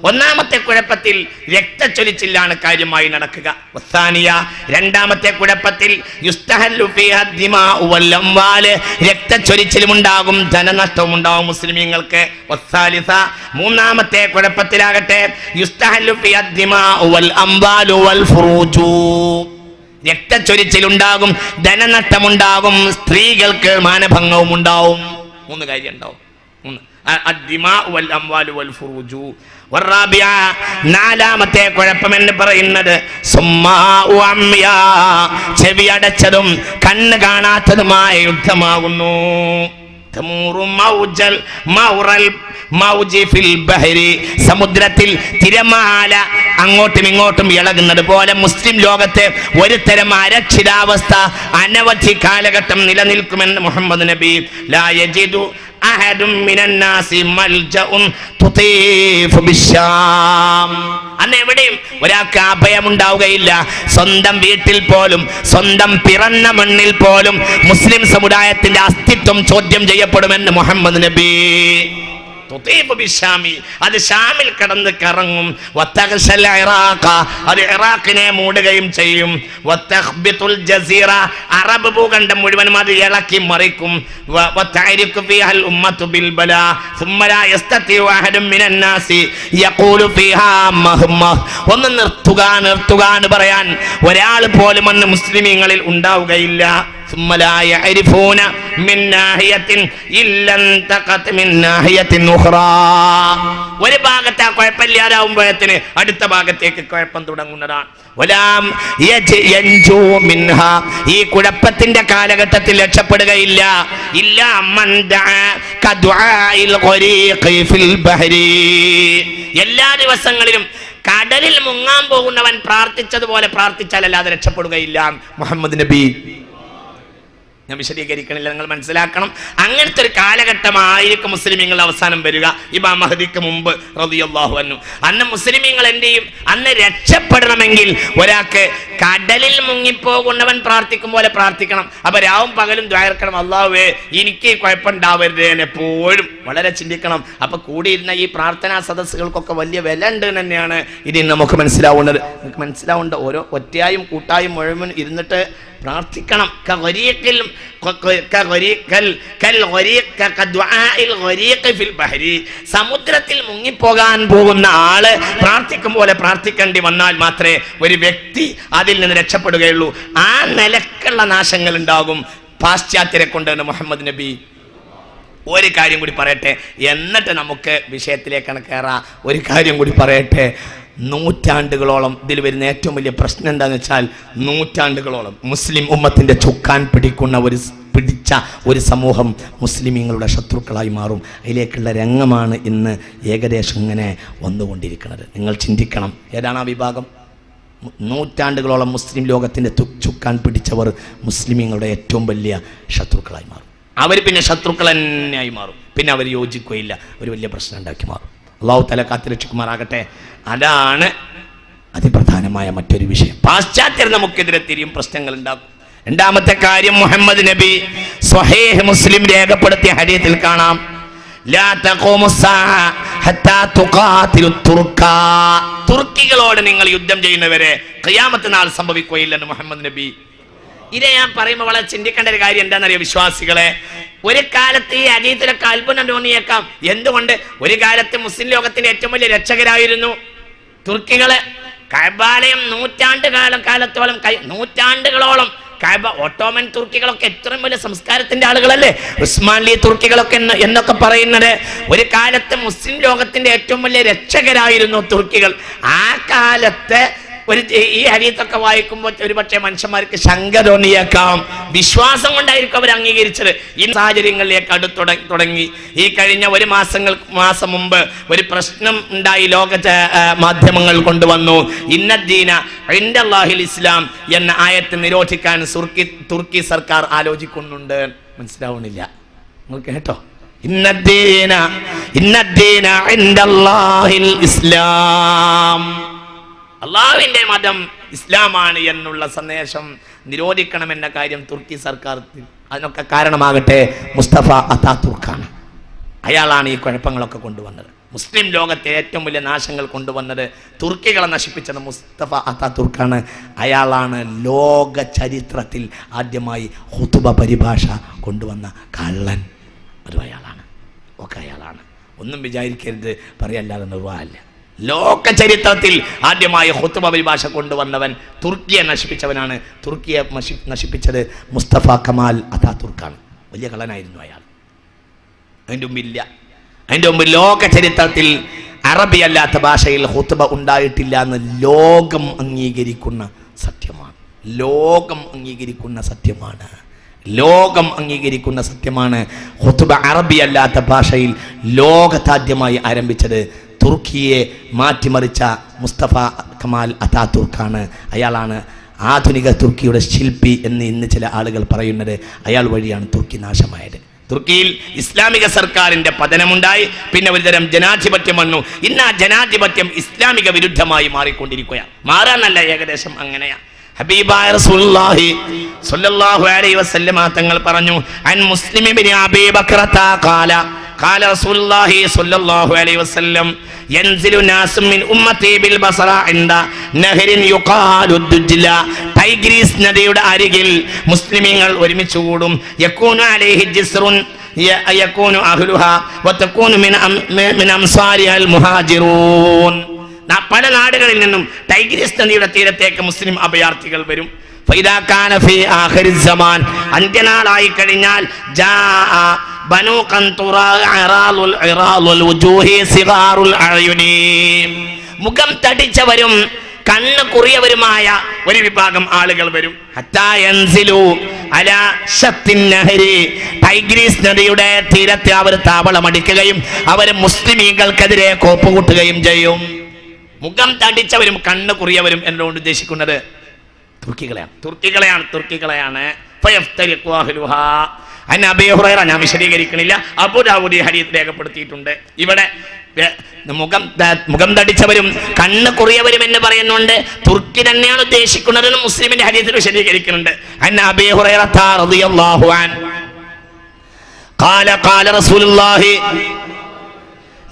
ഒന്നാമത്തെ കുഴപ്പത്തിൽ രക്തച്ചൊരിച്ചിലാണ് കാര്യമായി നടക്കുക. വസ്സാനിയ, രണ്ടാമത്തെ കുഴപ്പത്തിൽ യുസ്തഹല്ലു ഫീഹാ ദിമാഉ വൽ അംവാൽ, രക്തച്ചൊരിച്ചിലും ഉണ്ടാകും ധനനഷ്ടവും ഉണ്ടാകും മുസ്ലിമീങ്ങൾക്ക്. വസ്സാലിസ, മൂന്നാമത്തെ കുഴപ്പത്തിലാകട്ടെ യുസ്തഹല്ലു ഫീഹാ ദിമാഉ വൽ അംവാൽ വൽ ഫുറൂജു, രക്തച്ചൊരിച്ചിലുണ്ടാകും ധനനഷ്ടമുണ്ടാകും സ്ത്രീകൾക്ക് മാനഭംഗവും ഉണ്ടാവും. 3 കാര്യം ഉണ്ടാവും. നാലാമത്തെ കുഴപ്പം എന്ന് പറയുന്നത് ചെവി അടച്ചതും കണ്ണ് കാണാത്തതുമായ യുദ്ധമാകുന്നു. സമുദ്രത്തിൽ തിരമാല അങ്ങോട്ടും ഇങ്ങോട്ടും ഇളകുന്നത് പോലെ മുസ്ലിം ലോകത്തെ ഒരു തരം അരക്ഷിതാവസ്ഥ അനവധി കാലഘട്ടം നിലനിൽക്കുമെന്ന് മുഹമ്മദ് നബി. ലാ യജിദു അഹദും മിനന്നാസി മൽജഉൻ തുതീഫു ബിശ്ശാം. അന്ന് എവിടെയും ഒരാൾക്ക് അഭയമുണ്ടാവുകയില്ല. സ്വന്തം വീട്ടിൽ പോലും, സ്വന്തം പിറന്ന മണ്ണിൽ പോലും മുസ്ലിം സമുദായത്തിന്റെ അസ്തിത്വം ചോദ്യം ചെയ്യപ്പെടുമെന്ന് മുഹമ്മദ് നബി. അത് ഷാമിൽ കടന്ന് കറങ്ങും. അത് ഇറാഖിനെ മൂടുകയും ചെയ്യും. അറബ് ഭൂഖണ്ഡം മുഴുവനും അത് ഇളക്കി മറിക്കും. ഒന്ന് നിർത്തുക നിർത്തുക എന്ന് പറയാൻ ഒരാൾ പോലും അന്ന് മുസ്ലിമീങ്ങളിൽ ഉണ്ടാവുകയില്ല. ഒരു ഭാഗത്ത് ആ കുഴപ്പമില്ലാതാവുമ്പോഴത്തിന് അടുത്ത ഭാഗത്തേക്ക് കുഴപ്പം തുടങ്ങുന്നതാണ്. ഈ കുഴപ്പത്തിന്റെ കാലഘട്ടത്തിൽ രക്ഷപ്പെടുകയില്ല. എല്ലാ ദിവസങ്ങളിലും കടലിൽ മുങ്ങാൻ പോകുന്നവൻ പ്രാർത്ഥിച്ചതുപോലെ പ്രാർത്ഥിച്ചാലല്ലാതെ രക്ഷപ്പെടുകയില്ല. മുഹമ്മദ് നബി. ഞാൻ വിശദീകരിക്കണില്ല, നിങ്ങൾ മനസ്സിലാക്കണം. അങ്ങനത്തെ ഒരു കാലഘട്ടമായിരിക്കും മുസ്ലിമീങ്ങൾ അവസാനം വരിക. ഇമാം മഹദിക്ക് മുമ്പ് റളിയല്ലാഹു അൻഹു. അന്ന് മുസ്ലിമീങ്ങൾ എന്ത് ചെയ്യും? അന്ന് രക്ഷപ്പെടണമെങ്കിൽ ഒരാൾക്ക് കടലിൽ മുങ്ങിപ്പോകുന്നവൻ പ്രാർത്ഥിക്കും പോലെ പ്രാർത്ഥിക്കണം. അപ്പൊ രാവും പകലും ദ്വാരക്കണം, അല്ലാഹുവേ എനിക്ക് കുഴപ്പമുണ്ടാവരുത് എപ്പോഴും വളരെ ചിന്തിക്കണം. അപ്പൊ കൂടിയിരുന്ന ഈ പ്രാർത്ഥനാ സദസ്സുകൾക്കൊക്കെ വലിയ വില ഉണ്ട് തന്നെയാണ് ഇനി നമുക്ക് മനസ്സിലാവുന്നത്. നമുക്ക് മനസ്സിലാവേണ്ട ഓരോ ഒറ്റയായും കൂട്ടായും മുഴുവൻ ഇരുന്നിട്ട് പ്രാർത്ഥിക്കണം. സമുദ്രത്തിൽ മുങ്ങിപ്പോകാൻ പോകുന്ന ആള് പ്രാർത്ഥിക്കും പോലെ പ്രാർത്ഥിക്കേണ്ടി വന്നാൽ മാത്രമേ ഒരു വ്യക്തി അതിൽ നിന്ന് രക്ഷപ്പെടുകയുള്ളൂ. ആ നിലക്കുള്ള നാശങ്ങൾ ഉണ്ടാകും പാശ്ചാത്യരെ കൊണ്ട് മുഹമ്മദ് നബി. ഒരു കാര്യം കൂടി പറയട്ടെ, എന്നിട്ട് നമുക്ക് വിഷയത്തിലേക്കാണ് കയറാം. ഒരു കാര്യം കൂടി പറയട്ടെ. നൂറ്റാണ്ടുകളോളം ഇതിൽ വരുന്ന ഏറ്റവും വലിയ പ്രശ്നം എന്താണെന്ന് വെച്ചാൽ, നൂറ്റാണ്ടുകളോളം മുസ്ലിം ഉമ്മത്തിൻ്റെ ചുക്കാൻ പിടിച്ച ഒരു സമൂഹം മുസ്ലിമീങ്ങളുടെ ശത്രുക്കളായി മാറും. അതിലേക്കുള്ള രംഗമാണ് ഇന്ന് ഏകദേശം ഇങ്ങനെ വന്നുകൊണ്ടിരിക്കുന്നത്. നിങ്ങൾ ചിന്തിക്കണം, ഏതാണ് ആ വിഭാഗം? നൂറ്റാണ്ടുകളോളം മുസ്ലിം ലോകത്തിൻ്റെ ചുക്കാൻ പിടിച്ചവർ മുസ്ലിമീങ്ങളുടെ ഏറ്റവും വലിയ ശത്രുക്കളായി മാറും. അവർ പിന്നെ ശത്രുക്കൾ തന്നെയായി മാറും. പിന്നെ അവർ യോജിക്കുകയില്ല, ഒരു വലിയ പ്രശ്നം ഉണ്ടാക്കി മാറും. അല്ലാഹു തആല കാത്തുരക്ഷിക്കുമാറാകട്ടെ. അതാണ് അതിപ്രധാനമായ മറ്റൊരു വിഷയം. പാശ്ചാത്യർ നമുക്കെതിരെ തിരിയും പ്രശ്നങ്ങൾ ഉണ്ടാക്കും. രണ്ടാമത്തെ കാര്യം, മുഹമ്മദ് നബി സ്വഹീഹ് മുസ്ലിം രേഖപ്പെടുത്തിയ ഹദീസിൽ കാണാം, ലാ തഖൂമു സ്സാഅ ഹത്താ തുഖാതിലു തുർക്ക. തുർക്കികളോട് നിങ്ങൾ യുദ്ധം ചെയ്യുന്നവരെ ഖിയാമത്ത് നാൾ സംഭവിക്കുകയില്ലെന്ന് മുഹമ്മദ് നബി. ഇത് ഞാൻ പറയുമ്പോൾ വളരെ ചിന്തിക്കേണ്ട ഒരു കാര്യം എന്താണെന്നറിയോ വിശ്വാസികളെ? ഒരു കാലത്ത് ഈ ഹദീസിലൊക്കെ അത്ഭുതം തോന്നിയേക്കാം. എന്തുകൊണ്ട്? ഒരു കാലത്ത് മുസ്ലിം ലോകത്തിന്റെ ഏറ്റവും വലിയ രക്ഷകരായിരുന്നു തുർക്കികള്. കഅബാലയം കാലത്തോളം നൂറ്റാണ്ടുകളോളം കഅബ, ഓട്ടോമൻ തുർക്കികളൊക്കെ എത്രയും വലിയ സംസ്കാരത്തിന്റെ ആളുകളല്ലേ, ഉസ്മാൻലി തുർക്കികളൊക്കെ എന്നൊക്കെ പറയുന്നത്. ഒരു കാലത്ത് മുസ്ലിം ലോകത്തിന്റെ ഏറ്റവും വലിയ രക്ഷകരായിരുന്നു തുർക്കികൾ. ആ കാലത്ത് ഈ ഹദീസൊക്കെ വായിക്കുമ്പോൾ ഒരുപക്ഷെ മനുഷ്യന്മാർക്ക് ശങ്ക തോന്നിയേക്കാം. വിശ്വാസം കൊണ്ടായിരിക്കും അവർ അംഗീകരിച്ചത്. ഈ സാഹചര്യങ്ങളിലേക്ക് അടുത്ത് തുടങ്ങി. ഈ കഴിഞ്ഞ ഒരു മാസം മുമ്പ് ഒരു പ്രശ്നം ഉണ്ടായി. ലോക മാധ്യമങ്ങൾ കൊണ്ടുവന്നു, ഇന്നദ്ദീന ഇൻദല്ലാഹിൽ ഇസ്ലാം എന്ന ആയത്ത് നിരോധിക്കാൻ തുർക്കി സർക്കാർ ആലോചിക്കുന്നുണ്ട്. മനസ്സിലാവുന്നില്ല? നിങ്ങൾ കേട്ടോ? ഇന്നദ്ദീന ഇൻദല്ലാഹിൽ ഇസ്ലാം. അള്ളാഹുവിന്റെ മതം ഇസ്ലാമാണ് എന്നുള്ള സന്ദേശം നിരോധിക്കണമെന്ന കാര്യം തുർക്കി സർക്കാർ, അതിനൊക്കെ കാരണമാകട്ടെ മുസ്തഫ അതാതുർക്കാണ്. അയാളാണ് ഈ കുഴപ്പങ്ങളൊക്കെ കൊണ്ടുവന്നത്. മുസ്ലിം ലോകത്തെ ഏറ്റവും വലിയ നാശങ്ങൾ കൊണ്ടുവന്നത്, തുർക്കികളെ നശിപ്പിച്ചത് മുസ്തഫ അതാതുർക്കാണ്. അയാളാണ് ലോക ചരിത്രത്തിൽ ആദ്യമായി ഖുതുബ പരിഭാഷ കൊണ്ടുവന്ന കള്ളൻ. ഒരു അയാളാണ്, ഒക്കെ അയാളാണ്. ഒന്നും വിചാരിക്കരുത് പറയല്ലാതെ നിർവാഹമില്ല. ലോക ചരിത്രത്തിൽ ആദ്യമായി ഖുതുബ പരിഭാഷ കൊണ്ടുവന്നവൻ, തുർക്കിയെ നശിപ്പിച്ചവനാണ്. തുർക്കിയെ നശിപ്പിച്ചത് മുസ്തഫ കമാൽ അതാതുർക്കാണ്. വലിയ കള്ളനായിരുന്നു അയാൾ. അതിൻ്റെ മുമ്പ് ലോക ചരിത്രത്തിൽ അറബി അല്ലാത്ത ഭാഷയിൽ ഖുതുബ ഉണ്ടായിട്ടില്ല എന്ന് ലോകം അംഗീകരിക്കുന്ന സത്യമാണ്. ലോകം അംഗീകരിക്കുന്ന സത്യമാണ്. ഖുതുബ അറബി അല്ലാത്ത ഭാഷയിൽ ലോകത്താദ്യമായി ആരംഭിച്ചത് തുർക്കിയെ മാറ്റിമറിച്ച മുസ്തഫ കമാൽ അതാതുർക്കാണ്. അയാളാണ് ആധുനിക തുർക്കിയുടെ ശില്പി എന്ന് ഇന്ന് ചില ആളുകൾ പറയുന്നത്. അയാൾ വഴിയാണ് തുർക്കി നാശമായത്. തുർക്കിയിൽ ഇസ്ലാമിക സർക്കാരിന്റെ പതനമുണ്ടായി. പിന്നെ ഒരുതരം ജനാധിപത്യം വന്നു. ഇന്ന് ആ ജനാധിപത്യം ഇസ്ലാമിക വിരുദ്ധമായി മാറിക്കൊണ്ടിരിക്കുകയാണ്. മാറാനല്ല, ഏകദേശം അങ്ങനെയാ. ഹബീബായ റസൂലുള്ളാഹി സ്വല്ലല്ലാഹു അലൈഹി വസല്ലമ തങ്ങൾ പറഞ്ഞു, അൻ മുസ്ലിം ഇബ്നു അബീ ബക്റത ഖാല റസൂലുള്ളാഹി സ്വല്ലല്ലാഹു അലൈഹി വസല്ലം യൻസിലു നാസും മിൻ ഉമ്മത്തി ബിൽ ബസറ ഇൻദ നഹരിൻ യുഖാലു ദുജ്ല. ടൈഗ്രീസ് നദിയുടെ അരികിൽ മുസ്ലിമീങ്ങൾ ഒരുമിച്ച് കൂടും. യകൂനു അലൈഹി ജിസ്റുൻ യകൂനു അഹ്ലുഹാ വതകൂനു മിൻ അംസാരിൽ മുഹാജിറൂൻ. പല നാടുകളിൽ നിന്നും ടൈഗ്രീസ് നദിയുടെ തീരത്തേക്ക് മുസ്ലിം അഭയാർത്ഥികൾ വരും. ഫൈദാ കാന ഫീ ആഖിരിസ് സമാൻ, അന്ത്യനാളായി കഴിഞ്ഞാൽ ജാഅ ബനൂ ഖൻതുറാ ഇറാലുൽ വുജൂഹി സിഗാറുൽ അയുനി, മുഖം തടിച്ചവരും കണ്ണ് കുറിയവരുമായ ഒരു വിഭാഗം ആളുകൾ വരും. ഹത്താ യൻസിലു അലാ ശത്തിൻ നഹരി, ടൈഗ്രീസ് നദിയുടെ തീരത്തെ അവർ താവളമടിക്കുകയും അവർ മുസ്ലിമീങ്ങൾക്കെതിരെ കോപ്പുകൂട്ടുകയും ചെയ്യും. മുഖം തടിച്ചവരും കണ്ണ് കുറിയവരും എന്നോട് ഉദ്ദേശിക്കുന്നത് തുർക്കികളെയാണ്. ഞാൻ വിശദീകരിക്കണില്ല. അബൂ ദാവൂദ് ഹദീസ് രേഖപ്പെടുത്തിയിട്ടുണ്ട്. ഇവിടെ മുഖം തടിച്ചവരും കണ്ണ് കുറിയവരും എന്ന് പറയുന്നുണ്ട്. തുർക്കി തന്നെയാണ് ഉദ്ദേശിക്കുന്നതെന്ന് മുസ്ലിമിന്റെ ഹദീസിൽ വിശദീകരിക്കുന്നുണ്ട്. അൻ അബീ ഹുറൈറത റളിയല്ലാഹു അൻഹു ഖാല റസൂലുള്ളാഹി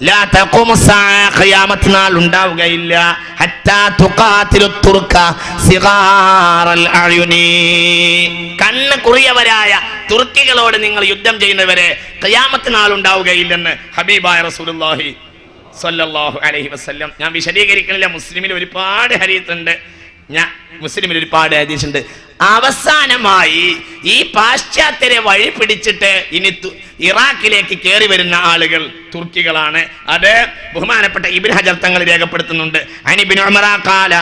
ലാ തഖൂമു സ്സാഅ, ഖിയാമത്ത് നാൾ ഉണ്ടാവുകയില്ല. ഹത്താ തുഖാതിലു തുർക സിഗാറൽ അയുനി, കണ്ണ് കുറിയവരായ തുർക്കികളോട് നിങ്ങൾ യുദ്ധം ചെയ്യുന്നവരെ ഖിയാമത്ത് നാൾ ഉണ്ടാവുകയില്ലെന്ന് ഹബീബായ റസൂലുള്ളാഹി സ്വല്ലല്ലാഹു അലൈഹി വസല്ലം. ഞാൻ വിശദീകരിക്കണില്ല. മുസ്ലിമിൽ ഒരുപാട് ഹദീസുണ്ട്. അവസാനമായി ഈ പാശ്ചാത്യരെ വഴി പിടിച്ചിട്ട് ഇനി ഇറാഖിലേക്ക് കയറി വരുന്ന ആളുകൾ തുർക്കികളാണ്. അത് ബഹുമാനപ്പെട്ട ഇബ്നു ഹജർ തങ്ങൾ രേഖപ്പെടുത്തുന്നുണ്ട്. അൻ ഇബ്നു ഉമറ ഖാല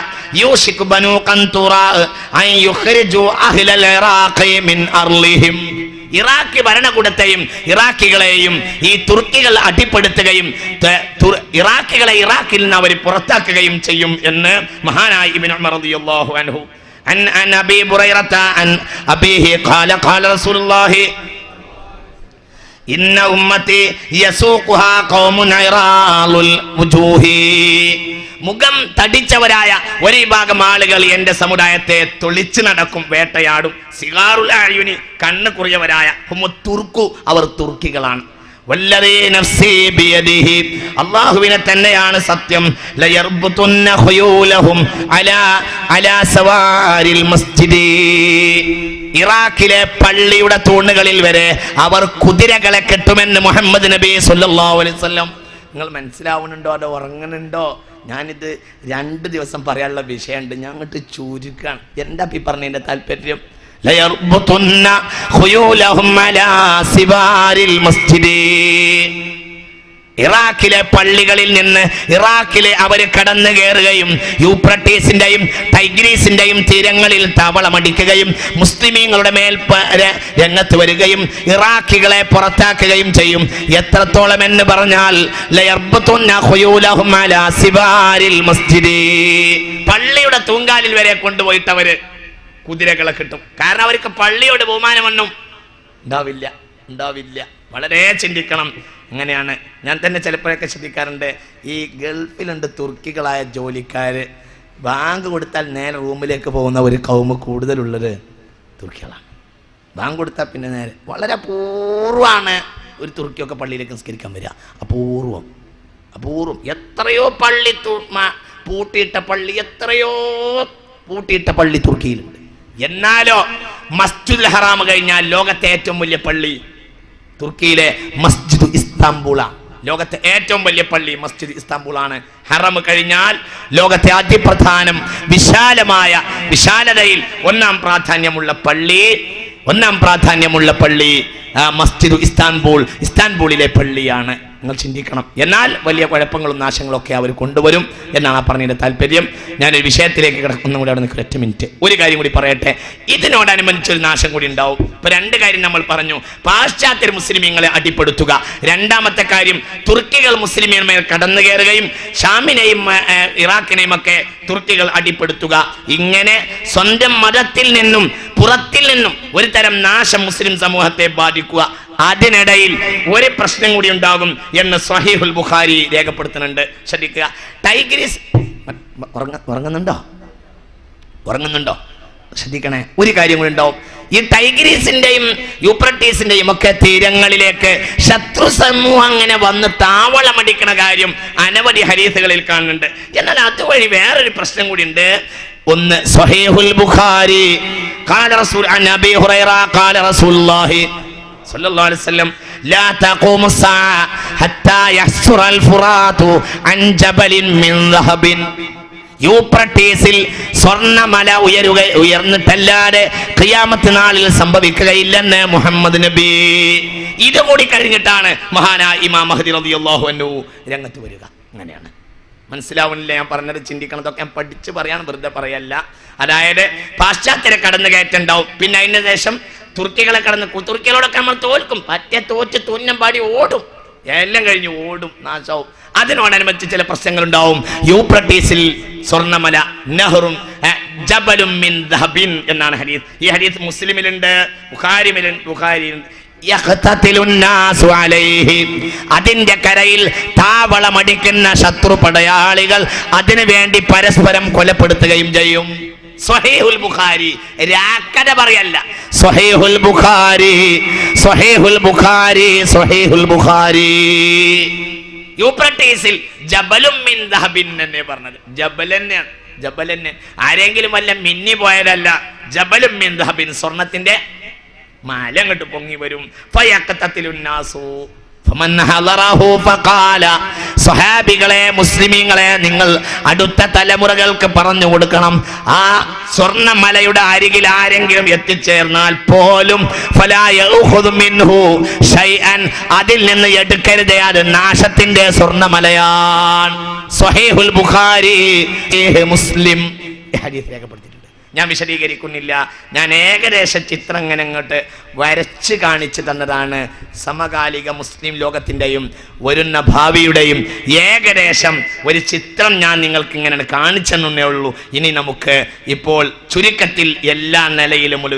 യൂഷികു ബനൂ ഖൻതുറാ അൻ യുഖ്രിജു അഹ്ലൽ ഇറാഖി മിൻ അർളിഹിം, ഇറാഖി ഭരണകൂടത്തെയും ഇറാഖികളെയും ഈ തുർക്കികൾ അടിപ്പെടുത്തുകയും ഇറാഖികളെ ഇറാഖിൽ നിന്ന് അവർ പുറത്താക്കുകയും ചെയ്യും എന്ന് മഹാനായ ഇബ്നു ഉമർ റളിയല്ലാഹു അൻഹു. അൻ അബീ ഹുറൈറത അൻ അബീഹി ഖാല ഖാല റസൂലുള്ളാഹി ഇന്ന ഉമ്മത്തി യസൂഖുഹാ ഖൗമുൻ ഇറാലുൽ വുജൂഹി, മുഖം തടിച്ചവരായ ഒരു വിഭാഗം ആളുകൾ എന്റെ സമുദായത്തെ തൊളിച്ചു നടക്കും, വേട്ടയാടും. സിഗാറുൽ അയുനി, കണ്ണ് കുറിയവരായ തുർക്കു, അവർ തുർക്കികളാണ്. വല്ലദീ നഫ്സി ബിയദിഹി, അല്ലാഹുവിനെ തന്നെയാണ് സത്യം. ലയർബുതുന്ന ഖുയൂലഹും അലാ സവാരിൽ മസ്ജിദി, ഇറാഖിലെ പള്ളിയുടെ തൂണുകളിൽ വരെ അവർ കുതിരകളെ കെട്ടുമെന്ന് മുഹമ്മദ് നബി സല്ലല്ലാഹു അലൈഹി വസല്ലം. നിങ്ങൾ മനസ്സിലാവുന്നുണ്ടോ അതോ ഉറങ്ങുന്നുണ്ടോ? ഞാനിത് 2 ദിവസം പറയാനുള്ള വിഷയമുണ്ട്. ഞാൻ അങ്ങോട്ട് ചുരുക്കാണ്. എന്താ ഈ പറഞ്ഞതിന്റെ താല്പര്യം? ലയർബുതുന്ന ഖുയൂലഹും അലാ സിവാരിൽ മസ്ജിദി, ഇറാഖിലെ പള്ളികളിൽ നിന്ന് ഇറാഖിലെ അവർ കടന്നു കയറുകയും യൂഫ്രട്ടീസിന്റെയും ടൈഗ്രീസിന്റെയും തീരങ്ങളിൽ താവളമടിക്കുകയും മുസ്ലിമീങ്ങളുടെ മേൽ രംഗത്ത് വരികയും ഇറാഖികളെ പുറത്താക്കുകയും ചെയ്യും. എത്രത്തോളം എന്ന് പറഞ്ഞാൽ ലയർബുതുന്ന ഖുയൂലഹും അലാ സിവാരിൽ മസ്ജിദി, പള്ളിയുടെ തൂങ്കാലിൽ വരെ കൊണ്ടുപോയിട്ട് അവര് കുതിരകളെ കിട്ടും. കാരണം അവർക്ക് പള്ളിയോട് ബഹുമാനമൊന്നും ഉണ്ടാവില്ല. വളരെ ചിന്തിക്കണം. അങ്ങനെയാണ് ഞാൻ തന്നെ ചിലപ്പോഴൊക്കെ ചിന്തിക്കാറുണ്ട്. ഈ ഗൾഫിലുണ്ട് തുർക്കികളായ ജോലിക്കാർ, ബാങ്ക് കൊടുത്താൽ നേരെ റൂമിലേക്ക് പോകുന്ന ഒരു കൗമ് കൂടുതലുള്ളത് തുർക്കികളാണ്. ബാങ്ക് കൊടുത്താൽ പിന്നെ നേരെ വളരെ അപൂർവമാണ് ഒരു തുർക്കിയൊക്കെ പള്ളിയിലേക്ക് നിസ്കരിക്കാൻ വരിക. അപൂർവം. എത്രയോ പള്ളി പൂട്ടിയിട്ട പള്ളി തുർക്കിയിലുണ്ട്. എന്നാലോ മസ്ജിദുൽ ഹറാം കഴിഞ്ഞാൽ ലോകത്തെ ഏറ്റവും വലിയ പള്ളി തുർക്കിയിലെ മസ്ജിദ് ഇസ്താംബൂളാണ്. ലോകത്തെ ഏറ്റവും വലിയ പള്ളി മസ്ജിദ് ഇസ്താംബൂളാണ്. ഹറം കഴിഞ്ഞാൽ ലോകത്തെ അതിപ്രധാനം വിശാലതയിൽ ഒന്നാം പ്രാധാന്യമുള്ള പള്ളി മസ്ജിദ് ഇസ്താൻബൂളിലെ പള്ളിയാണ്. നിങ്ങൾ ചിന്തിക്കണം. എന്നാൽ വലിയ കുഴപ്പങ്ങളും നാശങ്ങളും ഒക്കെ അവർ കൊണ്ടുവരും എന്നാണ് ആ പറഞ്ഞതിൻ്റെ താല്പര്യം. ഞാനൊരു വിഷയത്തിലേക്ക് കിടക്കുന്ന കൂടി അവിടെ നിൽക്കും. 1 മിനിറ്റ്. ഒരു കാര്യം കൂടി പറയട്ടെ. ഇതിനോടനുബന്ധിച്ചൊരു നാശം കൂടി ഉണ്ടാവും. ഇപ്പൊ 2 കാര്യം നമ്മൾ പറഞ്ഞു. പാശ്ചാത്യ മുസ്ലിമീങ്ങളെ അടിപ്പെടുത്തുക. രണ്ടാമത്തെ കാര്യം തുർക്കികൾ മുസ്ലിമീന്മേൽ കടന്നു കയറുകയും ഷാമിനെയും ഇറാഖിനെയും ഒക്കെ തുർക്കികൾ അടിപ്പെടുത്തുക. ഇങ്ങനെ സ്വന്തം മതത്തിൽ നിന്നും പുറത്തിൽ നിന്നും ഒരു തരം നാശം മുസ്ലിം സമൂഹത്തെ ബാധിക്കുക. അതിനിടയിൽ ഒരു പ്രശ്നം കൂടി ഉണ്ടാകും എന്ന് സ്വഹീഹുൽ ബുഖാരി രേഖപ്പെടുത്തുന്നുണ്ട്. ശ്രദ്ധിക്കുക. ടൈഗ്രീസ് ഉറങ്ങുന്നുണ്ടോ? ശ്രദ്ധിക്കണേ. ഒരു കാര്യം കൂടി ഉണ്ടാവും. ഈ ടൈഗ്രീസിന്റെയും യൂഫ്രട്ടീസിന്റെയും ഒക്കെ തീരങ്ങളിലേക്ക് ശത്രു സമൂഹം അങ്ങനെ വന്ന് താവളമടിക്കണ കാര്യം അനവധി ഹദീസുകളിൽ കാണുന്നുണ്ട്. എന്നാൽ അതുവഴി വേറൊരു പ്രശ്നം കൂടി ഉണ്ട്. ഒന്ന് സ്വഹീഹുൽ ബുഖാരി ഖാല റസൂൽ അൻ അബീ ഹുറൈറ ഖാല റസൂലുള്ളാഹി സ്വല്ലല്ലാഹു അലൈഹി വസല്ലം ലാ തഖൂമു സ്സാഅ ഹത്താ യഹ്സുറൽ ഫുറാതു അൻ ജബലിൻ മിൻ ദഹബിൻ. യൂഫ്രട്ടീസിൽ സ്വർണ്ണമല ഉയർന്നിട്ടല്ലാതെ ഖിയാമത്ത് നാളിൽ സംഭവിക്കുകയില്ലെന്ന് മുഹമ്മദ് നബി. ഇതുകൂടി കഴിഞ്ഞിട്ടാണ് മഹാനായ ഇമാം മഹ്ദി റളിയല്ലാഹു അൻഹു രംഗത്ത് വരിക. അങ്ങനെയാണ്. മനസ്സിലാവുന്നില്ല ഞാൻ പറഞ്ഞത്? ചിന്തിക്കണതൊക്കെ ഞാൻ പഠിച്ച് പറയാൻ വെറുതെ പറയല്ല. അതായത് പാശ്ചാത്യരെ കടന്നു കയറ്റുണ്ടാവും. പിന്നെ അതിന് ശേഷം തുർക്കികളെ തുർക്കികളോടൊക്കെ നമ്മൾ തോൽക്കും. തോറ്റ് തുന്നം പാടി ഓടും. എല്ലാം കഴിഞ്ഞ് ഓടും, നാശവും. അതിനോടനുബന്ധിച്ച് ചില പ്രശ്നങ്ങൾ ഉണ്ടാവും. യൂഫ്രട്ടീസിൽ സ്വർണ്ണമല നെഹ്റും ജബലും മിൻ ദഹബിൻ എന്നാണ് ഹദീസ്. ഈ ഹദീസ് മുസ്ലിമിലുണ്ട്, ബുഖാരിയിലുണ്ട്. അതിന്റെ കരയിൽ താവളമടിക്കുന്ന ശത്രു പടയാളികൾ അതിനു വേണ്ടി പരസ്പരം കൊലപ്പെടുത്തുകയും ചെയ്യും. സ്വഹീഹുൽ ബുഖാരി, രാക്കഥ പറയല്ല. സ്വഹീഹുൽ ബുഖാരി. യൂഫ്രട്ടീസിൽ ജബലും മിൻ ദഹബിൻ എന്നേ പറഞ്ഞത്. ജബൽ തന്നെ ആരെങ്കിലും വല്ല മിന്നി പോയതല്ല. ജബലും മിൻ ദഹബിൻ, സ്വർണത്തിന്റെ മാല അങ്ങോട്ട് പൊങ്ങി വരും. സ്വഹാബികളെ, മുസ്ലിമീങ്ങളെ, നിങ്ങൾ അടുത്ത തലമുറകൾക്ക് പറഞ്ഞു കൊടുക്കണം, ആ സ്വർണ്ണമലയുടെ അരികിൽ ആരെങ്കിലും എത്തിച്ചേർന്നാൽ പോലും അതിൽ നിന്ന് എടുക്കരുതേ, അത് നാശത്തിന്റെ സ്വർണ്ണമലയാണ്. സ്വഹീഹുൽ ബുഖാരി, മുസ്ലിം ഹദീസ് രേഖപ്പെടുത്തിയിട്ടുണ്ട്. ഞാൻ വിശദീകരിക്കുന്നില്ല. ഞാൻ ഏകദേശ ചിത്രം ഇങ്ങനെ അങ്ങോട്ട് വരച്ച് കാണിച്ചു തന്നതാണ്. സമകാലിക മുസ്ലിം ലോകത്തിൻ്റെയും വരുന്ന ഭാവിയുടെയും ഏകദേശം ഒരു ചിത്രം ഞാൻ നിങ്ങൾക്ക് ഇങ്ങനെ കാണിച്ചെന്നേ ഉള്ളൂ. ഇനി നമുക്ക് ഇപ്പോൾ ചുരുക്കത്തിൽ എല്ലാ നിലയിലുമുള്ള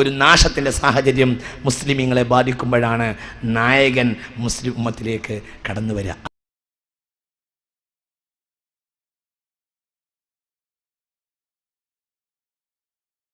ഒരു നാശത്തിൻ്റെ സാഹചര്യം മുസ്ലിമീങ്ങളെ ബാധിക്കുമ്പോഴാണ് നായകൻ മുസ്ലിം ഉമ്മത്തിലേക്ക് കടന്നു വരിക.